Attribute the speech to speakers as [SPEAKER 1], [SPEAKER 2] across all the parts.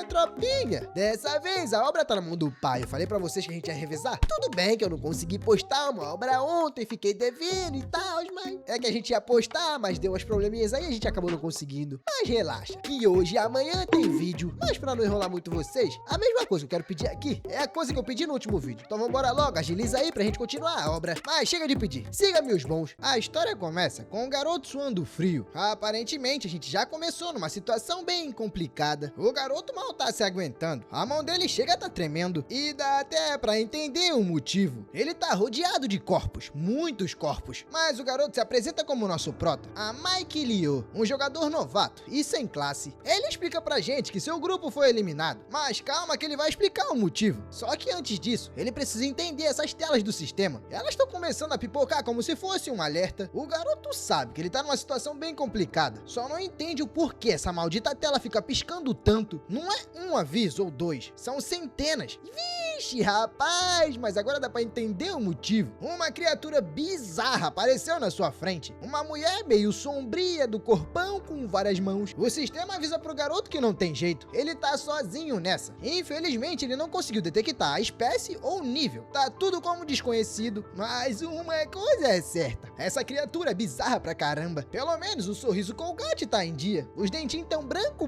[SPEAKER 1] tropinha! Dessa vez a obra tá na mão do pai. Eu falei pra vocês que a gente ia revezar. Tudo bem que eu não consegui postar uma obra ontem, fiquei devendo e tal, mas é que a gente ia postar, mas deu umas probleminhas aí, a gente acabou não conseguindo. Mas relaxa, que hoje e amanhã tem vídeo. Mas pra não enrolar muito vocês, a mesma coisa que eu quero pedir aqui é a coisa que eu pedi no último vídeo. Então vambora logo, agiliza aí pra gente continuar a obra. Mas chega de pedir, siga meus bons. A história começa com um garoto suando frio. Aparentemente a gente já começou numa situação bem complicada. O garoto mal tá se aguentando, a mão dele chega a tá tremendo. E dá até pra entender o motivo. Ele tá rodeado de corpos, muitos corpos. Mas o garoto se apresenta como nosso prota, a Mike Liu, um jogador novato e sem classe. Ele explica pra gente que seu grupo foi eliminado, mas calma que ele vai explicar o motivo. Só que antes disso, ele precisa entender essas telas do sistema. Elas estão começando a pipocar como se fosse um alerta. O garoto sabe que ele tá numa situação bem complicada, só não entende o porquê essa maldita tela fica piscando tanto. Não é um aviso ou dois, são centenas. Vixe, rapaz, mas agora dá pra entender o motivo. Uma criatura bizarra apareceu na sua frente. Uma mulher meio sombria, do corpão, com várias mãos. O sistema avisa pro garoto que não tem jeito, ele tá sozinho nessa. Infelizmente, ele não conseguiu detectar a espécie ou nível. Tá tudo como desconhecido, mas uma coisa é certa. Essa criatura é bizarra pra caramba. Pelo menos o sorriso Colgate tá em dia. Os dentinhos tão branco.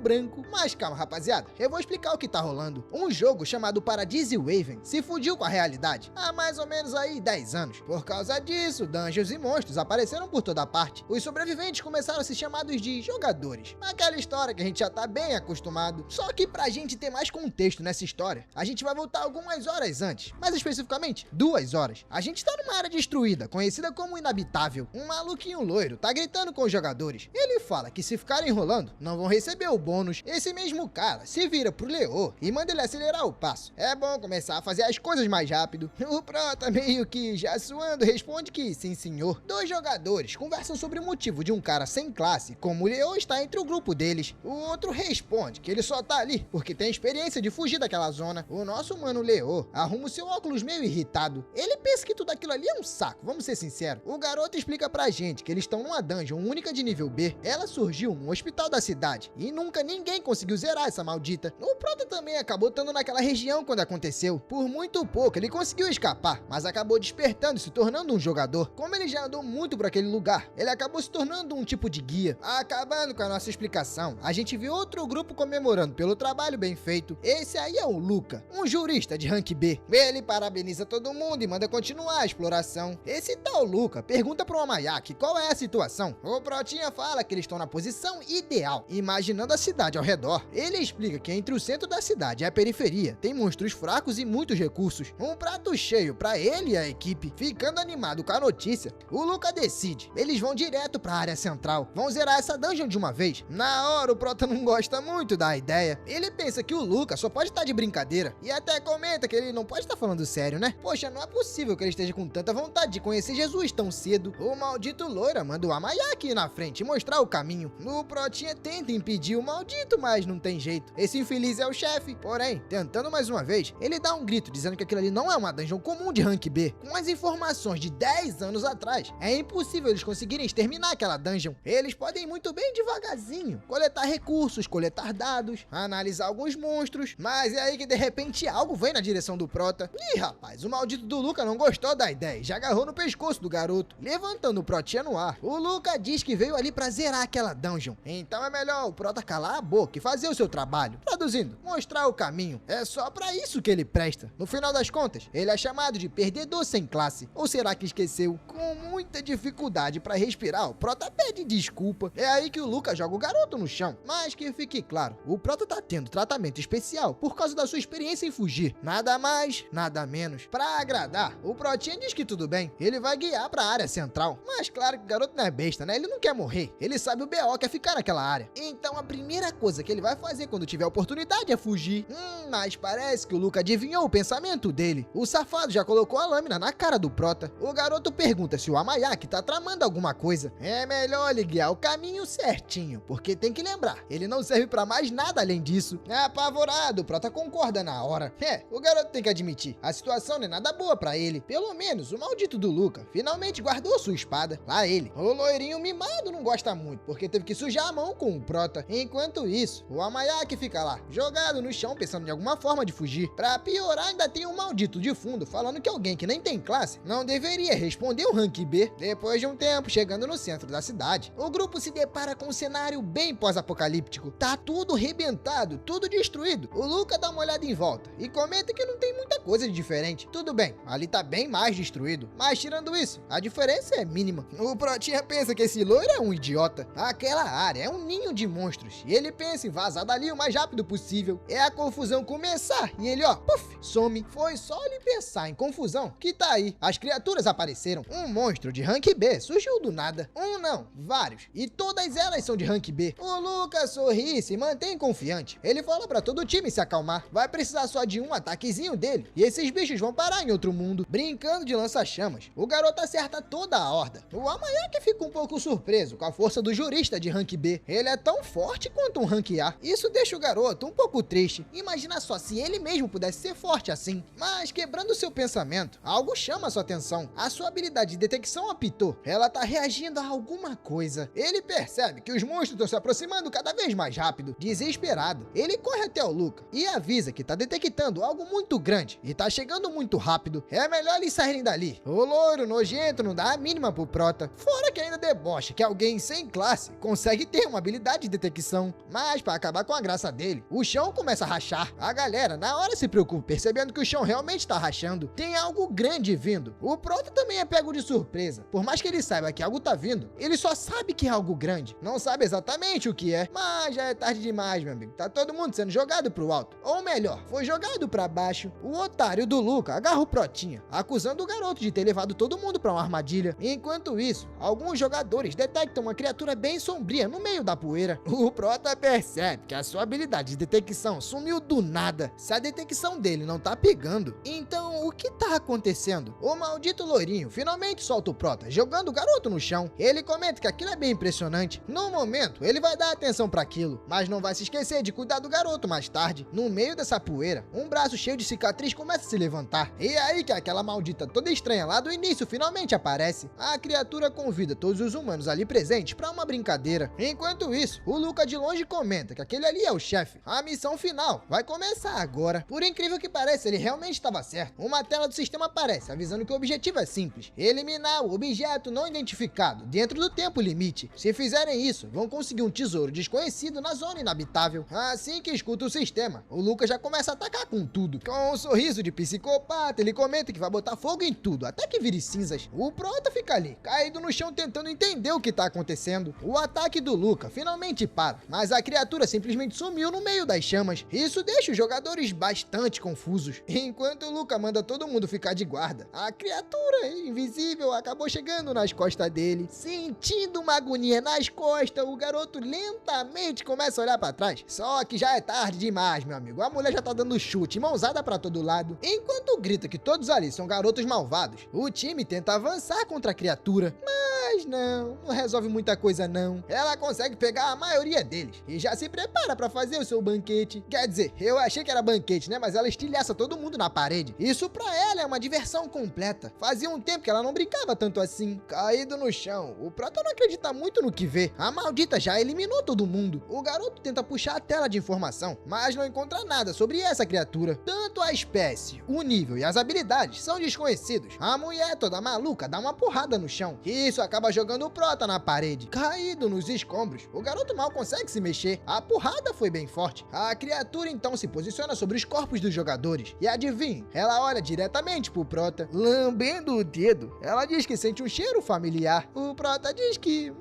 [SPEAKER 1] Mas calma, rapaziada, eu vou explicar o que tá rolando. Um jogo chamado Paradise Waven se fudiu com a realidade há mais ou menos aí 10 anos. Por causa disso, dungeons e monstros apareceram por toda parte. Os sobreviventes começaram a ser chamados de jogadores. Aquela história que a gente já tá bem acostumado. Só que pra gente ter mais contexto nessa história, a gente vai voltar algumas horas antes. Mais especificamente, 2 horas. A gente tá numa área destruída, conhecida como Inabitável. Um maluquinho loiro tá gritando com os jogadores. Ele fala que se ficarem enrolando, não vão receber o bônus. Esse mesmo cara se vira pro Leo e manda ele acelerar o passo. É bom começar a fazer as coisas mais rápido. O prota, meio que já suando, responde que sim senhor. 2 jogadores conversam sobre o motivo de um cara sem classe, como o Leo está entre o grupo deles. O outro responde que ele só tá ali porque tem experiência de fugir daquela zona. O nosso mano Leo arruma o seu óculos meio irritado. Ele pensa que tudo aquilo ali é um saco, vamos ser sinceros. O garoto explica pra gente que eles estão numa dungeon única de nível B. Ela surgiu num hospital da cidade e nunca ninguém conseguiu zerar essa maldita. O prota também acabou estando naquela região quando aconteceu. Por muito pouco ele conseguiu escapar, mas acabou despertando e se tornando um jogador. Como ele já andou muito por aquele lugar, ele acabou se tornando um tipo de guia. Acabando com a nossa explicação, a gente viu outro grupo comemorando pelo trabalho bem feito. Esse aí é o Luca, um jurista de rank B. Ele parabeniza todo mundo e manda continuar a exploração. Esse tal Luca pergunta pro Amayaki qual é a situação. O protinha fala que eles estão na posição ideal, imaginando a cidade ao redor. Ele explica que entre o centro da cidade e a periferia tem monstros fracos e muitos recursos. Um prato cheio pra ele e a equipe. Ficando animado com a notícia, o Luca decide. Eles vão direto pra área central. Vão zerar essa dungeon de uma vez. Na hora, o prota não gosta muito da ideia. Ele pensa que o Luca só pode estar de brincadeira. E até comenta que ele não pode estar falando sério, né? Poxa, não é possível que ele esteja com tanta vontade de conhecer Jesus tão cedo. O maldito loira manda o Amayaki ir na frente e mostrar o caminho. O protinha tenta impedir o maldito, mas não tem jeito. Esse infeliz é o chefe. Porém, tentando mais uma vez, ele dá um grito dizendo que aquilo ali não é uma dungeon comum de rank B. Com as informações de 10 anos atrás, é impossível eles conseguirem exterminar aquela dungeon. Eles podem ir muito bem devagarzinho, coletar recursos, coletar dados, analisar alguns monstros, mas é aí que de repente algo vem na direção do prota. Ih, rapaz, o maldito do Luca não gostou da ideia e já agarrou no pescoço do garoto, levantando o protinha no ar. O Luca diz que veio ali pra zerar aquela dungeon, então é melhor o prota calar a boca e fazer o seu trabalho. Traduzindo, mostrar o caminho. É só pra isso que ele presta. No final das contas, ele é chamado de perdedor sem classe. Ou será que esqueceu? Com muita dificuldade pra respirar, o prota pede desculpa. É aí que o Luca joga o garoto no chão. Mas que fique claro, o prota tá tendo tratamento especial por causa da sua experiência em fugir. Nada mais, nada menos. Pra agradar, o protinha diz que tudo bem. Ele vai guiar pra área central. Mas claro que o garoto não é besta, né? Ele não quer morrer. Ele sabe o BO quer ficar naquela área. Então a primeira coisa que ele vai fazer quando tiver oportunidade é fugir. Mas parece que o Luca adivinhou o pensamento dele. O safado já colocou a lâmina na cara do prota. O garoto pergunta se o Amayaki tá tramando alguma coisa. É melhor ele guiar o caminho certinho, porque tem que lembrar, ele não serve pra mais nada além disso. Apavorado, o prota concorda na hora. O garoto tem que admitir, a situação não é nada boa pra ele. Pelo menos o maldito do Luca finalmente guardou sua espada. Lá ele, o loirinho mimado não gosta muito, porque teve que sujar a mão com o prota. Enquanto isso, o Amayaki fica lá, lá, jogado no chão pensando em alguma forma de fugir. Pra piorar, ainda tem um maldito de fundo falando que alguém que nem tem classe não deveria responder o rank B. Depois de um tempo, chegando no centro da cidade, o grupo se depara com um cenário bem pós-apocalíptico. Tá tudo rebentado, tudo destruído. O Luca dá uma olhada em volta e comenta que não tem muita coisa de diferente. Tudo bem, ali tá bem mais destruído, mas tirando isso, a diferença é mínima. O Protinha pensa que esse loiro é um idiota. Aquela área é um ninho de monstros e ele pensa em vazar dali o mais rápido possível. É a confusão começar e ele, puf, some. Foi só ele pensar em confusão que tá aí. As criaturas apareceram. Um monstro de rank B surgiu do nada. Um não, vários. E todas elas são de rank B. O Lucas sorri e se mantém confiante. Ele fala pra todo o time se acalmar. Vai precisar só de um ataquezinho dele e esses bichos vão parar em outro mundo. Brincando de lança-chamas, o garoto acerta toda a horda. O Amanhaque fica um pouco surpreso com a força do jurista de rank B. Ele é tão forte quanto um rank A. Isso deixa o garoto um pouco triste. Imagina só se ele mesmo pudesse ser forte assim. Mas quebrando seu pensamento, algo chama sua atenção. A sua habilidade de detecção apitou. Ela tá reagindo a alguma coisa. Ele percebe que os monstros estão se aproximando cada vez mais rápido. Desesperado, ele corre até o Luca e avisa que tá detectando algo muito grande e tá chegando muito rápido. É melhor eles saírem dali. O loiro nojento não dá a mínima pro Prota. Fora que ainda debocha que alguém sem classe consegue ter uma habilidade de detecção. Mas pra acabar com a graça dele, o chão começa a rachar. A galera na hora se preocupa, percebendo que o chão realmente tá rachando. Tem algo grande vindo. O Prota também é pego de surpresa. Por mais que ele saiba que algo tá vindo, ele só sabe que é algo grande. Não sabe exatamente o que é, mas já é tarde demais, meu amigo. Tá todo mundo sendo jogado pro alto. Ou melhor, foi jogado pra baixo. O otário do Luca agarra o Protinha, acusando o garoto de ter levado todo mundo pra uma armadilha. Enquanto isso, alguns jogadores detectam uma criatura bem sombria no meio da poeira. O Prota percebe que a sua habilidade de detecção sumiu do nada. Se a detecção dele não tá pegando, então o que tá acontecendo? O maldito loirinho finalmente solta o Prota, jogando o garoto no chão. Ele comenta que aquilo é bem impressionante. No momento, ele vai dar atenção para aquilo, mas não vai se esquecer de cuidar do garoto mais tarde. No meio dessa poeira, um braço cheio de cicatriz começa a se levantar. E é aí que aquela maldita toda estranha lá do início finalmente aparece. A criatura convida todos os humanos ali presentes para uma brincadeira. Enquanto isso, o Luca de longe comenta que aquele ali é o chefe. A missão final vai começar agora. Por incrível que pareça, ele realmente estava certo. Uma tela do sistema aparece, avisando que o objetivo é simples: eliminar o objeto não identificado dentro do tempo limite. Se fizerem isso, vão conseguir um tesouro desconhecido na zona inabitável. Assim que escuta o sistema, o Lucas já começa a atacar com tudo. Com um sorriso de psicopata, ele comenta que vai botar fogo em tudo, até que vire cinzas. O Prota fica ali, caído no chão tentando entender o que tá acontecendo. O ataque do Luca finalmente para, mas a criatura simplesmente sumiu no meio das chamas. Isso deixa os jogadores bastante confusos. Enquanto o Luca manda todo mundo ficar de guarda, a criatura invisível acabou chegando nas costas dele. Sentindo uma agonia nas costas, o garoto lentamente começa a olhar pra trás. Só que já é tarde demais, meu amigo. A mulher já tá dando chute, mãozada pra todo lado. Enquanto grita que todos ali são garotos malvados, o time tenta avançar contra a criatura. Mas não resolve muita coisa não. Ela consegue pegar a maioria deles e já se prepara pra fazer o seu banquete. Quer dizer, eu achei que era banquete, né? Mas ela estilhaça todo mundo na parede. Isso pra ela é uma diversão completa. Fazia um tempo que ela não brincava tanto assim. Caído no chão, o Prota não acredita muito no que vê. A maldita já eliminou todo mundo. O garoto tenta puxar a tela de informação, mas não encontra nada sobre essa criatura. Tanto a espécie, o nível e as habilidades são desconhecidos. A mulher toda maluca dá uma porrada no chão. Isso acaba jogando o Prota na parede. Caído nos escombros, o garoto mal consegue se mexer. A porrada foi bem forte. A criatura então se posiciona sobre os corpos dos jogadores. E adivinhe, ela olha diretamente pro Prota, lambendo o dedo. Ela diz que sente um cheiro familiar. O Prota diz que...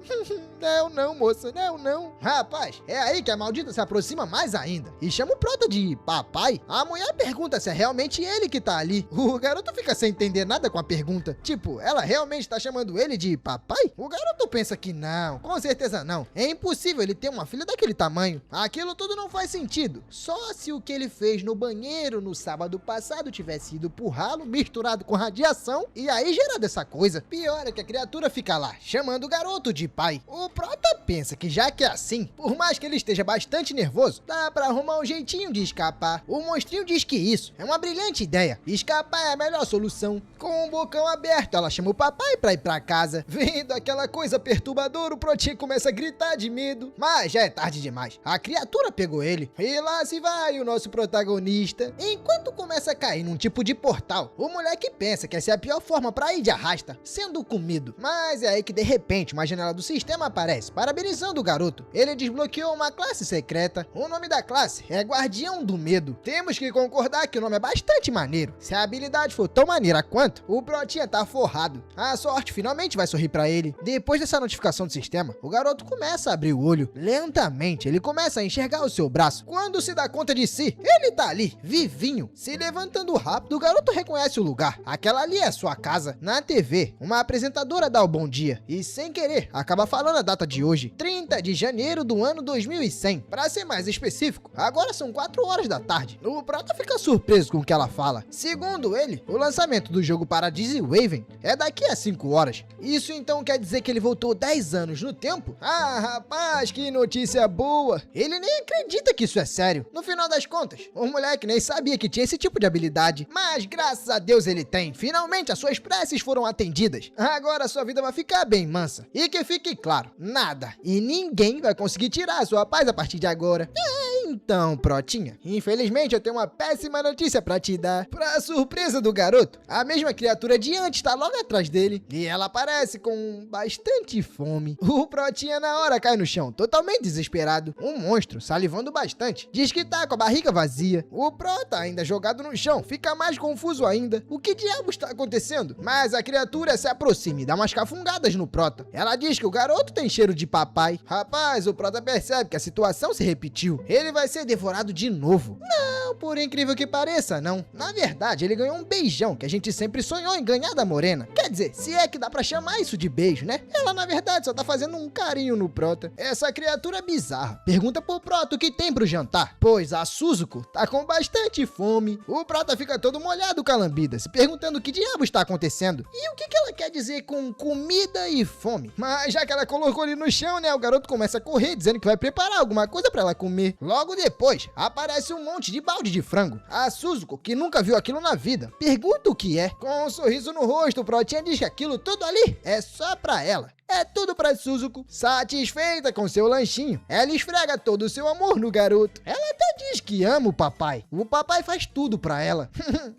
[SPEAKER 1] não, moça, não. Rapaz, é aí que a maldita se aproxima mais ainda e chama o Prota de papai. A mulher pergunta se é realmente ele que tá ali. O garoto fica sem entender nada com a pergunta. Tipo, ela realmente tá chamando ele de papai? O garoto pensa que não, com certeza não. É impossível ele ter uma filha daquele tamanho. Aquilo tudo não faz sentido. Só se o que ele fez no banheiro no sábado passado tivesse ido pro ralo misturado com radiação e aí gerado essa coisa. Pior é que a criatura fica lá, chamando o garoto de pai. O Prota pensa que já que é assim, por mais que ele esteja bastante nervoso, dá pra arrumar um jeitinho de escapar. O monstrinho diz que isso é uma brilhante ideia. Escapar é a melhor solução. Com o bocão aberto, ela chama o papai pra ir pra casa. Vendo aquela coisa perturbadora, o Protinha começa a gritar de medo. Mas já é tarde demais. A criatura pegou ele. E lá se vai o nosso protagonista. Enquanto começa a cair num tipo de portal, o moleque pensa que essa é a pior forma pra ir de arrasta, sendo comido. Mas é aí que de repente uma janela do sistema aparece, parabenizando o garoto. Ele desbloqueou uma classe secreta. O nome da classe é Guardião do Medo. Temos que concordar que o nome é bastante maneiro. Se a habilidade for tão maneira quanto, o Protinha tá forrado. A sorte finalmente vai sorrir pra ele. Depois dessa notificação do sistema, o garoto começa a abrir o olho. Lentamente, ele começa a enxergar o seu braço. Quando se dá conta de si, ele tá ali, vivinho. Se levantando rápido, o garoto reconhece o lugar. Aquela ali é sua casa. Na TV, uma apresentadora dá o bom dia e, sem querer, acaba falando a data de hoje, 30 de janeiro do ano 2100. Pra ser mais específico, agora são 4 horas da tarde. O Prota fica surpreso com o que ela fala. Segundo ele, o lançamento do jogo Paradise Waven é daqui a 5 horas. Isso então quer dizer que ele voltou 10 anos no tempo? Ah, rapaz, que notícia boa! Ele nem acredita que isso é sério. No final das contas, o moleque nem sabia que tinha esse tipo de habilidade. Mas graças a Deus ele tem. Finalmente as suas preces foram atendidas. Agora sua vida vai ficar bem mansa. E que fique claro, nada e ninguém vai conseguir tirar a sua paz a partir de agora. Então, Protinha, infelizmente eu tenho uma péssima notícia pra te dar. Pra surpresa do garoto, a mesma criatura de antes tá logo atrás dele e ela aparece com bastante fome. O Protinha na hora cai no chão, totalmente desesperado. Um monstro, salivando bastante, diz que tá com a barriga vazia. O Prota, ainda jogado no chão, fica mais confuso ainda. O que diabos está acontecendo? Mas a criatura se aproxima e dá umas cafungadas no Prota. Ela diz que o garoto tem cheiro de papai. Rapaz, o Prota percebe que a situação se repetiu. Ele vai ser devorado de novo. Não, por incrível que pareça, não. Na verdade, ele ganhou um beijão que a gente sempre sonhou em ganhar da Morena. Quer dizer, se é que dá pra chamar isso de beijo, né? Ela, na verdade, só tá fazendo um carinho no Prota. Essa criatura bizarra pergunta pro Prota o que tem pro jantar, pois a Suzuko tá com bastante fome. O Prota fica todo molhado com a lambida, se perguntando o que diabo está acontecendo e o que ela quer dizer com comida e fome. Mas já que ela colocou ele no chão, né, o garoto começa a correr dizendo que vai preparar alguma coisa pra ela comer. Logo depois, aparece um monte de balde de frango. A Suzuko, que nunca viu aquilo na vida, pergunta o que é. Com um sorriso no rosto, o Protinha diz que aquilo tudo ali é só pra ela. É tudo pra Suzuko. Satisfeita com seu lanchinho, ela esfrega todo o seu amor no garoto. Ela até diz que ama o papai. O papai faz tudo pra ela.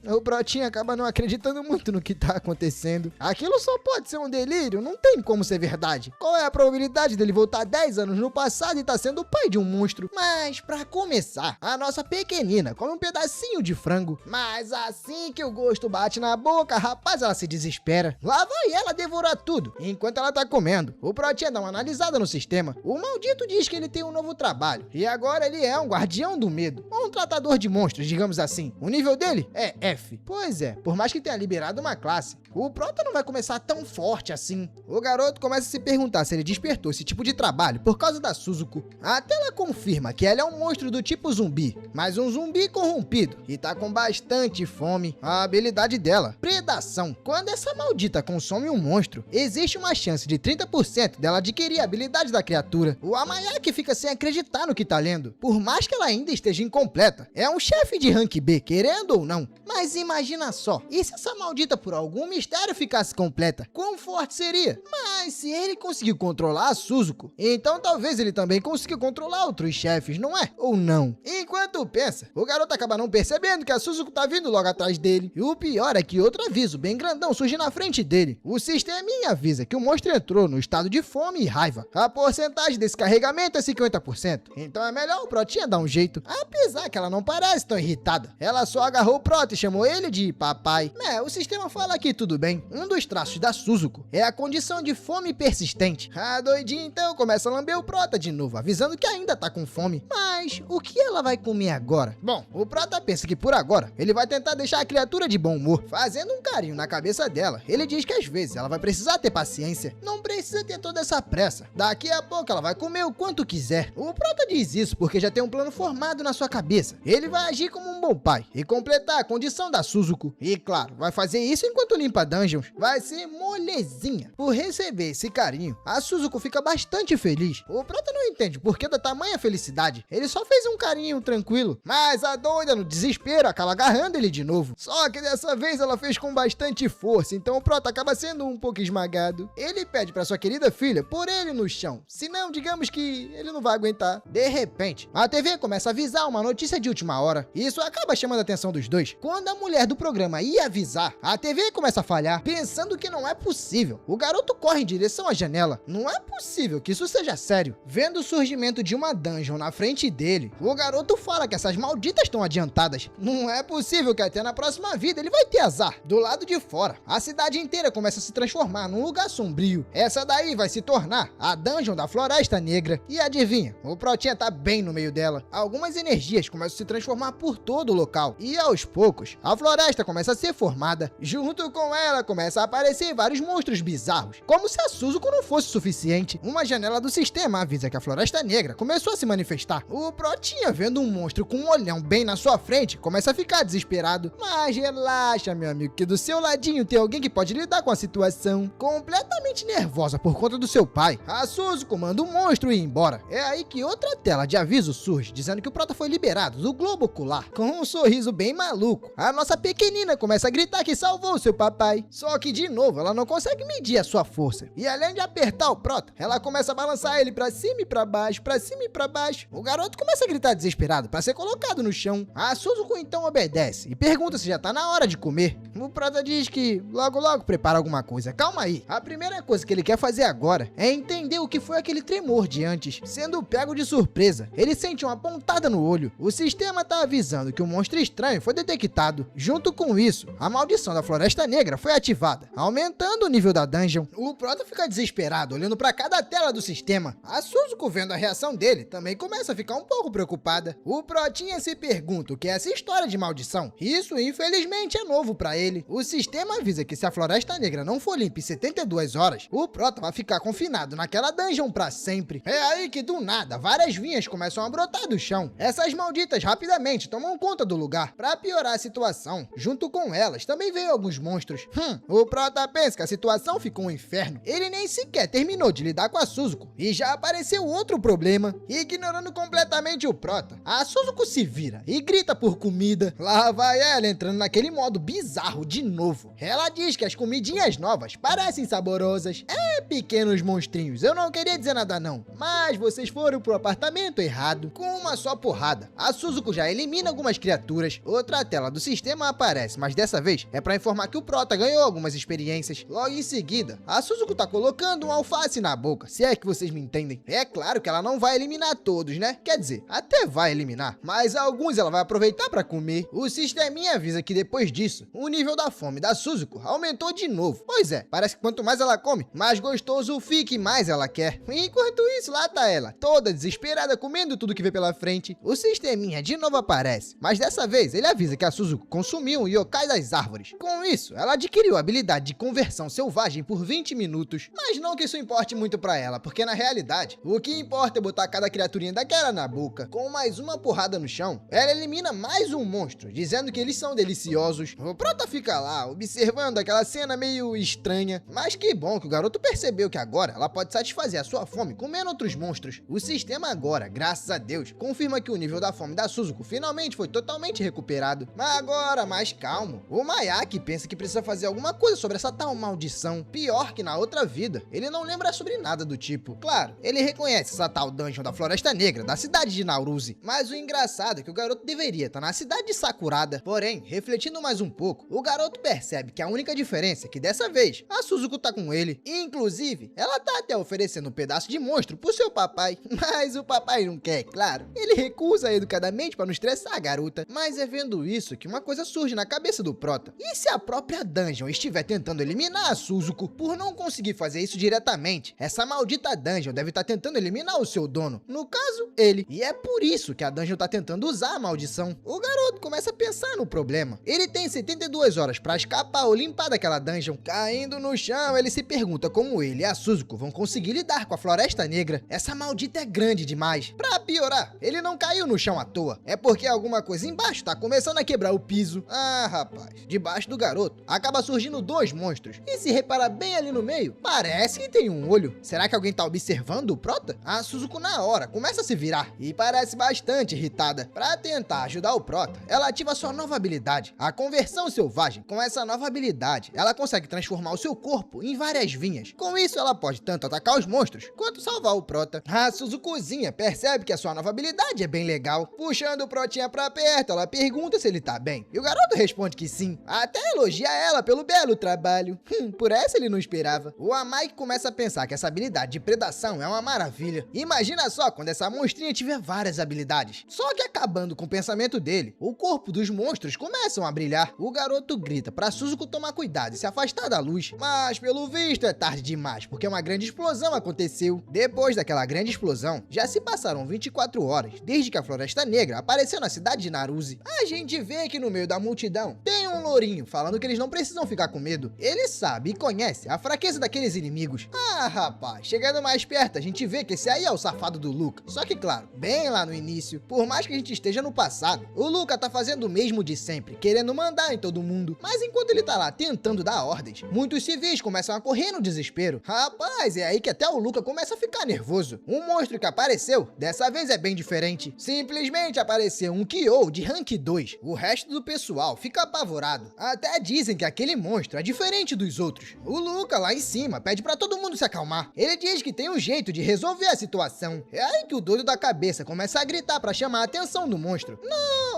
[SPEAKER 1] O Protinha acaba não acreditando muito no que tá acontecendo. Aquilo só pode ser um delírio, não tem como ser verdade. Qual é a probabilidade dele voltar 10 anos no passado e tá sendo o pai de um monstro? Mas, pra começar, a nossa pequenina come um pedacinho de frango. Mas assim que o gosto bate na boca, rapaz, ela se desespera. Lá vai ela devorar tudo, enquanto ela tá comendo. O Protinha dá uma analisada no sistema. O maldito diz que ele tem um novo trabalho. E agora ele é um guardião do medo. Ou um tratador de monstros, digamos assim. O nível dele é F. Pois é, por mais que tenha liberado uma classe, o Prota não vai começar tão forte assim. O garoto começa a se perguntar se ele despertou esse tipo de trabalho por causa da Suzuko. Até ela confirma que ela é um monstro do tipo zumbi, mas um zumbi corrompido e tá com bastante fome. A habilidade dela, predação. Quando essa maldita consome um monstro, existe uma chance de 30% dela adquirir a habilidade da criatura. O Amayaki fica sem acreditar no que tá lendo, por mais que ela ainda esteja incompleta. É um chefe de rank B, querendo ou não. Mas imagina só, e se essa maldita por algum mistério ficasse completa? Quão forte seria? Mas se ele conseguiu controlar a Suzuko, então talvez ele também consiga controlar outros chefes, não é? Ou não? Enquanto pensa, o garoto acaba não percebendo que a Suzuko tá vindo logo atrás dele. E o pior é que outro aviso bem grandão surge na frente dele. O sisteminha avisa que o monstro entrou no estado de fome e raiva. A porcentagem desse carregamento é 50%. Então é melhor o Protinha dar um jeito. Apesar que ela não parece tão irritada. Ela só agarrou o Prota e chamou ele de papai. O sistema fala que tudo bem. Um dos traços da Suzuko é a condição de fome persistente. A doidinha então começa a lamber o Prota de novo, avisando que ainda tá com fome. Mas o que ela vai comer agora? Bom, o Prota pensa que por agora ele vai tentar deixar a criatura de bom humor, fazendo um carinho na cabeça dela. Ele diz que às vezes ela vai precisar ter paciência. Não precisa ter toda essa pressa. Daqui a pouco ela vai comer o quanto quiser. O Prota diz isso porque já tem um plano formado na sua sua cabeça. Ele vai agir como um bom pai e completar a condição da Suzuko. E claro, vai fazer isso enquanto limpa dungeons. Vai ser molezinha. Por receber esse carinho, a Suzuko fica bastante feliz. O Prota não entende por que da tamanha felicidade. Ele só fez um carinho tranquilo. Mas a doida, no desespero, acaba agarrando ele de novo. Só que dessa vez ela fez com bastante força, então o Prota acaba sendo um pouco esmagado. Ele pede pra sua querida filha pôr ele no chão. Senão, digamos que ele não vai aguentar. De repente, a TV começa a avisar uma notícia de última hora. Isso acaba chamando a atenção dos dois. Quando a mulher do programa ia avisar, a TV começa a falhar, pensando que não é possível. O garoto corre em direção à janela. Não é possível que isso seja sério. Vendo o surgimento de uma dungeon na frente dele, o garoto fala que essas malditas estão adiantadas. Não é possível que até na próxima vida ele vai ter azar. Do lado de fora, a cidade inteira começa a se transformar num lugar sombrio. Essa daí vai se tornar a dungeon da Floresta Negra. E adivinha, o Protinha tá bem no meio dela. Algumas energias começam a se transformar por todo o local. E aos poucos, a floresta começa a ser formada. Junto com ela, começa a aparecer vários monstros bizarros. Como se a Suzuko não fosse suficiente. Uma janela do sistema avisa que a Floresta Negra começou a se manifestar. O Protinha, vendo um monstro com um olhão bem na sua frente, começa a ficar desesperado. Mas relaxa, meu amigo, que do seu ladinho tem alguém que pode lidar com a situação. Completamente nervosa por conta do seu pai, a Suzuko manda o monstro ir embora. É aí que outra tela de aviso surge, dizendo que o Prota foi liberado do globo ocular. Com um sorriso bem maluco, a nossa pequenina começa a gritar que salvou seu papai. Só que, de novo, ela não consegue medir a sua força. E além de apertar o Prota, ela começa a balançar ele pra cima e pra baixo, pra cima e pra baixo. O garoto começa a gritar desesperado pra ser colocado no chão. A Suzuko então obedece e pergunta se já tá na hora de comer. O Prota diz que logo prepara alguma coisa. Calma aí. A primeira coisa que ele quer fazer agora é entender o que foi aquele tremor de antes. Sendo pego de surpresa, ele sente uma pontada no olho. O sistema tá avisando que um monstro estranho foi detectado. Junto com isso, a maldição da Floresta Negra foi ativada, aumentando o nível da dungeon. O Prota fica desesperado, olhando pra cada tela do sistema. A Suzuko, vendo a reação dele, também começa a ficar um pouco preocupada. O Protinha se pergunta o que é essa história de maldição. Isso, infelizmente, é novo pra ele. O sistema avisa que se a Floresta Negra não for limpa em 72 horas, o Prota vai ficar confinado naquela dungeon pra sempre. É aí que, do nada, várias vinhas começam a brotar do chão. Essas malditas rapidamente tomam conta do lugar. Pra piorar a situação, junto com elas, também veio alguns monstros. O Prota pensa que a situação ficou um inferno. Ele nem sequer terminou de lidar com a Suzuko e já apareceu outro problema. Ignorando completamente o Prota, a Suzuko se vira e grita por comida. Lá vai ela entrando naquele modo bizarro de novo. Ela diz que as comidinhas novas parecem saborosas. Pequenos monstrinhos, eu não queria dizer nada não, mas vocês foram pro apartamento errado. Com uma só porrada, a Suzuko já elimina algumas criaturas. Outra tela do sistema aparece, mas dessa vez é pra informar que o Prota ganhou algumas experiências. Logo em seguida, a Suzuko tá colocando um alface na boca, se é que vocês me entendem. É claro que ela não vai eliminar todos, né? Quer dizer, até vai eliminar, mas alguns ela vai aproveitar pra comer. O sisteminha avisa que depois disso, o nível da fome da Suzuko aumentou de novo. Pois é, parece que quanto mais ela come, mais gostoso fica e mais ela quer. Enquanto isso, lá tá ela, toda desesperada, comendo tudo que vê pela frente. O sisteminha de novo aparece, mas dessa vez ele avisa que a Suzuko consumiu um yokai das árvores. Com isso, ela adquiriu a habilidade de conversão selvagem por 20 minutos. Mas não que isso importe muito pra ela, porque na realidade, o que importa é botar cada criaturinha daquela na boca. Com mais uma porrada no chão, ela elimina mais um monstro, dizendo que eles são deliciosos. O Prota fica lá, observando aquela cena meio estranha, mas que bom que o garoto percebeu que agora ela pode satisfazer a sua fome comendo outros monstros. O sistema agora, graças a Deus, confirma que o nível da fome da Suzuko finalmente foi totalmente recuperado. Mas agora, mais calmo, o Mayaki pensa que precisa fazer alguma coisa sobre essa tal maldição. Pior que na outra vida, ele não lembra sobre nada do tipo. Claro, ele reconhece essa tal dungeon da Floresta Negra, da cidade de Nauruse, mas o engraçado é que o garoto deveria estar na cidade de Sakurada. Porém, refletindo mais um pouco, o garoto percebe que a única diferença é que dessa vez, a Suzuko tá com ele. Inclusive, ela tá até oferecendo um pedaço de monstro pro seu papai, mas o papai não quer, claro. Ele recusa educadamente pra não estressar a garota. Mas é vendo isso que uma coisa surge na cabeça do Prota. E se a própria dungeon estiver tentando eliminar a Suzuko por não conseguir fazer isso diretamente? Essa maldita dungeon deve estar tentando eliminar o seu dono, no caso, ele. E é por isso que a dungeon tá tentando usar a maldição. O garoto começa a pensar no problema. Ele tem 72 horas pra escapar ou limpar daquela dungeon. Caindo no chão, ele se pergunta como ele e a Suzuko vão conseguir lidar com a Floresta Negra. Essa maldita é grande demais. Pra piorar, ele não caiu no no chão à toa. É porque alguma coisa embaixo tá começando a quebrar o piso. Ah, rapaz, debaixo do garoto acaba surgindo dois monstros. E se reparar bem ali no meio, parece que tem um olho. Será que alguém tá observando o Prota? A Suzuko na hora começa a se virar e parece bastante irritada. Pra tentar ajudar o Prota, ela ativa sua nova habilidade, a conversão selvagem. Com essa nova habilidade, ela consegue transformar o seu corpo em várias vinhas. Com isso, ela pode tanto atacar os monstros, quanto salvar o Prota. A Suzukozinha percebe que a sua nova habilidade é bem legal. Puxando o Protinha pra perto, ela pergunta se ele tá bem. E o garoto responde que sim. Até elogia ela pelo belo trabalho. Por essa ele não esperava. O Amai começa a pensar que essa habilidade de predação é uma maravilha. Imagina só quando essa monstrinha tiver várias habilidades. Só que acabando com o pensamento dele, o corpo dos monstros começam a brilhar. O garoto grita pra Suzuko tomar cuidado e se afastar da luz. Mas pelo visto é tarde demais, porque uma grande explosão aconteceu. Depois daquela grande explosão, já se passaram 24 horas, desde que a Floresta Negra apareceu na cidade de Naruse. A gente vê que no meio da multidão tem um lourinho falando que eles não precisam ficar com medo. Ele sabe e conhece a fraqueza daqueles inimigos. Ah, rapaz, chegando mais perto, a gente vê que esse aí é o safado do Luca. Só que claro, bem lá no início, por mais que a gente esteja no passado, o Luca tá fazendo o mesmo de sempre, querendo mandar em todo mundo. Mas enquanto ele tá lá tentando dar ordens, muitos civis começam a correr no desespero. Rapaz, é aí que até o Luca começa a ficar nervoso. Um monstro que apareceu, dessa vez é bem diferente. Simplesmente apareceu um Kyo de rank 2. O resto do pessoal fica apavorado. Até dizem que aquele monstro é diferente dos outros. O Luca lá em cima pede pra todo mundo se acalmar. Ele diz que tem um jeito de resolver a situação. É aí que o doido da cabeça começa a gritar pra chamar a atenção do monstro.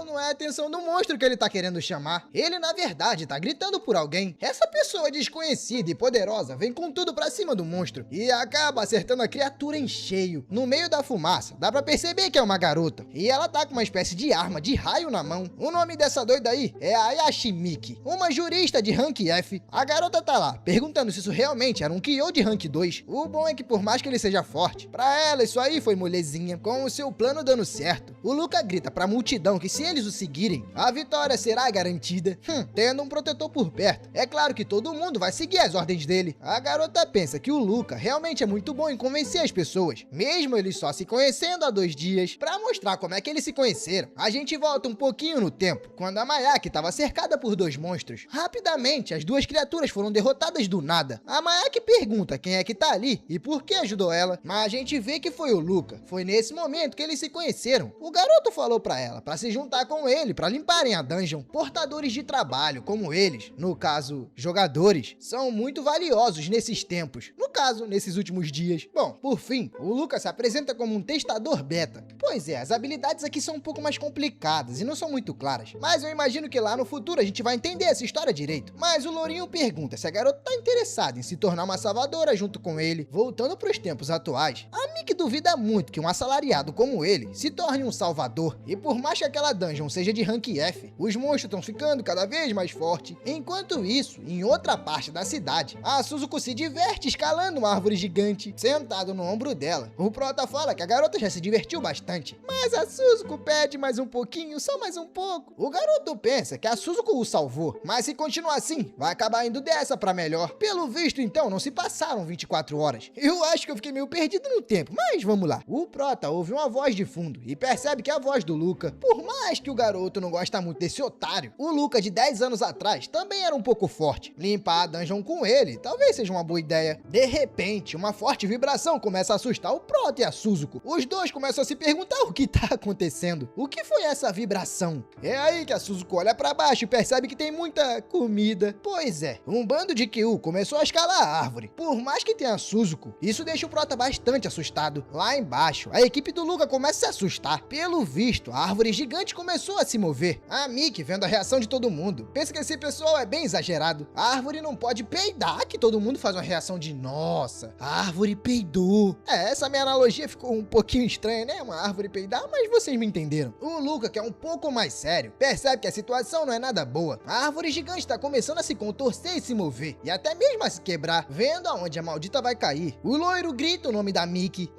[SPEAKER 1] Não é a atenção do monstro que ele tá querendo chamar. Ele na verdade tá gritando por alguém. Essa pessoa desconhecida e poderosa vem com tudo pra cima do monstro e acaba acertando a criatura em cheio. No meio da fumaça, dá pra perceber que é uma garota. E ela tá com uma espécie de arma de raio na mão. O nome dessa doida aí é a Yashimiki, uma jurista de rank F. A garota tá lá, perguntando se isso realmente era um Kyo de rank 2. O bom é que por mais que ele seja forte, pra ela isso aí foi molezinha. Com o seu plano dando certo, o Luca grita pra multidão que se eles o seguirem, a vitória será garantida. Tendo um protetor por perto, é claro que todo mundo vai seguir as ordens dele. A garota pensa que o Luca realmente é muito bom em convencer as pessoas, mesmo eles só se conhecendo há 2 dias. Pra mostrar como é que eles se conheceram, a gente volta um pouquinho no tempo, quando a Mayaki estava cercada por 2 monstros. Rapidamente, as 2 criaturas foram derrotadas do nada. A Mayaki pergunta quem é que tá ali e por que ajudou ela, mas a gente vê que foi o Luca. Foi nesse momento que eles se conheceram. O garoto falou pra ela pra se juntar com ele pra limparem a dungeon. Portadores de trabalho como eles, no caso, jogadores, são muito valiosos nesses tempos. No caso, nesses últimos dias. Bom, por fim, o Luca se apresenta como um testador beta. Pois é, as habilidades aqui são um pouco mais complicadas e não são muito claras, mas eu imagino que lá no futuro a gente vai entender essa história direito. Mas o lourinho pergunta se a garota tá interessada em se tornar uma salvadora junto com ele. Voltando pros tempos atuais, a Miki duvida muito que um assalariado como ele se torne um salvador. E por mais que aquela dungeon seja de rank F, os monstros estão ficando cada vez mais fortes. Enquanto isso, em outra parte da cidade, a Suzuko se diverte escalando uma árvore gigante, sentado no ombro dela. O Prota fala que a garota já se divertiu bastante, mas a Suzuko pede mais um pouquinho, só mais um pouco. O garoto pensa que a Suzuko o salvou, mas se continuar assim, vai acabar indo dessa pra melhor. Pelo visto, então, não se passaram 24 horas. Eu acho que eu fiquei meio perdido no tempo, mas vamos lá. O Prota ouve uma voz de fundo e percebe que é a voz do Luca. Por mais que o garoto não gosta muito desse otário, o Luca de 10 anos atrás também era um pouco forte. Limpar a dungeon com ele talvez seja uma boa ideia. De repente, uma forte vibração começa a assustar o Prota e a Suzuko. Os dois começam a se perguntar o que tá acontecendo. O que foi essa vibração? É aí que a Suzuko olha pra baixo e percebe que tem muita comida. Pois é, um bando de Kyu começou a escalar a árvore. Por mais que tenha a Suzuko, isso deixa o Prota bastante assustado. Lá embaixo, a equipe do Luca começa a se assustar. Pelo visto, a árvore gigante começou a se mover. A Miki, vendo a reação de todo mundo, pensa que esse pessoal é bem exagerado. A árvore não pode peidar, que todo mundo faz uma reação de nossa, a árvore peidou. Essa minha analogia ficou um pouquinho estranha, né? Uma árvore peidar, mas vocês me entenderam. O Luca, que é um pouco mais sério, percebe que a situação não é nada boa. A árvore gigante está começando a se contorcer e se mover, e até mesmo a se quebrar, vendo aonde a maldita vai cair. O loiro grita o nome da Miki,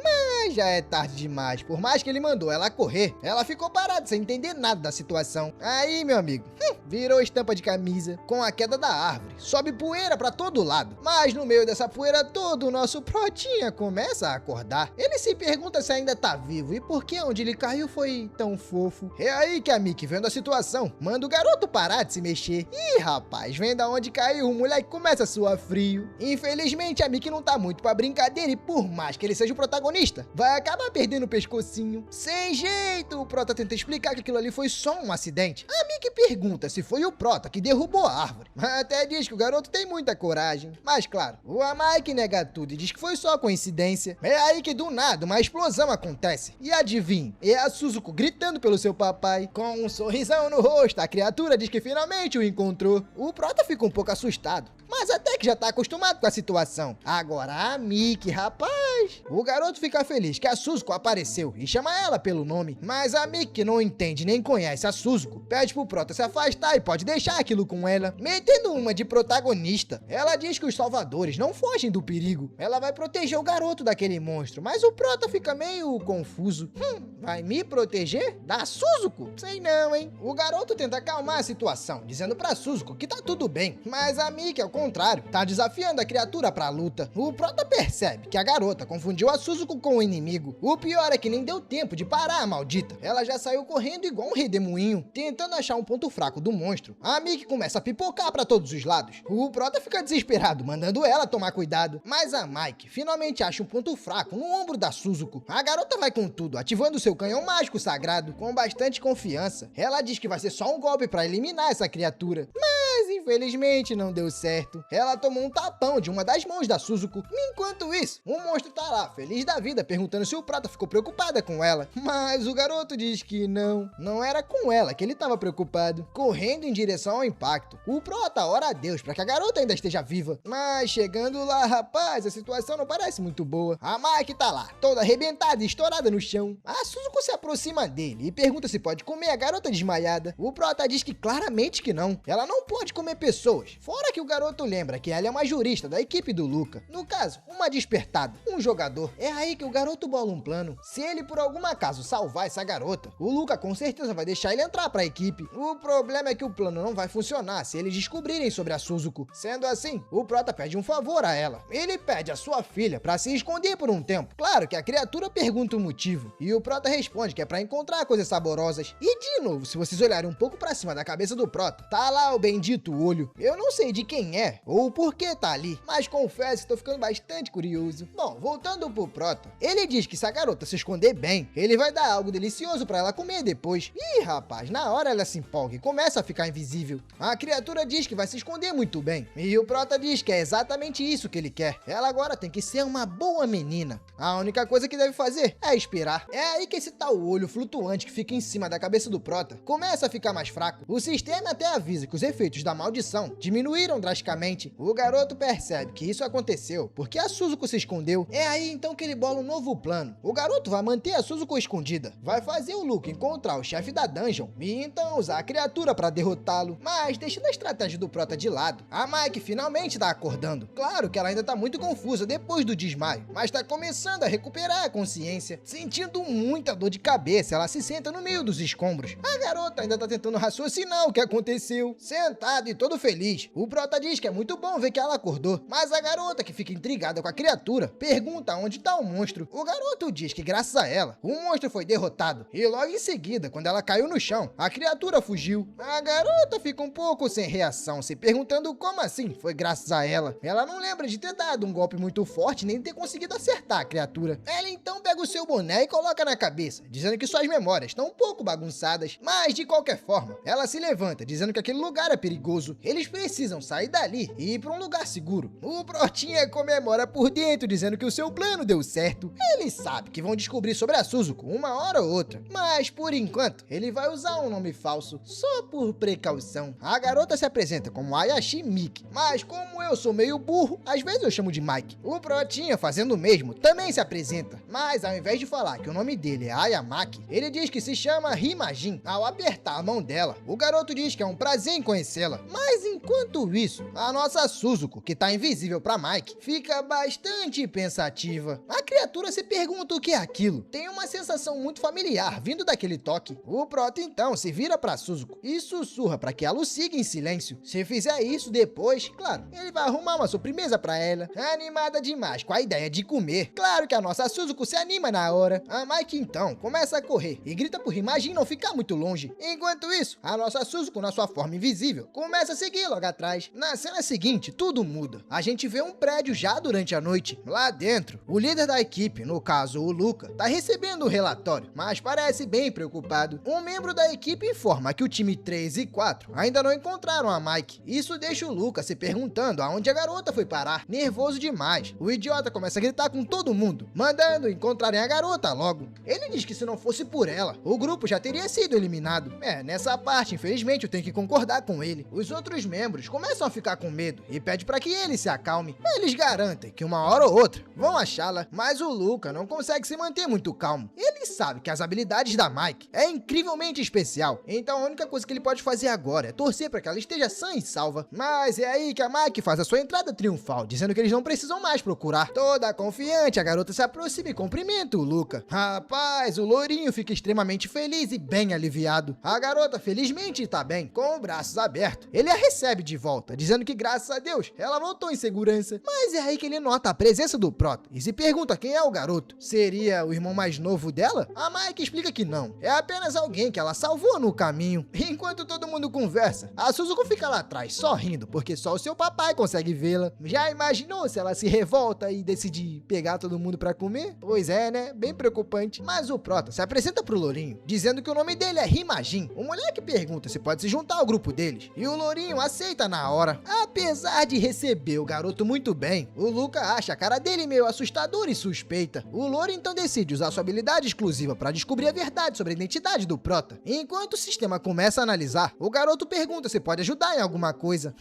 [SPEAKER 1] mas já é tarde demais. Por mais que ele mandou ela correr, ela ficou parada sem entender nada da situação. Aí, meu amigo, virou estampa de camisa. Com a queda da árvore, sobe poeira pra todo lado. Mas no meio dessa poeira todo, o nosso Protinha começa a acordar. Ele se pergunta se ainda tá vivo e por que onde ele caiu foi tão fofo. É aí que a Mickey, vendo a situação, manda o garoto parar de se mexer. Ih, rapaz, vendo aonde caiu, o moleque começa a suar frio. Infelizmente, a Mickey não tá muito pra brincadeira e por mais que ele seja o protagonista, vai acabar perdendo o pescocinho. Sem jeito, o Prota tenta explicar que aquilo ali foi só um acidente. A Mickey pergunta se foi o Prota que derrubou a árvore. Até diz que o garoto tem muita coragem. Mas claro, o Mike nega tudo e diz que foi só coincidência. É aí que do nada uma explosão acontece. E adivinha, é a Suzuko gritando pelo seu papai. Com um sorrisão no rosto, a criatura diz que finalmente o encontrou. O Prota fica um pouco assustado, mas até que já tá acostumado com a situação. Agora a Mickey, rapaz, o garoto fica feliz que a Suzuko apareceu e chama ela pelo nome. Mas a Mickey, que não entende nem conhece a Suzuko, pede pro Prota se afastar e pode deixar aquilo com ela, metendo uma de protagonista. Ela diz que os salvadores não fogem do perigo. Ela vai proteger o garoto daquele monstro, mas o Prota fica meio confuso. Vai me proteger? Da Suzuko? Sei não, hein? O garoto tenta acalmar a situação, dizendo pra Suzuko que tá tudo bem, mas a Mickey, ao contrário, tá desafiando a criatura pra luta. O Prota percebe que a garota confundiu a Suzuko com o inimigo. O pior é que nem deu tempo de parar a maldita. Ela já saiu correndo igual um redemoinho, tentando achar um ponto fraco do monstro. A Mickey começa a pipocar pra todos os lados. O Prota fica desesperado, mandando ela tomar cuidado. Mas a Mike finalmente acha um ponto fraco no ombro da Suzuko. A garota vai com tudo, ativando seu canhão mágico sagrado com bastante confiança. Ela diz que vai ser só um golpe pra eliminar essa criatura. Mas infelizmente não deu certo. Ela tomou um tapão de uma das mãos da Suzuko. Enquanto isso, o monstro tá lá, feliz da vida, perguntando se o Prota ficou preocupada com ela. Mas o garoto diz que não era com ela que ele tava preocupado. Correndo em direção ao impacto, o Prota ora a Deus pra que a garota ainda esteja viva. Mas chegando lá, rapaz, a situação não parece muito boa. A Mike tá lá, toda arrebentada e estourada no chão. A Suzuko se aproxima dele e pergunta se pode comer a garota desmaiada. O Prota diz que claramente que não. Ela não pode comer pessoas. Fora que o garoto lembra que ela é uma jurista da equipe do Luca. No caso, uma despertada, um jogador. É aí que o garoto bola um plano. Se ele por algum acaso salvar essa garota, o Luca com certeza vai deixar ele entrar pra equipe. O problema é que o plano não vai funcionar se eles descobrirem sobre a Suzuko. Sendo assim, o Prota pede um favor a ela. Ele pede a sua filha pra se esconder por um tempo. Claro que a criatura pergunta o motivo, e o Prota responde que é pra encontrar coisas saborosas. E de novo, se vocês olharem um pouco pra cima da cabeça do Prota, tá lá o bendito olho. Eu não sei de quem é, ou por que tá ali, mas confesso que tô ficando bastante curioso. Bom, voltando pro Prota, ele diz que se a garota se esconder bem, ele vai dar algo delicioso pra ela comer depois. Ih, rapaz, na hora ela se empolga e começa a ficar invisível. A criatura diz que vai se esconder muito bem, e o Prota diz que é exatamente isso que ele quer. Ela agora tem que ser uma boa menina. A única coisa que deve fazer é esperar. É aí que esse tal olho flutuante que fica em cima da cabeça do Prota começa a ficar mais fraco. O sistema até avisa que os efeitos da maldição diminuíram drasticamente. O garoto percebe que isso aconteceu porque a Suzuko se escondeu. É aí então que ele bola um novo plano. O garoto vai manter a Suzuko escondida, vai fazer o Luke encontrar o chefe da dungeon e então usar a criatura para derrotá-lo. Mas deixando a estratégia do Prota de lado, a Mike finalmente tá acordando. Claro que ela ainda tá muito confusa depois do desmaio, mas tá começando a recuperar a consciência. Sentindo muita dor de cabeça, ela se senta no meio dos escombros. A garota ainda tá tentando raciocinar o que aconteceu. Sentado e todo feliz, o Prota diz que é muito bom ver que ela acordou, mas a garota, que fica intrigada com a criatura, pergunta onde tá o monstro. O garoto diz que graças a ela, o monstro foi derrotado, e logo em seguida, quando ela caiu no chão, a criatura fugiu. A garota fica um pouco sem reação, se perguntando como assim foi graças a ela. Ela não lembra de ter dado um golpe muito forte nem ter conseguido acertar a criatura. Ela então pega o seu boné e coloca na cabeça, dizendo que suas memórias estão um pouco bagunçadas, mas de qualquer forma, ela se levanta, dizendo que aquele lugar é perigoso. Eles precisam sair dali e ir para um lugar seguro. O Protinha comemora por dentro, dizendo que o seu plano deu certo. Ele sabe que vão descobrir sobre a Suzuko uma hora ou outra, mas por enquanto, ele vai usar um nome falso, só por precaução. A garota se apresenta como Ayashi Miki, mas como eu sou meio burro, às vezes eu chamo de Mike. O Protinha, fazendo o mesmo, também se apresenta, mas ao invés de falar que o nome dele é Ayamaki, ele diz que se chama Himajin. Ao apertar a mão dela, o garoto diz que é um prazer em conhecê-la, mas enquanto isso, A nossa Suzuko, que tá invisível pra Mike, fica bastante pensativa. A criatura se pergunta o que é aquilo. Tem uma sensação muito familiar vindo daquele toque. O Prota então se vira pra Suzuko e sussurra pra que ela o siga em silêncio. Se fizer isso depois, claro, ele vai arrumar uma sobremesa pra ela. Animada demais com a ideia de comer. Claro que a nossa Suzuko se anima na hora. A Mike então começa a correr e grita por Himajin não ficar muito longe. Enquanto isso, a nossa Suzuko, na sua forma invisível, começa a seguir logo atrás. Na cena seguinte, tudo muda. A gente vê um prédio já durante a noite. Lá dentro, o líder da equipe, no caso o Luca, tá recebendo um relatório, mas parece bem preocupado. Um membro da equipe informa que o time 3 e 4 ainda não encontraram a Mike. Isso deixa o Luca se perguntando aonde a garota foi parar. Nervoso demais, o idiota começa a gritar com todo mundo, mandando encontrarem a garota logo. Ele diz que se não fosse por ela, o grupo já teria sido eliminado. Nessa parte, infelizmente, eu tenho que concordar com ele. Os outros membros começam a ficar com medo e pedem para que ele se acalme. Eles garantem que uma hora ou outra vão achá-la, mas o Luca não consegue se manter muito calmo. Ele sabe que as habilidades da Mike é incrivelmente especial, então a única coisa que ele pode fazer agora é torcer para que ela esteja sã e salva. Mas é aí que a Mike faz a sua entrada triunfal, dizendo que eles não precisam mais procurar. Toda confiante, a garota se aproxima e cumprimenta o Luca. Rapaz, o lourinho fica extremamente feliz e bem aliviado. A garota felizmente tá bem, com os braços abertos. Ele a recebe de volta, dizendo que graças a Deus ela voltou em segurança. Mas é aí que ele nota a presença do Prota e se pergunta quem é o garoto. Seria o irmão mais novo dela? A Mike explica que não, é apenas alguém que ela salvou no caminho. Enquanto todo mundo conversa, a Suzuko fica lá atrás, só rindo, porque só o seu papai consegue vê-la. Já imaginou se ela se revolta e decide pegar todo mundo pra comer? Pois é, né? Bem preocupante. Mas o Prota se apresenta pro Lourinho, dizendo que o nome dele é Himajin. O moleque pergunta se pode se juntar ao grupo deles, e o Lourinho aceita na hora. Apesar de receber o garoto muito bem, o Luca acha a cara dele meio assustadora e suspeita. O Louro então decide usar sua habilidade exclusiva para descobrir a verdade sobre a identidade do Prota. Enquanto o sistema começa a analisar, o garoto pergunta se pode ajudar em alguma coisa.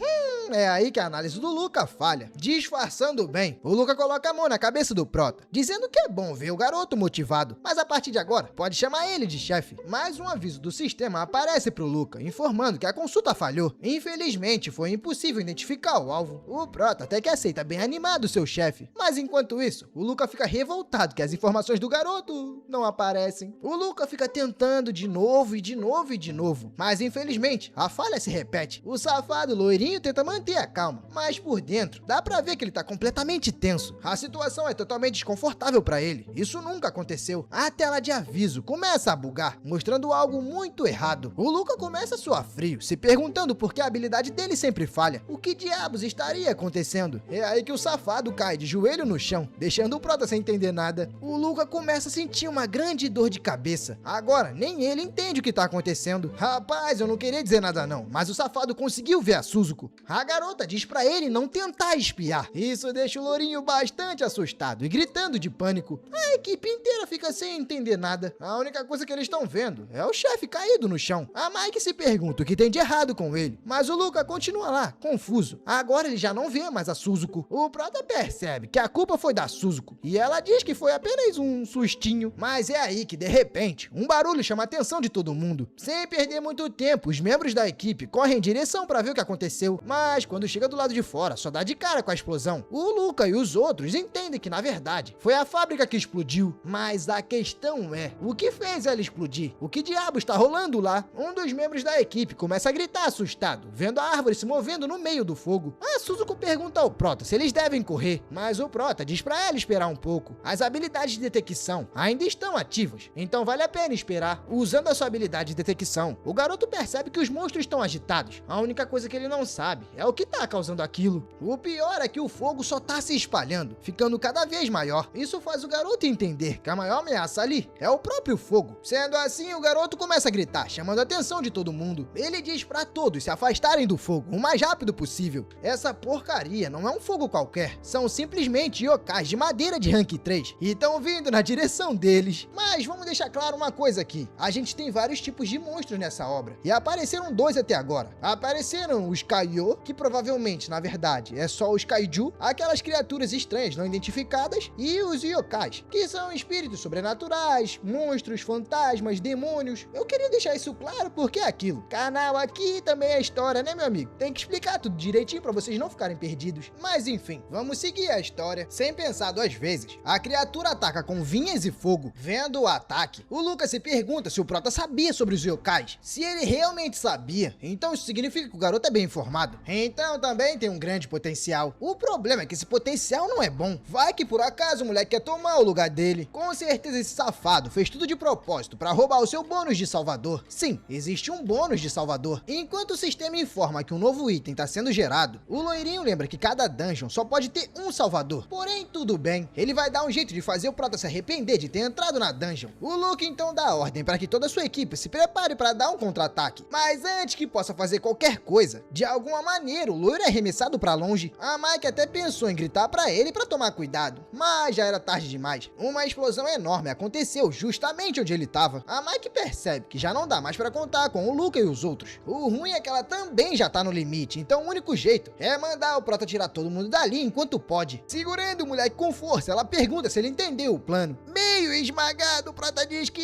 [SPEAKER 1] É aí que a análise do Luca falha. Disfarçando bem, o Luca coloca a mão na cabeça do Prota, dizendo que é bom ver o garoto motivado, mas a partir de agora pode chamar ele de chefe. Mais um aviso do sistema aparece pro Luca, informando que a consulta falhou. Infelizmente, foi impossível identificar o alvo. O Prota até que aceita bem animado seu chefe, mas enquanto isso, o Luca fica revoltado que as informações do garoto não aparecem. O Luca fica tentando de novo e de novo e de novo, mas infelizmente a falha se repete. O safado loirinho tenta manter a calma, mas por dentro dá pra ver que ele tá completamente tenso. A situação é totalmente desconfortável pra ele. Isso nunca aconteceu. A tela de aviso começa a bugar, mostrando algo muito errado. O Luca começa a suar frio, se perguntando por que a habilidade dele sempre falha. O que diabos estaria acontecendo? É aí que o safado cai de joelho no chão, deixando o Prota sem entender nada. O Luca começa a sentir uma grande dor de cabeça. Agora, nem ele entende o que tá acontecendo. Rapaz, eu não queria dizer nada não, mas o safado conseguiu ver a Suzuko. A garota diz pra ele não tentar espiar. Isso deixa o Lourinho bastante assustado e gritando de pânico. A equipe inteira fica sem entender nada. A única coisa que eles estão vendo é o chefe caído no chão. A Mike se pergunta o que tem de errado com ele, mas o Luca continua lá, confuso. Agora ele já não vê mais a Suzuko. O Prota percebe que a culpa foi da Suzuko e ela diz que foi apenas um sustinho. Mas é aí que, de repente, um barulho chama a atenção de todo mundo. Sem perder muito tempo, os membros da equipe correm em direção para ver o que aconteceu. Mas quando chega do lado de fora, só dá de cara com a explosão. O Luca e os outros entendem que, na verdade, foi a fábrica que explodiu. Mas a questão é, o que fez ela explodir? O que diabo está rolando lá? Um dos membros da equipe começa a gritar assustado, vendo a árvore se movendo no meio do fogo. A Suzuko pergunta ao Prota se eles devem correr, mas o Prota diz pra ela esperar um pouco. As habilidades de detecção ainda estão ativas, então vale a pena esperar. Usando a sua habilidade de detecção, o garoto percebe que os monstros estão agitados. A única coisa que ele não sabe é o que tá causando aquilo. O pior é que o fogo só tá se espalhando, ficando cada vez maior. Isso faz o garoto entender que a maior ameaça ali é o próprio fogo. Sendo assim, o garoto começa a gritar, chamando a atenção de todo mundo. Ele diz pra todos se afastarem do fogo o mais rápido possível. Essa porcaria não é um fogo qualquer, são simplesmente yokais de madeira de rank 3 e estão vindo na direção deles. Mas vamos deixar claro uma coisa aqui, a gente tem vários tipos de monstros nessa obra e apareceram dois até agora. Apareceram os Kaiô, que provavelmente, na verdade, é só os kaiju, aquelas criaturas estranhas não identificadas, e os yokais, que são espíritos sobrenaturais, monstros, fantasmas, demônios. Eu queria deixar isso claro porque é aquilo. Canal aqui também é história, né, meu amigo? Tem que explicar tudo direitinho pra vocês não ficarem perdidos. Mas enfim, vamos seguir a história sem pensar duas vezes. A criatura ataca com vinhas e fogo. Vendo o ataque, o Lucas se pergunta se o Prota sabia sobre os yokais. Se ele realmente sabia, então isso significa que o garoto é bem informado. Então também tem um grande potencial. O problema é que esse potencial não é bom. Vai que por acaso o moleque quer tomar o lugar dele. Com certeza esse safado fez tudo de propósito pra roubar o seu bônus de Salvador. Sim, existe um bônus de Salvador. Enquanto o sistema informa que um novo item tá sendo gerado, o loirinho lembra que cada dungeon só pode ter um Salvador. Porém, tudo bem. Ele vai dar um jeito de fazer o Prota se arrepender de ter entrado na dungeon. O Luke então dá ordem para que toda a sua equipe se prepare para dar um contra-ataque. Mas antes que possa fazer qualquer coisa, de alguma maneira o loiro é arremessado para longe. A Mike até pensou em gritar para ele para tomar cuidado, mas já era tarde demais. Uma explosão enorme aconteceu justamente onde ele estava. A Mike percebe que já não dá mais para contar com o Luke e os outros. O ruim é que ela também já tá no limite, então o único jeito é mandar o Prota tirar todo mundo dali enquanto pode. Segurando o moleque com força, ela pergunta se ele entendeu o plano. Meio esmagado, o Prota diz que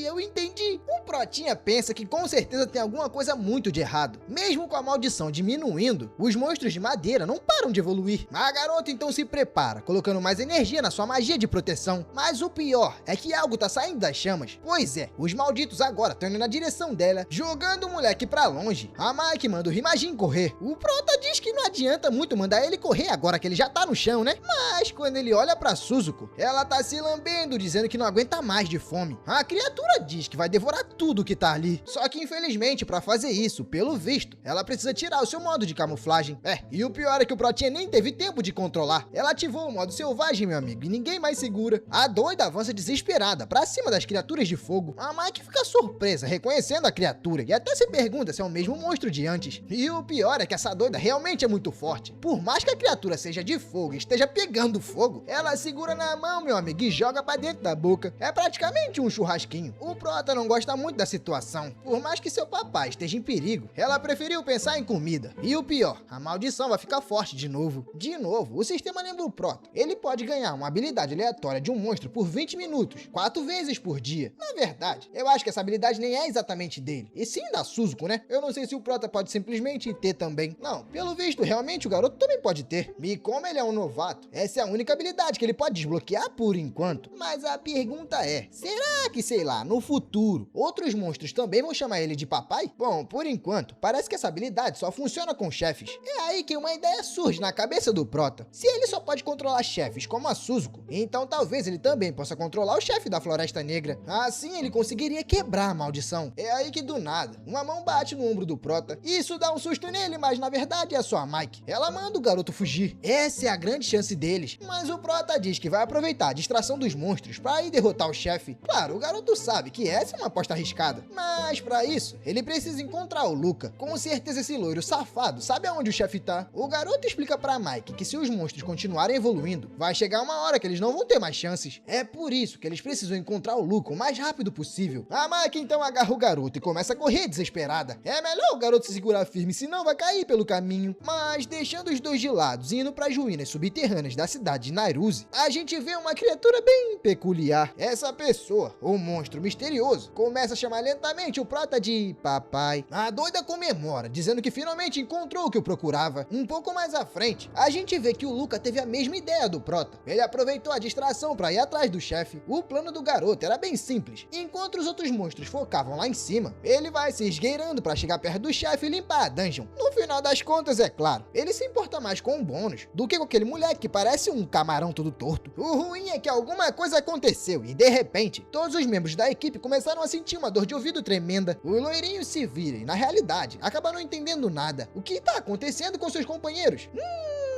[SPEAKER 1] eu entendi. O Protinha pensa que com certeza tem alguma coisa muito de errado. Mesmo com a maldição diminuindo, os monstros de madeira não param de evoluir. A garota então se prepara, colocando mais energia na sua magia de proteção. Mas o pior é que algo tá saindo das chamas. Pois é, os malditos agora estão indo na direção dela, jogando o moleque pra longe. A Mike manda o Rimagin correr. O Prota diz que não adianta muito mandar ele correr agora que ele já tá no chão, né? Mas quando ele olha pra Suzuko, ela tá se lambendo, dizendo que não aguenta mais de fome. A criatura diz que vai devorar tudo que tá ali. Só que infelizmente, pra fazer isso, pelo visto, ela precisa tirar o seu modo de camuflagem. E o pior é que o Protinha nem teve tempo de controlar. Ela ativou o modo selvagem, meu amigo, e ninguém mais segura. A doida avança desesperada pra cima das criaturas de fogo. A Mike fica surpresa, reconhecendo a criatura, e até se pergunta se é o mesmo monstro de antes. E o pior é que essa doida realmente é muito forte. Por mais que a criatura seja de fogo e esteja pegando fogo, ela segura na mão, meu amigo, e joga pra dentro da boca. É praticamente um churrasquinho. O Prota não gosta muito da situação. Por mais que seu papai esteja em perigo, ela preferiu pensar em comida. E o pior, a maldição vai ficar forte de novo. De novo, o sistema lembra o Prota. Ele pode ganhar uma habilidade aleatória de um monstro por 20 minutos, 4 vezes por dia. Na verdade, eu acho que essa habilidade nem é exatamente dele, e sim da Suzuko, né? Eu não sei se o Prota pode simplesmente ter também. Não, pelo visto, realmente o garoto também pode ter. E como ele é um novato, essa é a única habilidade que ele pode desbloquear por enquanto. Mas a pergunta é, será que, sei lá, no futuro, outros monstros também vão chamar ele de papai? Bom, por enquanto, parece que essa habilidade só funciona com chefes. É aí que uma ideia surge na cabeça do Prota. Se ele só pode controlar chefes como a Suzuko, então talvez ele também possa controlar o chefe da Floresta Negra. Assim ele conseguiria quebrar a maldição. É aí que do nada, uma mão bate no ombro do Prota. Isso dá um susto nele, mas na verdade é só a Mike. Ela manda o garoto fugir. Essa é a grande chance deles. Mas o Prota diz que vai aproveitar a distração dos monstros para ir derrotar o chefe. Claro, o garoto sabe que essa é uma aposta arriscada. Mas para isso, ele precisa encontrar o Luca. Com certeza esse loiro safado sabe aonde o chefe tá. O garoto explica pra Mike que se os monstros continuarem evoluindo, vai chegar uma hora que eles não vão ter mais chances. É por isso que eles precisam encontrar o Luca o mais rápido possível. A Mike então agarra o garoto e começa a correr desesperada. É melhor o garoto se segurar firme, senão vai cair pelo caminho. Mas deixando os dois de lado e indo pras ruínas subterrâneas da cidade de Nairuzi, a gente vê uma criatura bem peculiar. Essa pessoa, ou monstro misterioso, começa a chamar lentamente o Prota de papai. A doida comemora, dizendo que finalmente encontrou o que eu procurava. Um pouco mais à frente, a gente vê que o Luca teve a mesma ideia do Prota. Ele aproveitou a distração para ir atrás do chefe. O plano do garoto era bem simples. Enquanto os outros monstros focavam lá em cima, ele vai se esgueirando para chegar perto do chefe e limpar a dungeon. No final das contas, é claro, ele se importa mais com o bônus do que com aquele moleque que parece um camarão todo torto. O ruim é que alguma coisa aconteceu e, de repente, todos os membros da equipe começaram a sentir uma dor de ouvido tremenda. O loirinho se vira e, na realidade, acaba não entendendo nada. O que tá acontecendo com seus companheiros?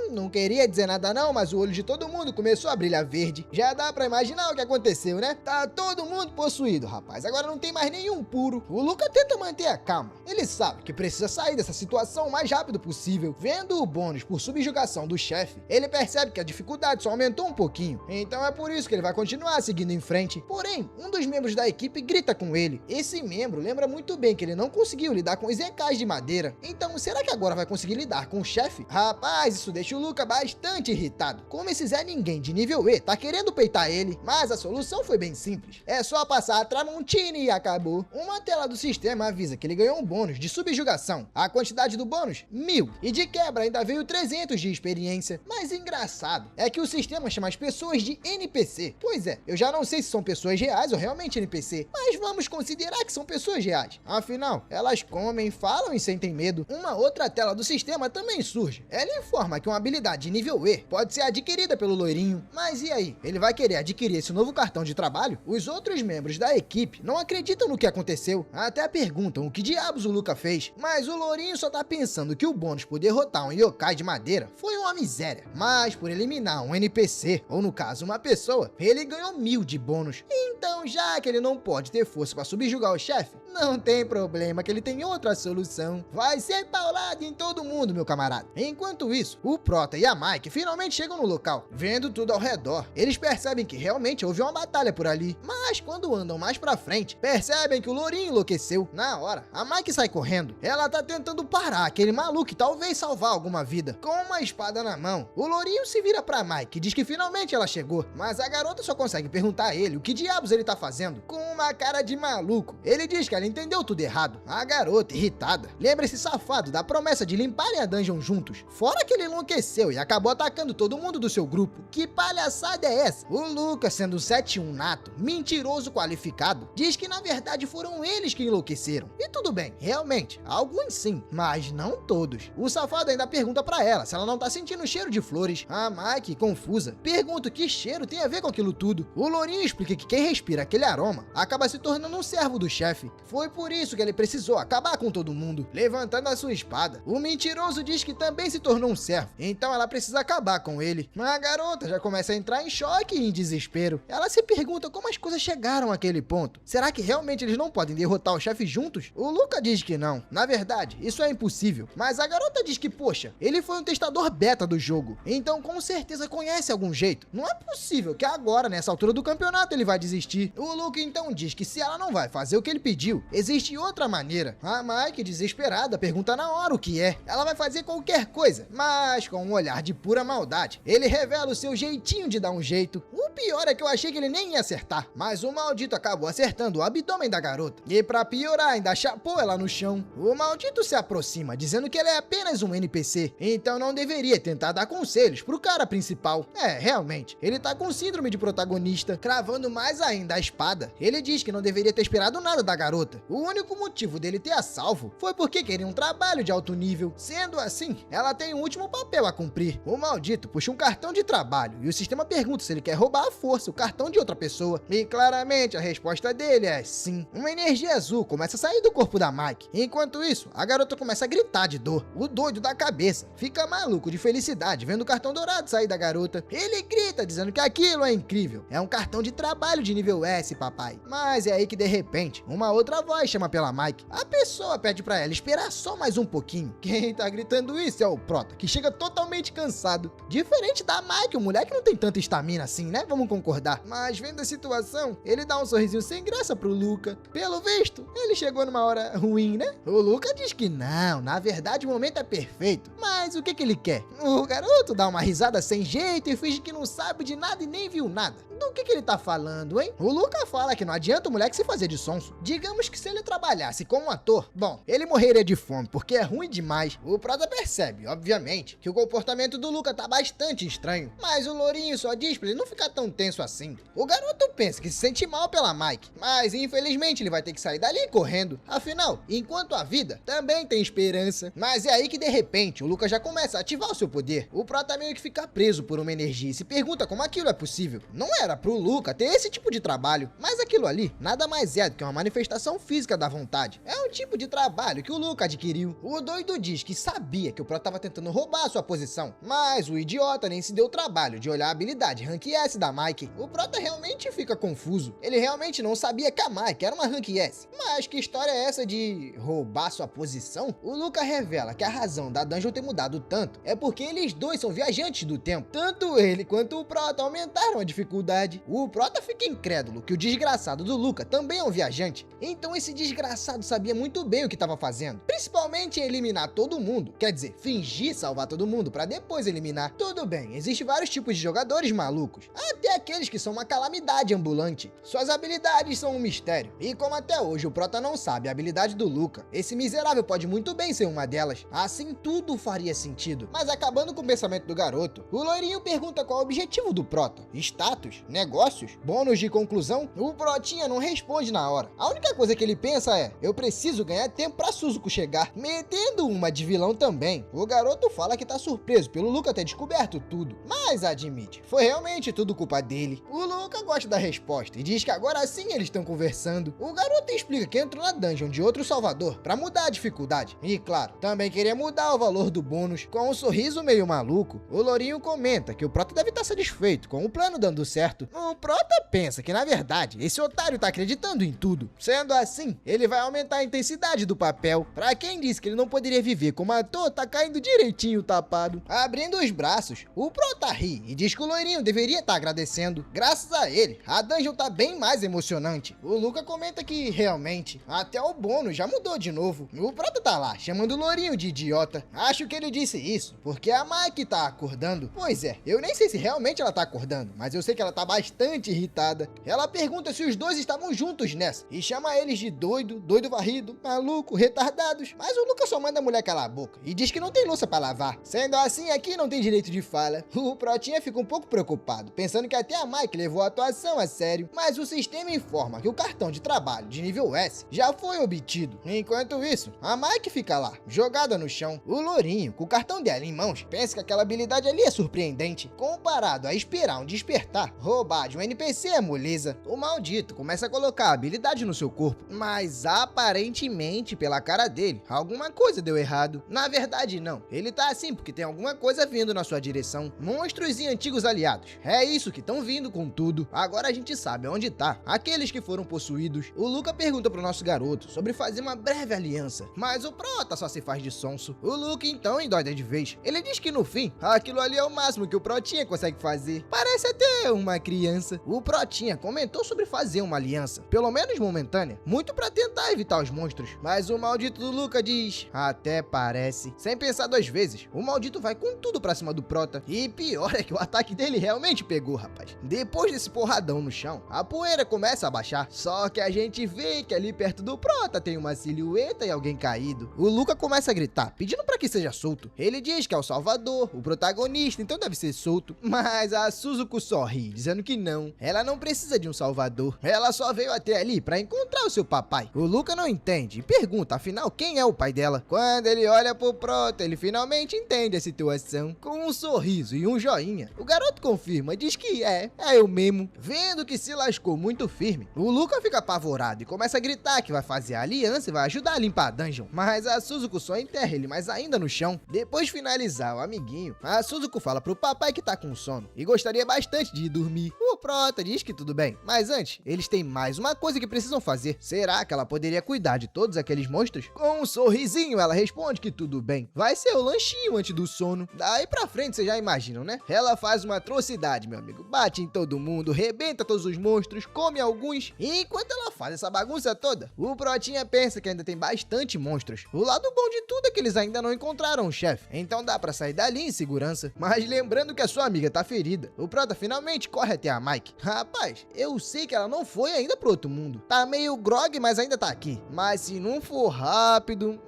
[SPEAKER 1] Não queria dizer nada não, mas o olho de todo mundo começou a brilhar verde. Já dá pra imaginar o que aconteceu, né? Tá todo mundo possuído, rapaz. Agora não tem mais nenhum puro. O Luca tenta manter a calma. Ele sabe que precisa sair dessa situação o mais rápido possível. Vendo o bônus por subjugação do chefe, ele percebe que a dificuldade só aumentou um pouquinho. Então é por isso que ele vai continuar seguindo em frente. Porém, um dos membros da equipe grita com ele. Esse membro lembra muito bem que ele não conseguiu lidar com os encais de madeira. Então, será que agora vai conseguir lidar com o chefe? Rapaz, isso deixa o Luca bastante irritado. Como esse Zé Ninguém de nível E tá querendo peitar ele, mas a solução foi bem simples. É só passar a Tramontine e acabou. Uma tela do sistema avisa que ele ganhou um bônus de subjugação. A quantidade do bônus, 1000. E de quebra ainda veio 300 de experiência. Mas engraçado é que o sistema chama as pessoas de NPC. Pois é, eu já não sei se são pessoas reais ou realmente NPC, mas vamos considerar que são pessoas reais. Afinal, elas comem, falam e sentem medo. Uma outra tela do sistema também surge. Ela informa que uma habilidade nível E pode ser adquirida pelo loirinho. Mas e aí? Ele vai querer adquirir esse novo cartão de trabalho? Os outros membros da equipe não acreditam no que aconteceu. Até perguntam o que diabos o Luca fez. Mas o loirinho só tá pensando que o bônus por derrotar um yokai de madeira foi uma miséria. Mas por eliminar um NPC, ou no caso uma pessoa, ele ganhou 1000 de bônus. Então, já que ele não pode ter força para subjugar o chefe, não tem problema que ele tem outra solução. Vai ser paulado em todo mundo, meu camarada. Enquanto isso, o Prota e a Mike finalmente chegam no local. Vendo tudo ao redor, eles percebem que realmente houve uma batalha por ali. Mas quando andam mais pra frente, percebem que o lourinho enlouqueceu. Na hora, a Mike sai correndo. Ela tá tentando parar aquele maluco e talvez salvar alguma vida. Com uma espada na mão, o lourinho se vira pra Mike e diz que finalmente ela chegou. Mas a garota só consegue perguntar a ele o que diabos ele tá fazendo. Com uma cara de maluco, ele diz que ela entendeu tudo errado. A garota, irritada, lembra esse safado da promessa de limparem a dungeon juntos. Fora que ele enlouqueceu e acabou atacando todo mundo do seu grupo. Que palhaçada é essa? O Lucas, sendo 7-1 nato, mentiroso qualificado, diz que na verdade foram eles que enlouqueceram. E tudo bem, realmente, alguns sim, mas não todos. O safado ainda pergunta pra ela se ela não tá sentindo o cheiro de flores. A Mike, confusa, pergunta o que cheiro tem a ver com aquilo tudo. O lourinho explica que quem respira aquele aroma acaba se tornando um servo do chefe. Foi por isso que ele precisou acabar com todo mundo. Levantando a sua espada, o mentiroso diz que também se tornou um servo, então ela precisa acabar com ele. A garota já começa a entrar em choque e em desespero. Ela se pergunta como as coisas chegaram àquele ponto. Será que realmente eles não podem derrotar o chefe juntos? O Luca diz que não. Na verdade, isso é impossível. Mas a garota diz que, poxa, ele foi um testador beta do jogo, então com certeza conhece algum jeito. Não é possível que agora, nessa altura do campeonato, ele vai desistir. O Luca então diz que se ela não vai fazer o que ele pediu, existe outra maneira. A Mike, desesperada, pergunta na hora o que é. Ela vai fazer qualquer coisa, mas com um olhar de pura maldade. Ele revela o seu jeitinho de dar um jeito. O pior é que eu achei que ele nem ia acertar, mas o maldito acabou acertando o abdômen da garota. E pra piorar, ainda chapou ela no chão. O maldito se aproxima, dizendo que ele é apenas um NPC, então não deveria tentar dar conselhos pro cara principal. É, realmente, ele tá com síndrome de protagonista, cravando mais ainda a espada. Ele diz que não deveria ter esperado nada da garota. O único motivo dele ter a salvo foi porque queria um trabalho de alto nível. Sendo assim, ela tem um último papel a cumprir. O maldito puxa um cartão de trabalho e o sistema pergunta se ele quer roubar à força o cartão de outra pessoa. E claramente a resposta dele é sim. Uma energia azul começa a sair do corpo da Mike. Enquanto isso, a garota começa a gritar de dor. O doido da cabeça fica maluco de felicidade vendo o cartão dourado sair da garota. Ele grita dizendo que aquilo é incrível. É um cartão de trabalho de nível S, papai. Mas é aí que de repente, uma outra voz chama pela Mike. A pessoa pede pra ela esperar só mais um pouquinho. Quem tá gritando isso é o Prota, que chega totalmente cansado. Diferente da Mike, o moleque não tem tanta estamina assim, né? Vamos concordar. Mas vendo a situação, ele dá um sorrisinho sem graça pro Luca. Pelo visto, ele chegou numa hora ruim, né? O Luca diz que não, na verdade o momento é perfeito. Mas o que ele quer? O garoto dá uma risada sem jeito e finge que não sabe de nada e nem viu nada. Do que ele tá falando, hein? O Luca fala que não adianta o moleque se fazer de sonso. Digamos que se ele trabalhasse como ator, bom, ele morreria de fome, porque é ruim demais. O Prota percebe, obviamente, que o comportamento do Luca tá bastante estranho, mas o lourinho só diz pra ele não ficar tão tenso assim. O garoto pensa que se sente mal pela Mike, mas infelizmente ele vai ter que sair dali correndo. Afinal, enquanto a vida também tem esperança. Mas é aí que de repente o Luca já começa a ativar o seu poder. O Prota meio que fica preso por uma energia e se pergunta como aquilo é possível. Não era pro Luca ter esse tipo de trabalho, mas aquilo ali nada mais é do que uma manifestação física da vontade. É um tipo de trabalho que o Luca adquiriu. O doido diz que sabia que o Prota estava tentando roubar a sua posição. Mas o idiota nem se deu o trabalho de olhar a habilidade Rank S da Mike. O Prota realmente fica confuso. Ele realmente não sabia que a Mike era uma Rank S. Mas que história é essa de roubar sua posição? O Luca revela que a razão da dungeon ter mudado tanto é porque eles dois são viajantes do tempo. Tanto ele quanto o Prota aumentaram a dificuldade. O Prota fica incrédulo que o desgraçado do Luca também é um viajante. Então esse desgraçado sabia muito bem o que estava fazendo. Principalmente em eliminar todo mundo. Quer dizer, fingir salvar todo mundo para depois eliminar. Tudo bem, existem vários tipos de jogadores malucos. Até aqueles que são uma calamidade ambulante. Suas habilidades são um mistério. E como até hoje o Prota não sabe a habilidade do Luca, esse miserável pode muito bem ser uma delas. Assim tudo faria sentido. Mas acabando com o pensamento do garoto, o loirinho pergunta qual é o objetivo do Prota. Status? Negócios? Bônus de conclusão? O Protinha não responde na hora. A única coisa que ele pensa é: eu preciso ganhar tempo pra Suzuko chegar, metendo uma de vilão também. O garoto fala que tá surpreso pelo Luca ter descoberto tudo, mas admite, foi realmente tudo culpa dele. O Luca gosta da resposta e diz que agora sim eles estão conversando. O garoto explica que entrou na dungeon de outro Salvador pra mudar a dificuldade. E claro, também queria mudar o valor do bônus com um sorriso meio maluco. O lourinho comenta que o Prota deve estar satisfeito com o plano dando certo. O Prota pensa que na verdade esse otário tá acreditando em tudo. Sendo assim, ele vai aumentar a intensidade do papel. Pra quem disse que ele não poderia viver como ator, tá caindo direitinho tapado. Abrindo os braços, o Prota ri e diz que o loirinho deveria estar agradecendo. Graças a ele, a dungeon tá bem mais emocionante. O Luca comenta que realmente, até o bônus já mudou de novo. O Prota tá lá, chamando o loirinho de idiota. Acho que ele disse isso, porque a Mike tá acordando. Pois é, eu nem sei se realmente ela tá acordando, mas eu sei que ela tá bastante irritada. Ela pergunta se os dois estavam juntos nessa, e chama eles de doido, doido varrido, maluco, retardados. Mas o Luca só manda a mulher calar a boca, e diz que não tem louça pra lavar. Sendo assim, aqui não tem direito de fala. O Protinha fica um pouco preocupado, pensando que até a Mike levou a atuação a sério, mas o sistema informa que o cartão de trabalho de nível S já foi obtido. Enquanto isso, a Mike fica lá, jogada no chão. O lourinho, com o cartão dela em mãos, pensa que aquela habilidade ali é surpreendente. Comparado a esperar um despertar, roubar de um NPC é moleza. O maldito começa a colocar a habilidade no seu corpo, mas aparentemente, pela cara dele, alguma coisa deu errado. Na verdade, não. Ele tá assim porque tem alguma coisa vindo na sua direção. Monstros e antigos aliados. É isso que estão vindo com tudo. Agora a gente sabe onde tá. Aqueles que foram possuídos. O Luca pergunta pro nosso garoto sobre fazer uma breve aliança, mas o Prota só se faz de sonso. O Luca então endoida de vez. Ele diz que no fim, aquilo ali é o máximo que o Protinha consegue fazer. Parece até uma criança. O Protinha comentou sobre fazer uma aliança, pelo menos momentânea, muito pra tentar evitar os monstros. Mas o maldito do Luca diz: até parece. Sem pensar duas vezes, o maldito vai com tudo pra cima do Prota. E pior é que o ataque dele realmente pegou, rapaz. Depois desse porradão no chão, a poeira começa a baixar. Só que a gente vê que ali perto do Prota tem uma silhueta e alguém caído. O Luca começa a gritar, pedindo pra que seja solto. Ele diz que é o Salvador, o protagonista, então deve ser solto. Mas a Suzuko sorri, dizendo que não. Ela não precisa de um salvador. Ela só veio até ali pra encontrar o seu papai. O Luca não entende e pergunta, afinal, quem é o pai dela? Quando ele olha pro Prota, ele finalmente entende a situação, com um sorriso e um joinha. O garoto confirma e diz que é eu mesmo. Vendo que se lascou muito firme, o Luca fica apavorado e começa a gritar que vai fazer a aliança e vai ajudar a limpar a dungeon. Mas a Suzuko só enterra ele mais ainda no chão. Depois de finalizar o amiguinho, a Suzuko fala pro papai que tá com sono e gostaria bastante de ir dormir. O Prota diz que tudo bem, mas antes, eles têm mais uma coisa que precisam fazer. Será que ela poderia cuidar de todos aqueles monstros? Com um sorrisinho, ela responde que tudo bem. Vai ser o lanchinho antes do sono. Daí pra frente, vocês já imaginam, né? Ela faz uma atrocidade, meu amigo. Bate em todo mundo, rebenta todos os monstros, come alguns. E enquanto ela faz essa bagunça toda, o Protinha pensa que ainda tem bastante monstros. O lado bom de tudo é que eles ainda não encontraram o chefe, então dá pra sair dali em segurança. Mas lembrando que a sua amiga tá ferida, o Prota finalmente corre até a Mike. Rapaz, eu sei que ela não foi ainda pro outro mundo. Tá meio grog, mas ainda tá aqui. Mas se não for rápido...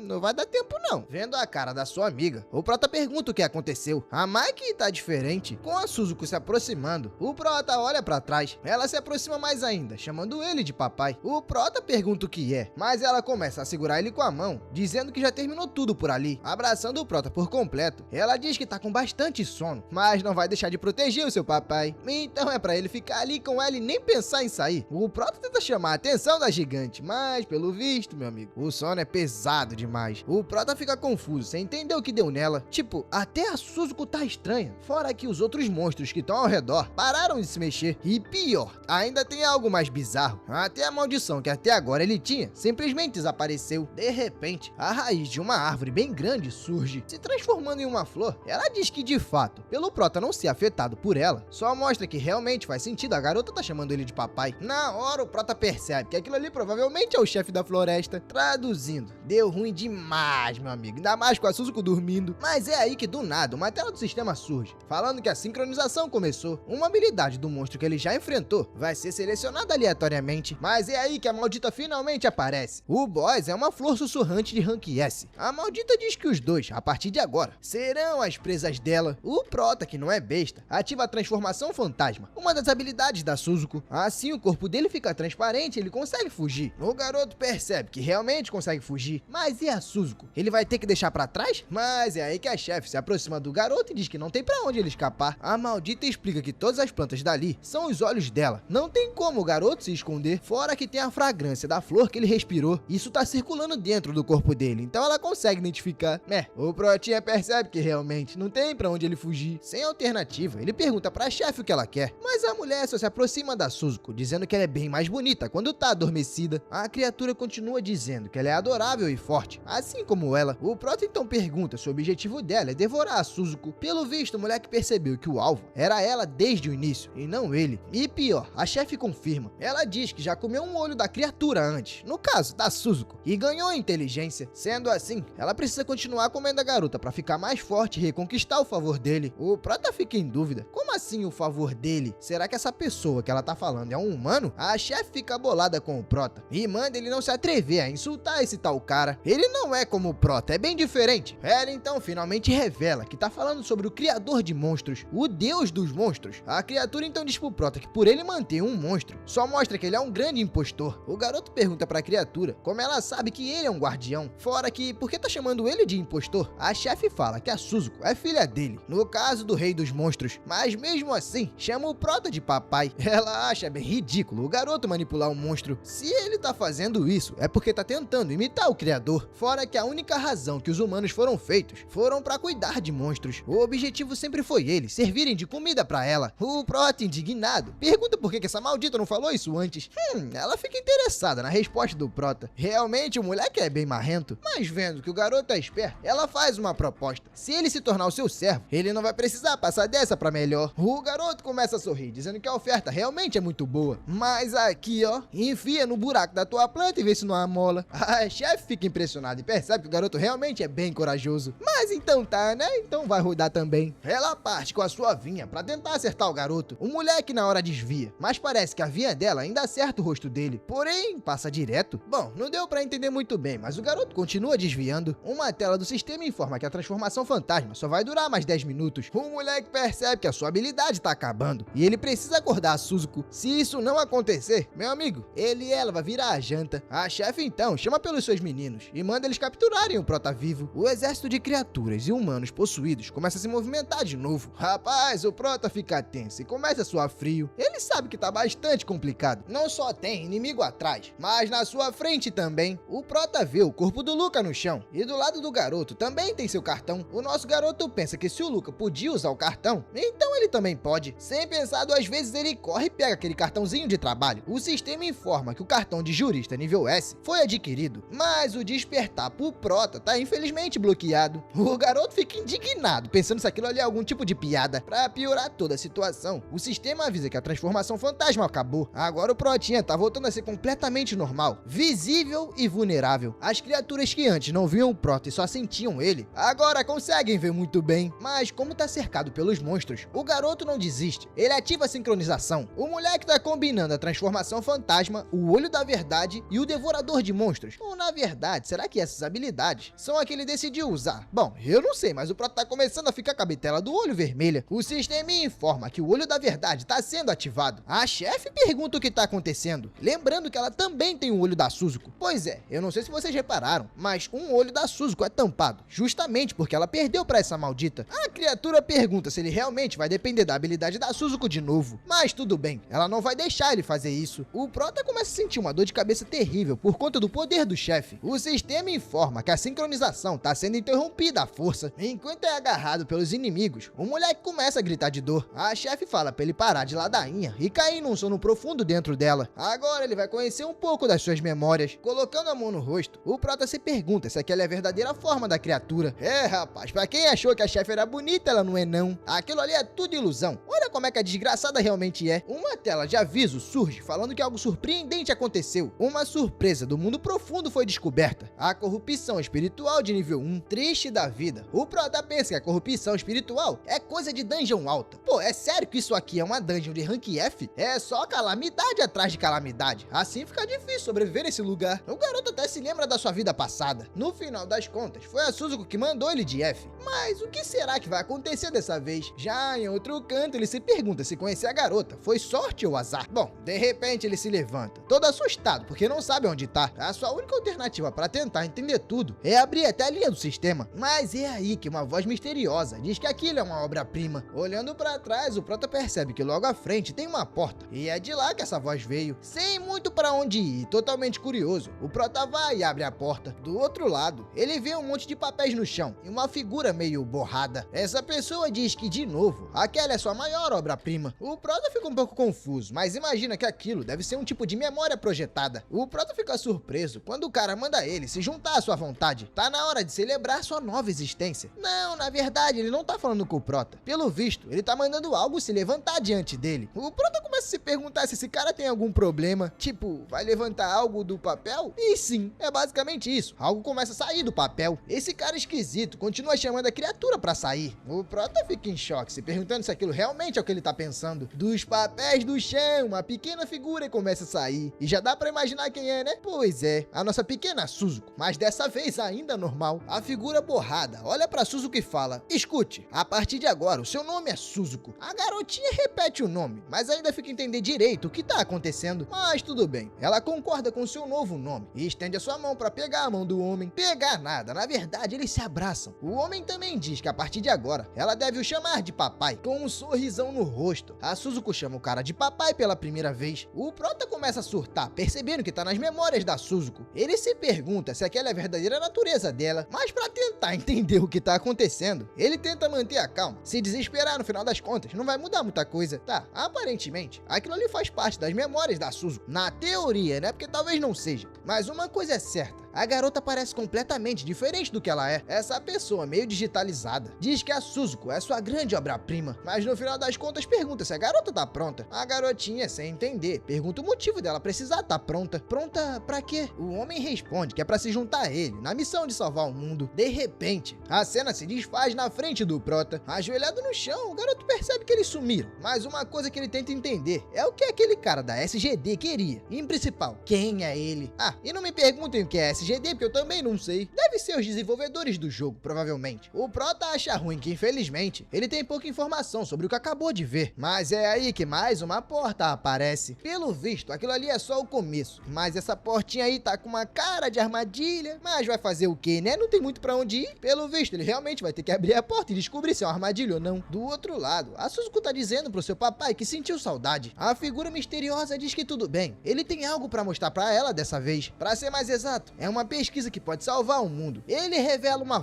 [SPEAKER 1] não vai dar tempo não. Vendo a cara da sua amiga, o Prota pergunta o que aconteceu. A Mike tá diferente, com a Suzuko se aproximando. O Prota olha pra trás. Ela se aproxima mais ainda, chamando ele de papai. O Prota pergunta o que é, mas ela começa a segurar ele com a mão, dizendo que já terminou tudo por ali, abraçando o Prota por completo. Ela diz que tá com bastante sono, mas não vai deixar de proteger o seu papai. Então é pra ele ficar ali com ela e nem pensar em sair. O Prota tenta chamar a atenção da gigante, mas pelo visto, meu amigo, o sono é pesado demais. mais. O Prota fica confuso, sem entender o que deu nela. Tipo, até a Suzuko tá estranha. Fora que os outros monstros que estão ao redor pararam de se mexer. E pior, ainda tem algo mais bizarro. Até a maldição que até agora ele tinha simplesmente desapareceu. De repente, a raiz de uma árvore bem grande surge, se transformando em uma flor. Ela diz que de fato, pelo Prota não ser afetado por ela, só mostra que realmente faz sentido a garota tá chamando ele de papai. Na hora o Prota percebe que aquilo ali provavelmente é o chefe da floresta. Traduzindo, deu ruim demais, meu amigo, ainda mais com a Suzuko dormindo. Mas é aí que do nada uma tela do sistema surge, falando que a sincronização começou. Uma habilidade do monstro que ele já enfrentou vai ser selecionada aleatoriamente, mas é aí que a maldita finalmente aparece. O boss é uma flor sussurrante de rank S. A maldita diz que os dois, a partir de agora, serão as presas dela. O Prota, que não é besta, ativa a transformação fantasma, uma das habilidades da Suzuko. Assim o corpo dele fica transparente e ele consegue fugir. O garoto percebe que realmente consegue fugir, mas e a Suzuko? Ele vai ter que deixar pra trás? Mas é aí que a chefe se aproxima do garoto e diz que não tem pra onde ele escapar. A maldita explica que todas as plantas dali são os olhos dela. Não tem como o garoto se esconder, fora que tem a fragrância da flor que ele respirou. Isso tá circulando dentro do corpo dele, então ela consegue identificar. O Protinha percebe que realmente não tem pra onde ele fugir. Sem alternativa, ele pergunta pra chefe o que ela quer, mas a mulher só se aproxima da Suzuko, dizendo que ela é bem mais bonita quando tá adormecida. A criatura continua dizendo que ela é adorável e forte, assim como ela. O Prota então pergunta se o objetivo dela é devorar a Suzuko. Pelo visto, o moleque percebeu que o alvo era ela desde o início, e não ele. E pior, a chefe confirma. Ela diz que já comeu um olho da criatura antes, no caso, da Suzuko, e ganhou inteligência. Sendo assim, ela precisa continuar comendo a garota pra ficar mais forte e reconquistar o favor dele. O Prota fica em dúvida. Como assim o favor dele? Será que essa pessoa que ela tá falando é um humano? A chefe fica bolada com o Prota e manda ele não se atrever a insultar esse tal cara. Ele não é como o Prota, é bem diferente. Ela então finalmente revela que tá falando sobre o criador de monstros, o deus dos monstros. A criatura então diz pro Prota que por ele manter um monstro, só mostra que ele é um grande impostor. O garoto pergunta pra criatura como ela sabe que ele é um guardião, fora que por que tá chamando ele de impostor? A chefe fala que a Suzuko é filha dele, no caso do rei dos monstros, mas mesmo assim chama o Prota de papai. Ela acha bem ridículo o garoto manipular um monstro. Se ele tá fazendo isso, é porque tá tentando imitar o criador, fora que a única razão que os humanos foram feitos foram pra cuidar de monstros. O objetivo sempre foi eles servirem de comida pra ela. O Prota, indignado, pergunta por que essa maldita não falou isso antes. Ela fica interessada na resposta do Prota. Realmente o moleque é bem marrento, mas vendo que o garoto é esperto, ela faz uma proposta. Se ele se tornar o seu servo, ele não vai precisar passar dessa pra melhor. O garoto começa a sorrir, dizendo que a oferta realmente é muito boa. Mas aqui, ó, enfia no buraco da tua planta e vê se não amola. A chefe fica impressionada e percebe que o garoto realmente é bem corajoso. Mas então tá, né? Então vai rodar também. Ela parte com a sua vinha pra tentar acertar o garoto. O moleque na hora desvia, mas parece que a vinha dela ainda acerta o rosto dele. Porém, passa direto. Bom, não deu pra entender muito bem, mas o garoto continua desviando. Uma tela do sistema informa que a transformação fantasma só vai durar mais 10 minutos. O moleque percebe que a sua habilidade tá acabando e ele precisa acordar a Suzuko. Se isso não acontecer, meu amigo, ele e ela vai virar a janta. A chefe então chama pelos seus meninos e manda eles capturarem o Prota vivo. O exército de criaturas e humanos possuídos começa a se movimentar de novo. Rapaz, o Prota fica tenso e começa a suar frio. Ele sabe que tá bastante complicado. Não só tem inimigo atrás, mas na sua frente também. O Prota vê o corpo do Luca no chão e do lado do garoto também tem seu cartão. O nosso garoto pensa que se o Luca podia usar o cartão, então ele também pode. Sem pensar duas vezes, ele corre e pega aquele cartãozinho de trabalho. O sistema informa que o cartão de jurista nível S foi adquirido, mas o despertar pro Prota tá infelizmente bloqueado. O garoto fica indignado, pensando se aquilo ali é algum tipo de piada. Pra piorar toda a situação, o sistema avisa que a transformação fantasma acabou. Agora o Protinha tá voltando a ser completamente normal, visível e vulnerável. As criaturas que antes não viam o Prota e só sentiam ele, agora conseguem ver muito bem. Mas como tá cercado pelos monstros, o garoto não desiste. Ele ativa a sincronização. O moleque tá combinando a transformação fantasma, o olho da verdade e o devorador de monstros. Ou na verdade, será que essas habilidades são a que ele decidiu usar? Bom, eu não sei, mas o Prota tá começando a ficar com a bitela do olho vermelha. O sistema informa que o olho da verdade tá sendo ativado. A chefe pergunta o que tá acontecendo, lembrando que ela também tem o olho da Suzuko. Pois é, eu não sei se vocês repararam, mas um o olho da Suzuko é tampado, justamente porque ela perdeu pra essa maldita. A criatura pergunta se ele realmente vai depender da habilidade da Suzuko de novo, mas tudo bem, ela não vai deixar ele fazer isso. O Prota começa a sentir uma dor de cabeça terrível por conta do poder do chefe. O sistema informa que a sincronização tá sendo interrompida à força. Enquanto é agarrado pelos inimigos, o moleque começa a gritar de dor. A chefe fala pra ele parar de ladainha e cair num sono profundo dentro dela. Agora ele vai conhecer um pouco das suas memórias. Colocando a mão no rosto, o Prota se pergunta se aquela é a verdadeira forma da criatura. Rapaz, pra quem achou que a chefe era bonita, ela não é não. Aquilo ali é tudo ilusão. Olha como é que a desgraçada realmente é. Uma tela de aviso surge falando que algo surpreendente aconteceu. Uma surpresa do mundo profundo foi descoberta. A corrupção espiritual de nível 1. Triste da vida. O Prota pensa que a corrupção espiritual é coisa de dungeon alta. Pô, é sério que isso aqui é uma dungeon de rank F? É só calamidade atrás de calamidade. Assim fica difícil sobreviver nesse lugar. O garoto até se lembra da sua vida passada. No final das contas, foi a Suzuko que mandou ele de F. Mas o que será que vai acontecer dessa vez? Já em outro canto, ele se pergunta se conhecer a garota foi sorte ou azar. Bom, de repente ele se levanta, todo assustado porque não sabe onde tá. A sua única alternativa para tentar entender tudo é abrir a telinha do sistema. Mas é aí que uma voz misteriosa diz que aquilo é uma obra-prima. Olhando para trás, o Prota percebe que logo à frente tem uma porta. E é de lá que essa voz veio. Sem muito para onde ir, totalmente curioso, o Prota vai e abre a porta. Do outro lado, ele vê um monte de papéis no chão e uma figura meio borrada. Essa pessoa diz que, de novo, aquela é sua maior obra-prima. O Prota fica um pouco confuso, mas imagina que aquilo deve ser um tipo de memória projetada. O Prota fica surpreso quando o cara manda ele se juntar à sua vontade. Tá na hora de celebrar sua nova existência. Não, na verdade, ele não tá falando com o Prota. Pelo visto, ele tá mandando algo se levantar diante dele. O Prota começa a se perguntar se esse cara tem algum problema. Tipo, vai levantar algo do papel? E sim, é basicamente isso. Algo começa a sair do papel. Esse cara esquisito continua chamando a criatura pra sair. O Prota fica em choque, se perguntando se aquilo realmente é o que ele tá pensando. Dos papéis do chão, uma pequena figura começa a sair. E já dá pra imaginar quem é, né? Pois é, a nossa pequena Suzuko. Mas dessa vez ainda normal. A figura borrada olha pra Suzuko e fala: escute, a partir de agora o seu nome é Suzuko. A garotinha repete o nome, mas ainda fica entender direito o que tá acontecendo. Mas tudo bem, ela concorda com o seu novo nome e estende a sua mão pra pegar a mão do homem. Pegar nada, na verdade eles se abraçam. O homem também diz que a partir de agora ela deve o chamar de papai, com um sorrisão no rosto. A Suzuko chama o cara de papai pela primeira vez. O Prota começa a surtar, percebendo que tá nas memórias da Suzuko. Ele se pergunta se aquela é a verdadeira natureza dela, mas pra tentar entender o que tá acontecendo, ele tenta manter a calma. Se desesperar no final das contas, não vai mudar muita coisa. Tá, aparentemente, aquilo ali faz parte das memórias da Suzuko. Na teoria, né? Porque talvez não seja. Mas uma coisa é certa, a garota parece completamente diferente do que ela é. Essa pessoa meio digitalizada diz que a Suzuko é sua grande obra-prima, mas no final das contas pergunta se a garota tá pronta. A garotinha, sem entender, pergunta o motivo dela precisar tá pronta. Pronta pra quê? O homem responde que é pra se juntar a ele, na missão de salvar o mundo. De repente, a cena se desfaz na frente do Prota. Ajoelhado no chão, o garoto percebe que eles sumiram. Mas uma coisa que ele tenta entender é o que aquele cara da SGD queria. E em principal, quem é ele? Ah, e não me perguntem o que é SGD, porque eu também não sei. Deve ser os desenvolvedores do jogo, provavelmente. O Prota acha ruim que, infelizmente, ele tem pouca informação sobre o que acabou de ver. Mas é aí que mais uma porta aparece. Pelo visto, aquilo ali é só o começo. Mas essa portinha aí tá com uma cara de armadilha. Mas vai fazer o quê, né? Não tem muito pra onde ir. Pelo visto, ele realmente vai ter que abrir a porta e descobrir se é uma armadilha ou não. Do outro lado, a Suzuko tá dizendo pro seu papai que sentiu saudade. A figura misteriosa diz que tudo bem. Ele tem algo pra mostrar pra ela dessa vez. Pra ser mais exato, é uma pesquisa que pode salvar o mundo. Ele revela uma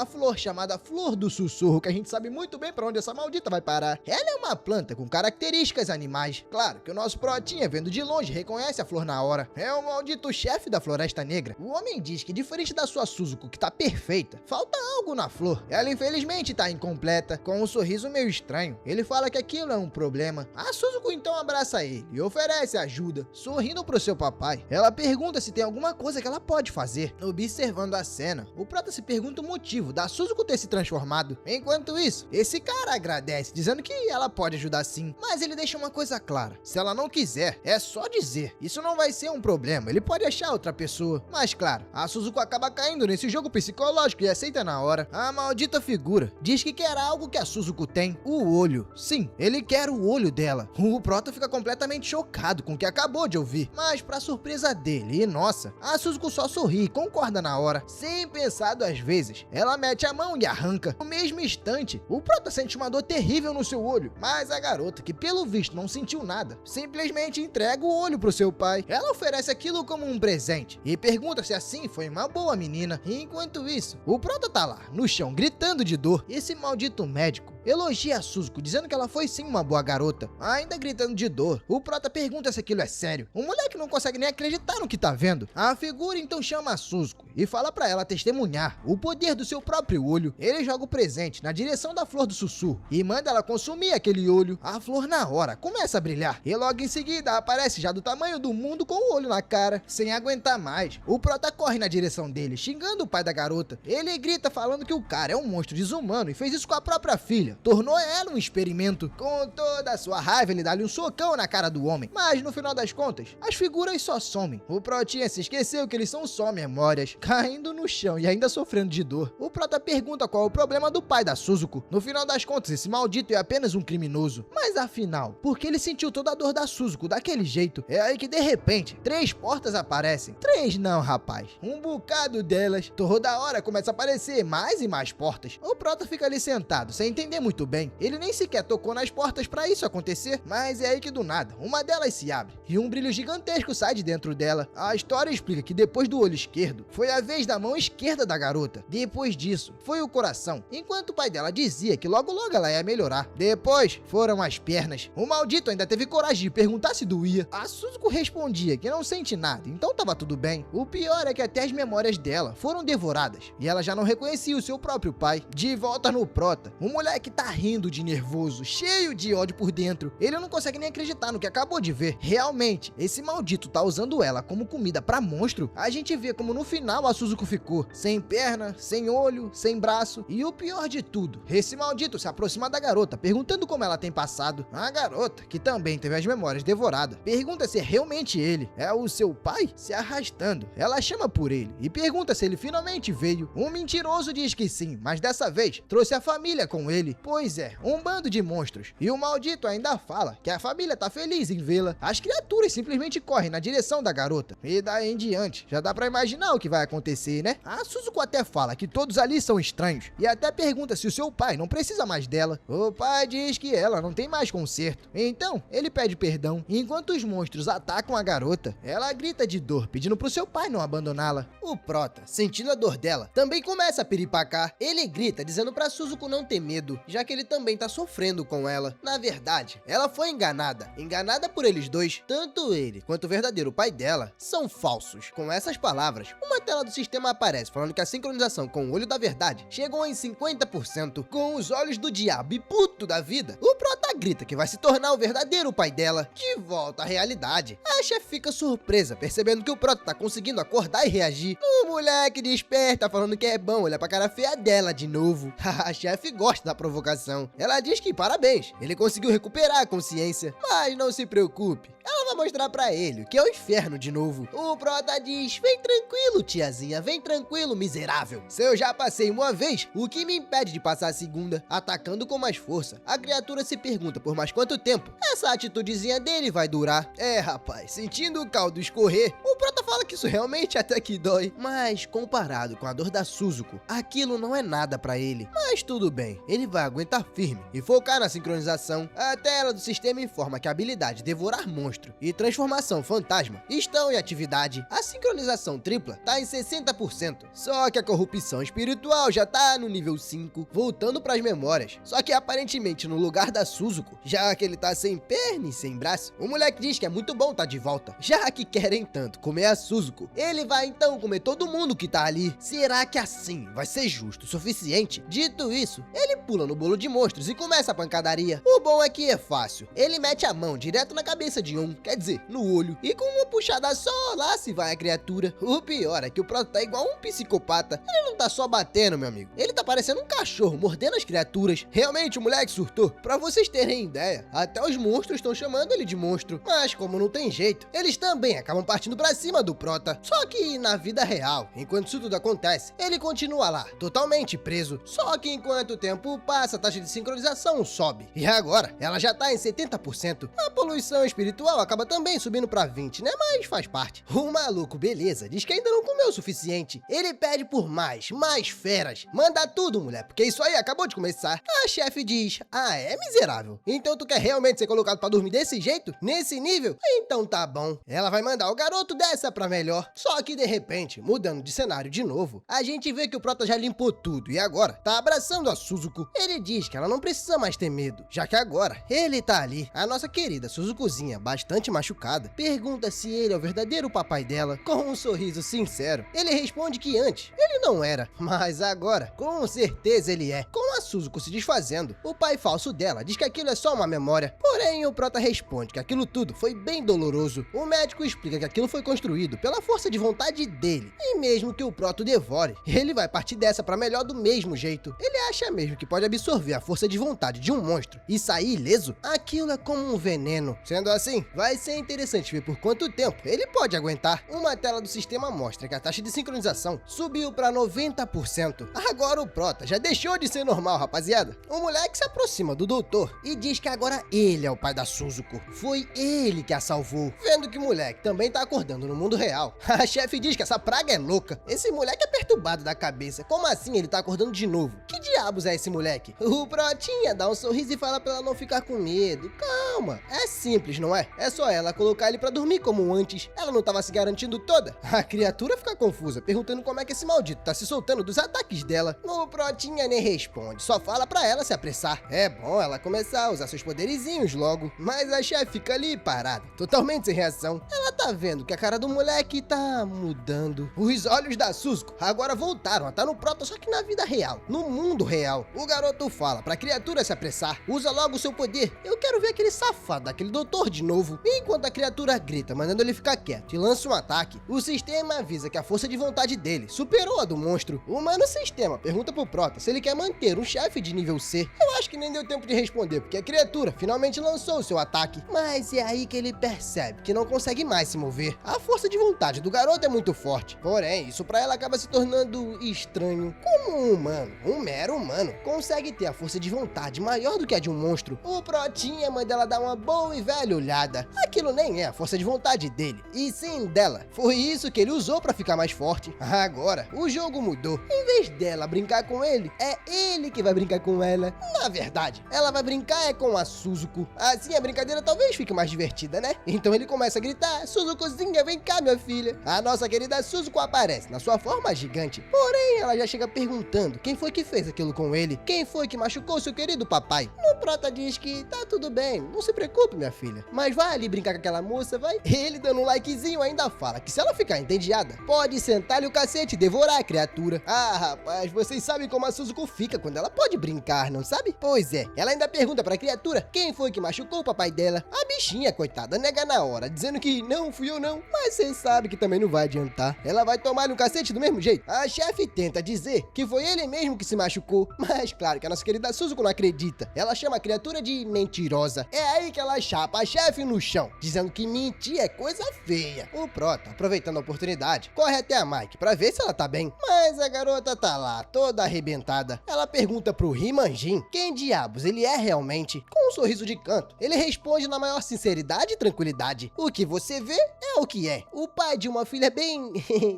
[SPEAKER 1] flor chamada Flor do Sussurro, que a gente sabe muito bem pra onde essa maldita vai parar. Ela é uma planta com características animais. Claro que o nosso Protinha, vendo de longe, reconhece a flor na hora. É o maldito chefe da Floresta Negra. O homem diz que, diferente da sua Suzuko, que tá perfeita, falta algo na flor. Ela infelizmente tá incompleta, com um sorriso meio estranho. Ele fala que aquilo é um problema. A Suzuko então abraça ele e oferece ajuda, sorrindo pro seu papai. Ela pergunta se tem alguma coisa que ela pode fazer. Observando a cena, o Prota se pergunta o motivo da Suzuko ter se transformado. Enquanto isso, esse cara agradece, dizendo que ela pode ajudar sim, mas ele deixa uma coisa clara: se ela não quiser, é só dizer. Isso não vai ser um problema, ele pode achar outra pessoa. Mas claro, a Suzuko acaba caindo nesse jogo psicológico e aceita na hora. A maldita figura diz que quer algo que a Suzuko tem: o olho. Sim, ele quer o olho dela. O Prota fica completamente chocado com o que acabou de ouvir, mas pra surpresa dele e nossa, a Suzuko só sorri e concorda na hora. Sem pensar 2 vezes, ela mete a mão e arranca. No mesmo instante, o Prota sente uma dor terrível no seu olho, mas a garota, que pelo visto não sentiu nada, simplesmente entrega o olho pro seu pai. Ela oferece aquilo como um presente e pergunta se assim foi uma boa menina. Enquanto isso, o Prota tá lá, no chão, gritando de dor. Esse maldito médico elogia a Suzuko, dizendo que ela foi sim uma boa garota. Ainda gritando de dor, o Prota pergunta se aquilo é sério. O moleque não consegue nem acreditar no que tá vendo. A figura então chama a Suzuko e fala pra ela testemunhar o poder do seu próprio olho. Ele joga o presente na direção da flor do sussurro e manda ela consumir aquele olho. A flor na hora começa a brilhar e logo em seguida aparece já do tamanho do mundo com o olho na cara. Sem aguentar mais, o Prota corre na direção dele, xingando o pai da garota. Ele grita falando que o cara é um monstro desumano e fez isso com a própria filha. Tornou ela um experimento. Com toda a sua raiva, ele dá-lhe um socão na cara do homem. Mas no final das contas, as figuras só somem. O Protinha se esqueceu que eles são só memórias, caindo no chão e ainda sofrendo de dor. O Prota pergunta qual é o problema do pai da Suzuko. No final das contas, esse maldito é apenas um criminoso. Mas afinal, por que ele sentiu toda a dor da Suzuko daquele jeito? É aí que de repente, 3 portas aparecem. 3 não, rapaz. Um bocado delas. Toda hora começa a aparecer mais e mais portas. O Prota fica ali sentado, sem entender muito bem. Ele nem sequer tocou nas portas pra isso acontecer. Mas é aí que do nada, uma delas se abre e um brilho gigantesco sai de dentro dela. A história explica que depois do olho esquerdo, foi a vez da mão esquerda da garota. Depois disso, foi o coração, enquanto o pai dela dizia que logo logo ela ia melhorar. Depois, foram as pernas. O maldito ainda teve coragem de perguntar se doía. A Suzuko respondia que não sente nada, então tava tudo bem. O pior é que até as memórias dela foram devoradas e ela já não reconhecia o seu próprio pai. De volta no Prota, o moleque tá rindo de nervoso, cheio de ódio por dentro. Ele não consegue nem acreditar no que acabou de ver. Realmente, esse maldito tá usando ela como comida pra monstro. A gente vê como no final a Suzuko ficou sem perna, sem olho, sem braço. E o pior de tudo, esse maldito se aproxima da garota, perguntando como ela tem passado. A garota, que também teve as memórias devoradas, pergunta se é realmente ele. É o seu pai? Se arrastando. Ela chama por ele e pergunta se ele finalmente veio. Um mentiroso diz que sim, mas dessa vez trouxe a família com ele. Pois é, um bando de monstros. E o maldito ainda fala que a família tá feliz em vê-la. As criaturas simplesmente correm na direção da garota. E daí em diante, já dá pra imaginar o que vai acontecer, né? A Suzuko até fala que todos ali são estranhos. E até pergunta se o seu pai não precisa mais dela. O pai diz que ela não tem mais conserto. Então, ele pede perdão. Enquanto os monstros atacam a garota, ela grita de dor, pedindo pro seu pai não abandoná-la. O Prota, sentindo a dor dela, também começa a piripacar. Ele grita dizendo pra Suzuko não ter medo, já que ele também tá sofrendo com ela. Na verdade, ela foi enganada. Enganada por eles dois. Tanto ele quanto o verdadeiro pai dela são falsos. Com essas palavras, uma tela do sistema aparece falando que a sincronização com o olho da verdade chegou em 50%. Com os olhos do diabo e puto da vida, o Prota grita que vai se tornar o verdadeiro pai dela. De volta à realidade, a chefe fica surpresa, percebendo que o Prota tá conseguindo acordar e reagir. O moleque desperta falando que é bom olhar pra cara feia dela de novo. A chefe gosta da provocação. Ela diz que parabéns, ele conseguiu recuperar a consciência. Mas não se preocupe, ela vai mostrar pra ele o que é o inferno de novo. O Prota diz, vem tranquilo tiazinha, vem tranquilo miserável. Se eu já passei uma vez, o que me impede de passar a segunda? Atacando com mais força, a criatura se pergunta por mais quanto tempo essa atitudezinha dele vai durar. É rapaz, sentindo o caldo escorrer, o Prota fala que isso realmente até que dói. Mas comparado com a dor da Suzuko, aquilo não é nada pra ele. Mas tudo bem, ele vai aguentar firme e focar na sincronização. A tela do sistema informa que a habilidade Devorar Monstro e Transformação Fantasma estão em atividade. A sincronização tripla tá em 60%. Só que a corrupção espiritual já tá no nível 5, voltando pras memórias. Só que aparentemente no lugar da Suzuko, já que ele tá sem perna e sem braço, o moleque diz que é muito bom tá de volta. Já que querem tanto comer a Suzuko, ele vai então comer todo mundo que tá ali. Será que assim vai ser justo o suficiente? Dito isso, ele pula no bolo de monstros e começa a pancadaria. O bom é que é fácil. Ele mete a mão direto na cabeça de um, quer dizer, no olho, e com uma puxada só, lá se vai a criatura. O pior é que o Prota tá igual um psicopata. Ele não tá só batendo, meu amigo. Ele tá parecendo um cachorro mordendo as criaturas. Realmente o moleque surtou. Pra vocês terem ideia, até os monstros estão chamando ele de monstro. Mas como não tem jeito, eles também acabam partindo pra cima do Prota. Só que na vida real, enquanto isso tudo acontece, ele continua lá, totalmente preso. Só que enquanto o tempo passa, a taxa de sincronização sobe. E agora, ela já tá em 70%. A poluição espiritual acaba também subindo pra 20, né? Mas faz parte. O maluco, beleza, mesa, diz que ainda não comeu o suficiente. Ele pede por mais feras. Manda tudo, mulher, porque isso aí acabou de começar. A chefe diz, é miserável. Então tu quer realmente ser colocado pra dormir desse jeito? Nesse nível? Então tá bom. Ela vai mandar o garoto dessa pra melhor. Só que de repente, mudando de cenário de novo, a gente vê que o Prota já limpou tudo e agora tá abraçando a Suzuko. Ele diz que ela não precisa mais ter medo, já que agora ele tá ali. A nossa querida Suzukozinha, bastante machucada, pergunta se ele é o verdadeiro papai dela, com um sorriso sincero. Ele responde que antes ele não era, mas agora com certeza ele é. Com a Suzuko se desfazendo, o pai falso dela diz que aquilo é só uma memória. Porém, o Prota responde que aquilo tudo foi bem doloroso. O médico explica que aquilo foi construído pela força de vontade dele. E mesmo que o Prota o devore, ele vai partir dessa pra melhor do mesmo jeito. Ele acha mesmo que pode absorver a força de vontade de um monstro e sair ileso? Aquilo é como um veneno. Sendo assim, vai ser interessante ver por quanto tempo ele pode aguentar. Uma tela do sistema mostra que a taxa de sincronização subiu pra 90%. Agora o Prota já deixou de ser normal, rapaziada. O moleque se aproxima do doutor e diz que agora ele é o pai da Suzuko. Foi ele que a salvou. Vendo que o moleque também tá acordando no mundo real, a chefe diz que essa praga é louca. Esse moleque é perturbado da cabeça. Como assim ele tá acordando de novo? Que diabos é esse moleque? O Protinha dá um sorriso e fala pra ela não ficar com medo. Calma, é simples, não é? É só ela colocar ele pra dormir como antes. Ela não tava se garantindo toda? A criatura fica confusa, perguntando como é que esse maldito tá se soltando dos ataques dela. O Protinha nem responde, só fala pra ela se apressar. É bom ela começar a usar seus poderizinhos logo. Mas a chefe fica ali parada, totalmente sem reação. Ela tá vendo que a cara do moleque tá mudando. Os olhos da Suzuko agora voltaram a estar no Prota, só que na vida real, no mundo real. O garoto fala pra criatura se apressar. Usa logo o seu poder. Eu quero ver aquele safado daquele doutor de novo. Enquanto a criatura grita, mandando ele ficar quieto e lança um ataque, o sistema avisa que a força de vontade dele superou a do monstro. O humano sistema pergunta pro Prota se ele quer manter um chefe de nível C. Eu acho que nem deu tempo de responder, porque a criatura finalmente lançou o seu ataque. Mas é aí que ele percebe que não consegue mais se mover. A força de vontade do garoto é muito forte. Porém, isso pra ela acaba se tornando estranho. Como um humano, um mero humano, consegue ter a força de vontade maior do que a de um monstro, o Protinha manda ela dar uma boa e velha olhada. Aquilo nem é a força de vontade dele, e sim dela. Foi isso que ele usou pra ficar mais forte. Agora, o jogo mudou. Em vez dela brincar com ele, é ele que vai brincar com ela. Na verdade, ela vai brincar com a Suzuko. Assim a brincadeira talvez fique mais divertida, né? Então ele começa a gritar, Suzukozinha, vem cá, minha filha. A nossa querida Suzuko aparece na sua forma gigante. Porém, ela já chega perguntando quem foi que fez aquilo com ele. Quem foi que machucou seu querido papai? O Prota diz que tá tudo bem, não se preocupe, minha filha. Mas vai ali brincar com aquela moça, vai. Ele dando um likezinho ainda fala que se ela ficar entediada, pode sentar-lhe o cacete e devorar a criatura. Ah, rapaz, vocês sabem como a Suzuko fica quando ela pode brincar, não sabe? Pois é, ela ainda pergunta pra criatura quem foi que machucou o papai dela. A bichinha, coitada, nega na hora, dizendo que não fui eu não. Mas vocês sabem que também não vai adiantar. Ela vai tomar-lhe um cacete do mesmo jeito. A chefe tenta dizer que foi ele mesmo que se machucou, mas claro que a nossa querida Suzuko não acredita. Ela chama a criatura de mentirosa. É aí que ela chapa a chefe no chão, dizendo que mentir é coisa feia. O Prota, aproveitando a oportunidade, corre até a Mike pra ver se ela tá bem. Mas a garota tá lá, toda arrebentada. Ela pergunta pro Rimanjin quem diabos ele é realmente. Com um sorriso de canto, ele responde na maior sinceridade e tranquilidade. O que você vê é o que é. O pai de uma filha bem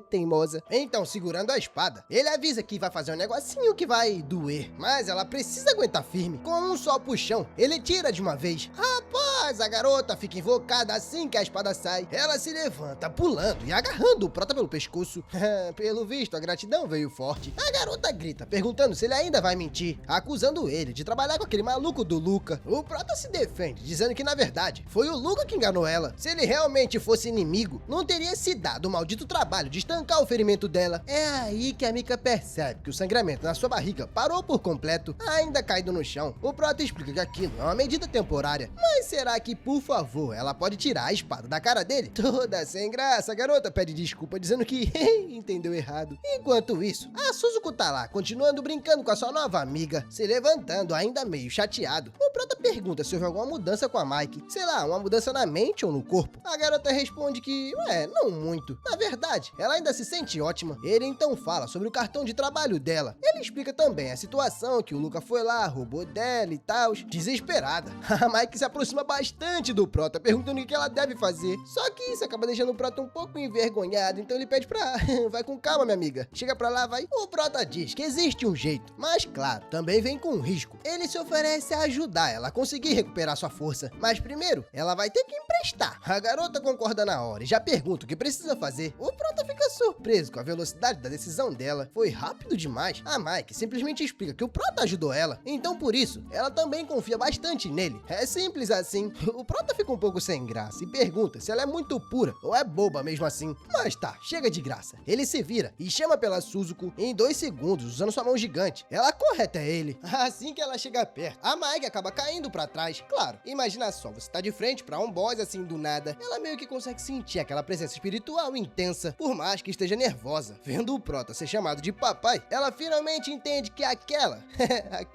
[SPEAKER 1] teimosa. Então, segurando a espada, ele avisa que vai fazer um negocinho que vai doer. Mas ela precisa aguentar firme. Com um só puxão, ele tira de uma vez. Rapaz, a garota fica invocada assim que a espada sai. Ela se levanta, pulando e agarrando o Prota pelo pescoço. Pelo visto, a gratidão veio forte. A garota grita, perguntando se ele ainda vai mentir, acusando ele de trabalhar com aquele maluco do Luca. O Prota se defende, dizendo que na verdade foi o Luca que enganou ela. Se ele realmente fosse inimigo, não teria se dado o maldito trabalho de estancar o ferimento dela. É aí que a Mika percebe que o sangramento na sua barriga parou por completo, ainda caído no chão. O Prota explica que aquilo é uma medida temporária. Mas será que, por favor, ela pode tirar a espada da cara dele? Toda sem graça, a garota pede desculpa, dizendo que entendeu errado. Enquanto isso, a Suzuko tá lá, continuando brincando com a sua nova amiga, se levantando ainda meio chateado. O Prota pergunta se houve alguma mudança com a Mike. Sei lá, uma mudança na mente ou no corpo. A garota responde que, não muito. Na verdade, ela ainda se sente ótima. Ele então fala sobre o cartão de trabalho dela. Ele explica também a situação que o Luca foi lá, roubou dela e tal, desesperada. A Mike se aproxima bastante bastante do Prota, perguntando o que ela deve fazer. Só que isso acaba deixando o Prota um pouco envergonhado, então ele pede pra... vai com calma, minha amiga. Chega pra lá, vai. O Prota diz que existe um jeito, mas claro, também vem com um risco. Ele se oferece a ajudar ela a conseguir recuperar sua força, mas primeiro, ela vai ter que emprestar. A garota concorda na hora e já pergunta o que precisa fazer. O Prota fica surpreso com a velocidade da decisão dela. Foi rápido demais. A Mike simplesmente explica que o Prota ajudou ela, então por isso, ela também confia bastante nele. É simples assim. O Prota fica um pouco sem graça e pergunta se ela é muito pura ou é boba mesmo assim. Mas tá, chega de graça. Ele se vira e chama pela Suzuko em 2 segundos, usando sua mão gigante. Ela corre até ele. Assim que ela chega perto, a Mike acaba caindo pra trás. Claro, imagina só, você tá de frente pra um boss assim do nada. Ela meio que consegue sentir aquela presença espiritual intensa, por mais que esteja nervosa. Vendo o Prota ser chamado de papai, ela finalmente entende que aquela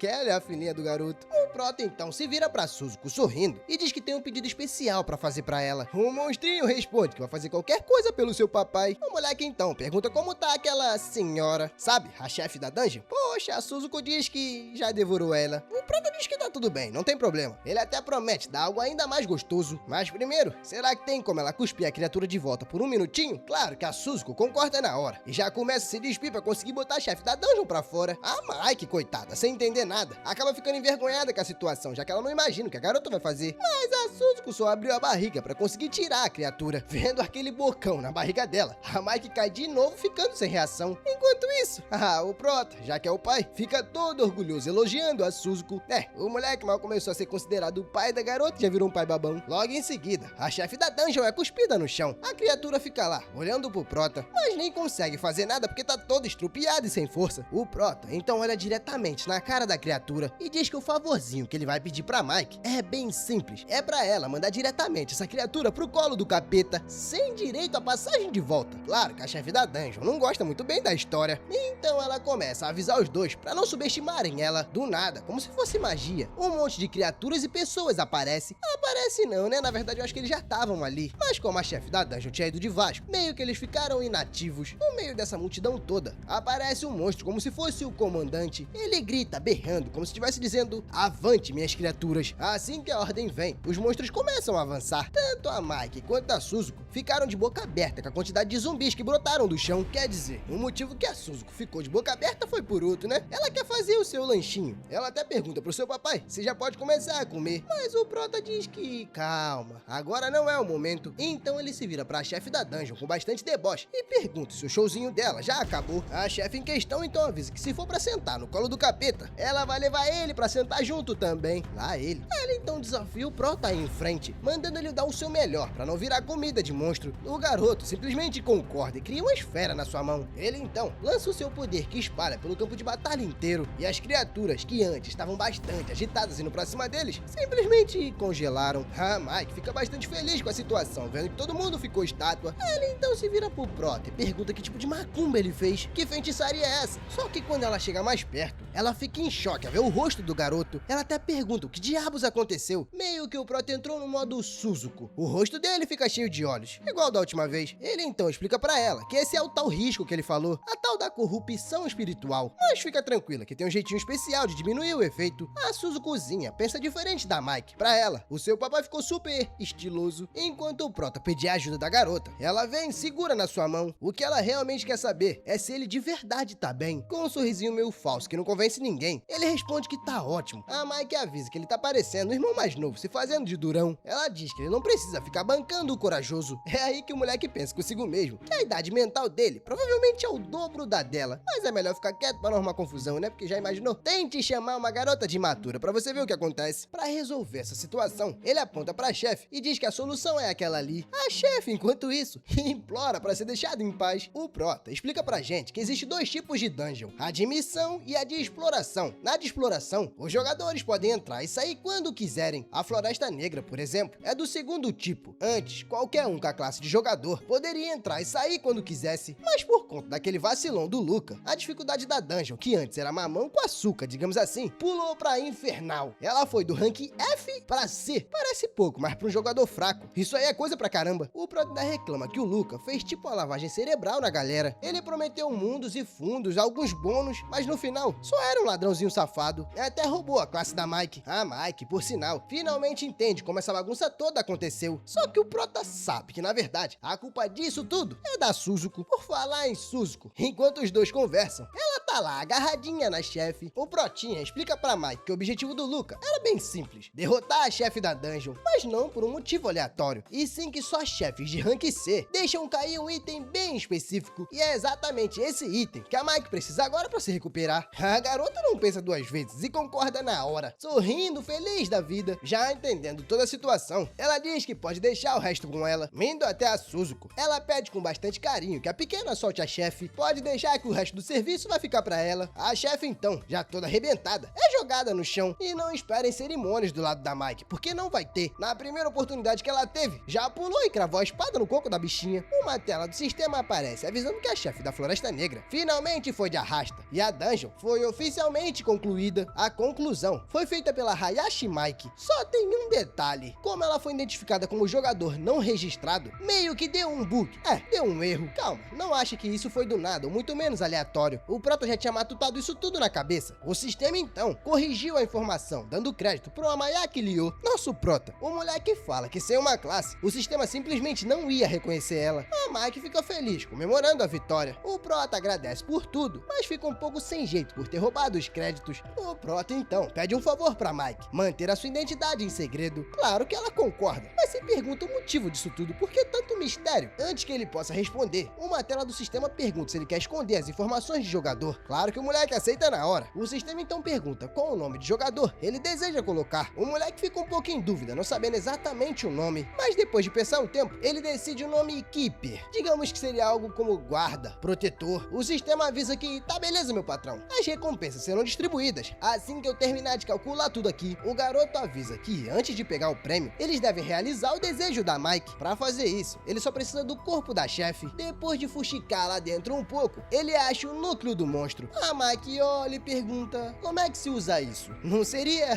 [SPEAKER 1] é a filhinha do garoto. O Prota então se vira pra Suzuko sorrindo e diz que tem um pedido especial pra fazer pra ela. O monstrinho responde que vai fazer qualquer coisa pelo seu papai. O moleque então pergunta como tá aquela senhora, sabe, a chefe da dungeon. Poxa, a Suzuko diz que já devorou ela. O Prota diz que tá tudo bem, não tem problema. Ele até promete dar algo ainda mais gostoso. Mas primeiro, será que tem como ela cuspir a criatura de volta por um minutinho? Claro que a Suzuko concorda na hora e já começa a se despir pra conseguir botar a chefe da dungeon pra fora. A Mike, coitada, sem entender nada, acaba ficando envergonhada com a situação, já que ela não imagina o que a garota vai fazer. Mas a Suzuko só abriu a barriga pra conseguir tirar a criatura. Vendo aquele bocão na barriga dela, a Mike cai de novo, ficando sem reação. Enquanto isso, o Prota, já que é o pai, fica todo orgulhoso, elogiando a Suzuko. O moleque mal começou a ser considerado o pai da garota e já virou um pai babão. Logo em seguida, a chefe da dungeon é cuspida no chão. A criatura fica lá, olhando pro Prota, mas nem consegue fazer nada porque tá toda estrupiada e sem força. O Prota então olha diretamente na cara da criatura e diz que o favorzinho que ele vai pedir pra Mike é bem simples. É pra ela mandar diretamente essa criatura pro colo do capeta, sem direito à passagem de volta. Claro que a chefe da dungeon não gosta muito bem da história, então ela começa a avisar os dois pra não subestimarem ela. Do nada, como se fosse magia, um monte de criaturas e pessoas aparece. Aparece não, né? Na verdade eu acho que eles já estavam ali, mas como a chefe da dungeon tinha ido de Vasco, meio que eles ficaram inativos. No meio dessa multidão toda, aparece um monstro como se fosse o comandante. Ele grita, berrando, como se estivesse dizendo: avante, minhas criaturas. Assim que a ordem vem, os monstros começam a avançar. Tanto a Mike quanto a Suzuko ficaram de boca aberta com a quantidade de zumbis que brotaram do chão. Quer dizer, o motivo que a Suzuko ficou de boca aberta foi por outro, né? Ela quer fazer o seu lanchinho. Ela até pergunta pro seu papai se já pode começar a comer, mas o Prota diz que calma, agora não é o momento. Então ele se vira pra chefe da dungeon com bastante deboche e pergunta se o showzinho dela já acabou. A chefe em questão então avisa que se for pra sentar no colo do capeta, ela vai levar ele pra sentar junto também. Lá ele. Ela então desafia o Prota a ir em frente, mandando ele dar o seu melhor pra não virar comida de monstro. O garoto simplesmente concorda e cria uma esfera na sua mão. Ele então lança o seu poder que espalha pelo campo de batalha inteiro, e as criaturas que antes estavam bastante agitadas indo pra cima deles, simplesmente congelaram. A Mike fica bastante feliz com a situação, vendo que todo mundo ficou estátua. Ele então se vira pro Prota e pergunta que tipo de macumba ele fez, que feitiçaria é essa? Só que quando ela chega mais perto, ela fica em choque ao ver o rosto do garoto. Ela até pergunta o que diabos aconteceu. Meio que o Prota entrou no modo Suzuko. O rosto dele fica cheio de olhos, igual da última vez. Ele então explica pra ela que esse é o tal risco que ele falou, a tal da corrupção espiritual. Mas fica tranquila que tem um jeitinho especial de diminuir o efeito. A Suzukozinha pensa diferente da Mike. Pra ela, o seu papai ficou super estiloso, enquanto o Prota pedia a ajuda da garota. Ela vem, segura na sua mão. O que ela realmente quer saber é se ele de verdade tá bem. Com um sorrisinho meio falso que não convence ninguém, ele responde que tá ótimo. A Mike avisa que ele tá parecendo o irmão mais novo, se fazendo de durão. Ela diz que ele não precisa ficar bancando o corajoso. É aí que o moleque pensa consigo mesmo, que a idade mental dele provavelmente é o dobro da dela. Mas é melhor ficar quieto pra não arrumar confusão, né? Porque já imaginou? Tente chamar uma garota de imatura pra você ver o que acontece. Pra resolver essa situação, ele aponta pra chefe e diz que a solução é aquela ali. A chefe, enquanto isso, implora pra ser deixado em paz. O Prota explica pra gente que existe 2 tipos de dungeon, a de missão e a de exploração. Na de exploração, os jogadores podem entrar e sair quando quiserem. A Floresta Negra, por exemplo, é do segundo tipo. Antes, qualquer um com a classe de jogador poderia entrar e sair quando quisesse, mas por conta daquele vacilão do Luca, a dificuldade da dungeon, que antes era mamão mamão com açúcar, digamos assim. Pulou pra infernal. Ela foi do rank F pra C. Parece pouco, mas pra um jogador fraco, isso aí é coisa pra caramba. O Prota ainda reclama que o Luca fez tipo uma lavagem cerebral na galera. Ele prometeu mundos e fundos, alguns bônus, mas no final só era um ladrãozinho safado. Até roubou a classe da Mike. A Mike, por sinal, finalmente entende como essa bagunça toda aconteceu. Só que o Prota sabe que, na verdade, a culpa disso tudo é da Suzuko. Por falar em Suzuko, enquanto os dois conversam, ela tá lá agarradinha na chefe. O Protinha explica pra Mike que o objetivo do Luca era bem simples: derrotar a chefe da dungeon, mas não por um motivo aleatório, e sim que só chefes de rank C deixam cair um item bem específico, e é exatamente esse item que a Mike precisa agora pra se recuperar. A garota não pensa duas vezes e concorda na hora, sorrindo, feliz da vida. Já entendendo toda a situação, ela diz que pode deixar o resto com ela, indo até a Suzuko. Ela pede com bastante carinho que a pequena solte a chefe, pode deixar que o resto do serviço vai ficar pra ela. A chefe então, já toda arrebentada, é jogada no chão, e não esperem cerimônias do lado da Mike, porque não vai ter. Na primeira oportunidade que ela teve, já pulou e cravou a espada no coco da bichinha. Uma tela do sistema aparece avisando que a chefe da Floresta Negra finalmente foi de arrasta, e a dungeon foi oficialmente concluída. A conclusão foi feita pela Hayashi Mike. Só tem um detalhe: como ela foi identificada como jogador não registrado, meio que deu um bug. Deu um erro. Calma, não ache que isso foi do nada, ou muito menos aleatório. O Prota já tinha matutado isso tudo na cabeça. O sistema então corrigiu a informação, dando crédito pro Amayaki Ryo, nosso Prota. O moleque fala que sem uma classe, o sistema simplesmente não ia reconhecer ela. A Mike fica feliz, comemorando a vitória. O Prota agradece por tudo, mas fica um pouco sem jeito por ter roubado os créditos. O Prota então pede um favor pra Mike: manter a sua identidade em segredo. Claro que ela concorda, mas se pergunta o motivo disso tudo. Por que tanto mistério? Antes que ele possa responder, uma tela do sistema pergunta se ele quer esconder as informações de jogador. Claro que o moleque aceita na hora. O sistema então pergunta qual o nome de jogador ele deseja colocar. O moleque fica um pouco em dúvida, não sabendo exatamente o nome, mas depois de pensar um tempo, ele decide o nome Keeper. Digamos que seria algo como guarda, protetor. O sistema avisa que tá beleza, meu patrão, as recompensas serão distribuídas. Assim que eu terminar de calcular tudo aqui, o garoto avisa que antes de pegar o prêmio, eles devem realizar o desejo da Mike. Pra fazer isso, ele só precisa do corpo da chefe. Depois de fuxicar lá dentro um pouco, ele acha o núcleo do monstro. A Mike olha e pergunta: como é que se usa isso? Não seria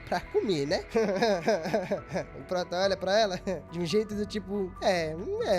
[SPEAKER 1] pra comer, né? O Prota olha pra ela de um jeito do tipo: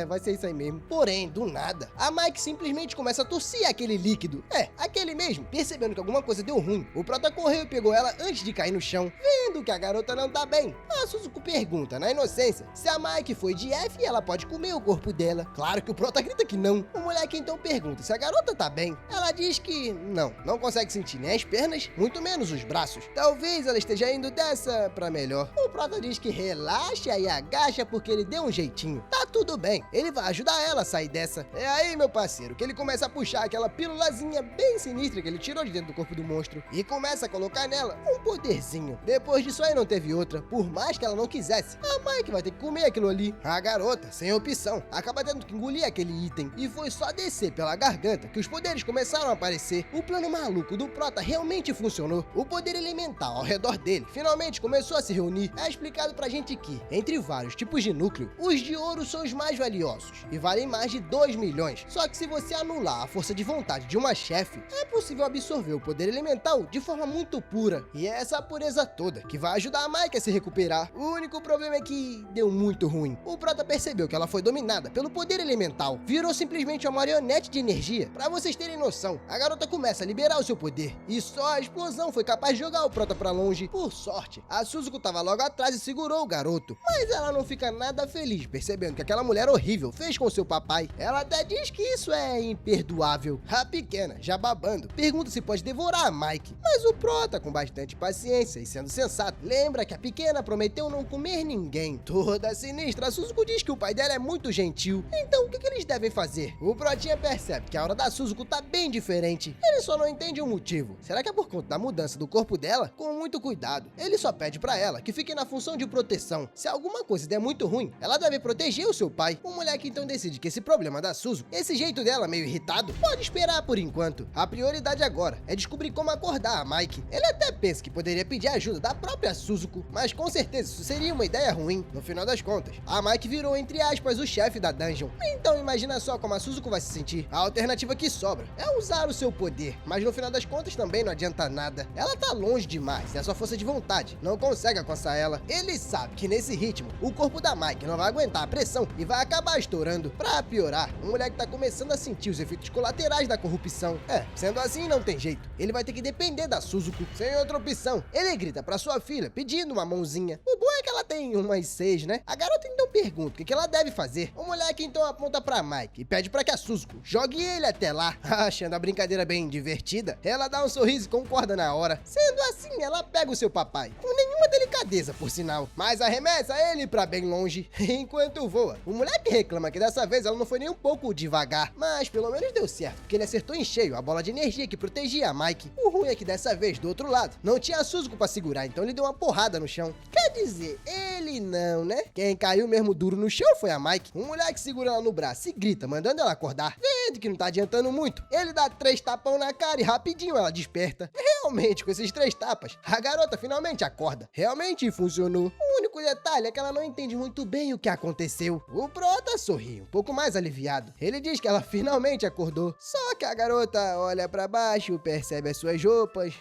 [SPEAKER 1] vai ser isso aí mesmo. Porém, do nada, a Mike simplesmente começa a tossir aquele líquido. Aquele mesmo. Percebendo que alguma coisa deu ruim, o Prota correu e pegou ela antes de cair no chão. Vendo que a garota não tá bem, a Suzuko pergunta, na inocência, se a Mike foi de F e ela pode comer o corpo dela. Claro que o Prota grita que não. O moleque então pergunta se a garota tá bem. Ela diz que não consegue sentir nem as pernas, muito menos os braços. Talvez ela esteja indo dessa pra melhor. O Prota diz que relaxa e agacha porque ele deu um jeitinho. Tá tudo bem, ele vai ajudar ela a sair dessa. É aí, meu parceiro, que ele começa a puxar aquela pílulazinha bem sinistra que ele tirou de dentro do corpo do monstro e começa a colocar nela um poderzinho. Depois disso aí não teve outra. Por mais que ela não quisesse, a Mike vai ter que comer aquilo ali. A garota, sem opção, acaba tendo que engolir aquele item. E foi só descer pela garganta que os poderes começaram a aparecer. O plano maluco do Prota realmente funcionou. O poder elemental ao redor dele finalmente começou a se reunir. É explicado pra gente que, entre vários tipos de núcleo, os de ouro são os mais valiosos e valem mais de 2 milhões. Só que se você anular a força de vontade de uma chefe, é possível absorver o poder elemental de forma muito pura. E é essa pureza toda que vai ajudar a Mike a se recuperar. O único problema é que deu muito ruim. O Prota percebeu que ela foi dominada pelo poder elemental. Virou simplesmente uma marionete de energia. Pra vocês terem noção, a garota começa a liberar o seu poder. E só a explosão foi capaz de jogar o Prota pra longe. Por sorte, a Suzuko tava logo atrás e segurou o garoto. Mas ela não fica nada feliz percebendo que aquela mulher horrível fez com seu papai. Ela até diz que isso é imperdoável. A pequena, já babando, pergunta se pode devorar a Mike. Mas o Prota, com bastante paciência e sendo sensato, lembra que a pequena prometeu não comer ninguém. Toda sinistra, a Suzuko diz que o pai dela é muito gentil. Então o que eles devem fazer? O Protinha percebe que a hora da Suzuko tá bem diferente. Ele só não entende o motivo. Será que é por conta da mudança do corpo dela? Com muito cuidado, ele só pede pra ela que fique na função de proteção. Se alguma coisa der muito ruim, ela deve proteger o seu pai. O moleque então decide que esse problema da Suzuko, esse jeito dela meio irritado, pode esperar por enquanto. A prioridade agora é descobrir como acordar a Mike. Ele até pensa que poderia pedir ajuda da própria Suzuko, mas com certeza isso seria uma ideia ruim. No final das contas, a Mike virou, entre aspas, o chefe da dungeon. Então imagina só como a Suzuko vai se sentir. A alternativa que sobra é usar o seu poder, mas no final final das contas também não adianta nada. Ela tá longe demais, é sua força de vontade, não consegue alcançar ela. Ele sabe que nesse ritmo, o corpo da Mike não vai aguentar a pressão e vai acabar estourando. Pra piorar, o moleque tá começando a sentir os efeitos colaterais da corrupção. Sendo assim não tem jeito, ele vai ter que depender da Suzuko, sem outra opção. Ele grita pra sua filha, pedindo uma mãozinha. O bom é que ela tem umas 6, né? A garota então pergunta o que ela deve fazer. O moleque então aponta pra Mike e pede pra que a Suzuko jogue ele até lá. Achando a brincadeira bem divertida, ela dá um sorriso e concorda na hora. Sendo assim, ela pega o seu papai, com nenhuma delicadeza por sinal, mas arremessa ele pra bem longe, enquanto voa. O moleque reclama que dessa vez ela não foi nem um pouco devagar, mas pelo menos deu certo, porque ele acertou em cheio a bola de energia que protegia a Mike. O ruim é que dessa vez, do outro lado, não tinha a Suzuko pra segurar, então ele deu uma porrada no chão. Quer dizer, ele não, né? Quem caiu mesmo duro no chão foi a Mike. O moleque segura ela no braço e grita, mandando ela acordar. Vendo que não tá adiantando muito, ele dá 3 tapão na cara e rapidinho ela desperta. Realmente, com esses 3 tapas, a garota finalmente acorda. Realmente funcionou. O único detalhe é que ela não entende muito bem o que aconteceu. O Prota sorri, um pouco mais aliviado. Ele diz que ela finalmente acordou. Só que a garota olha pra baixo, percebe as suas roupas.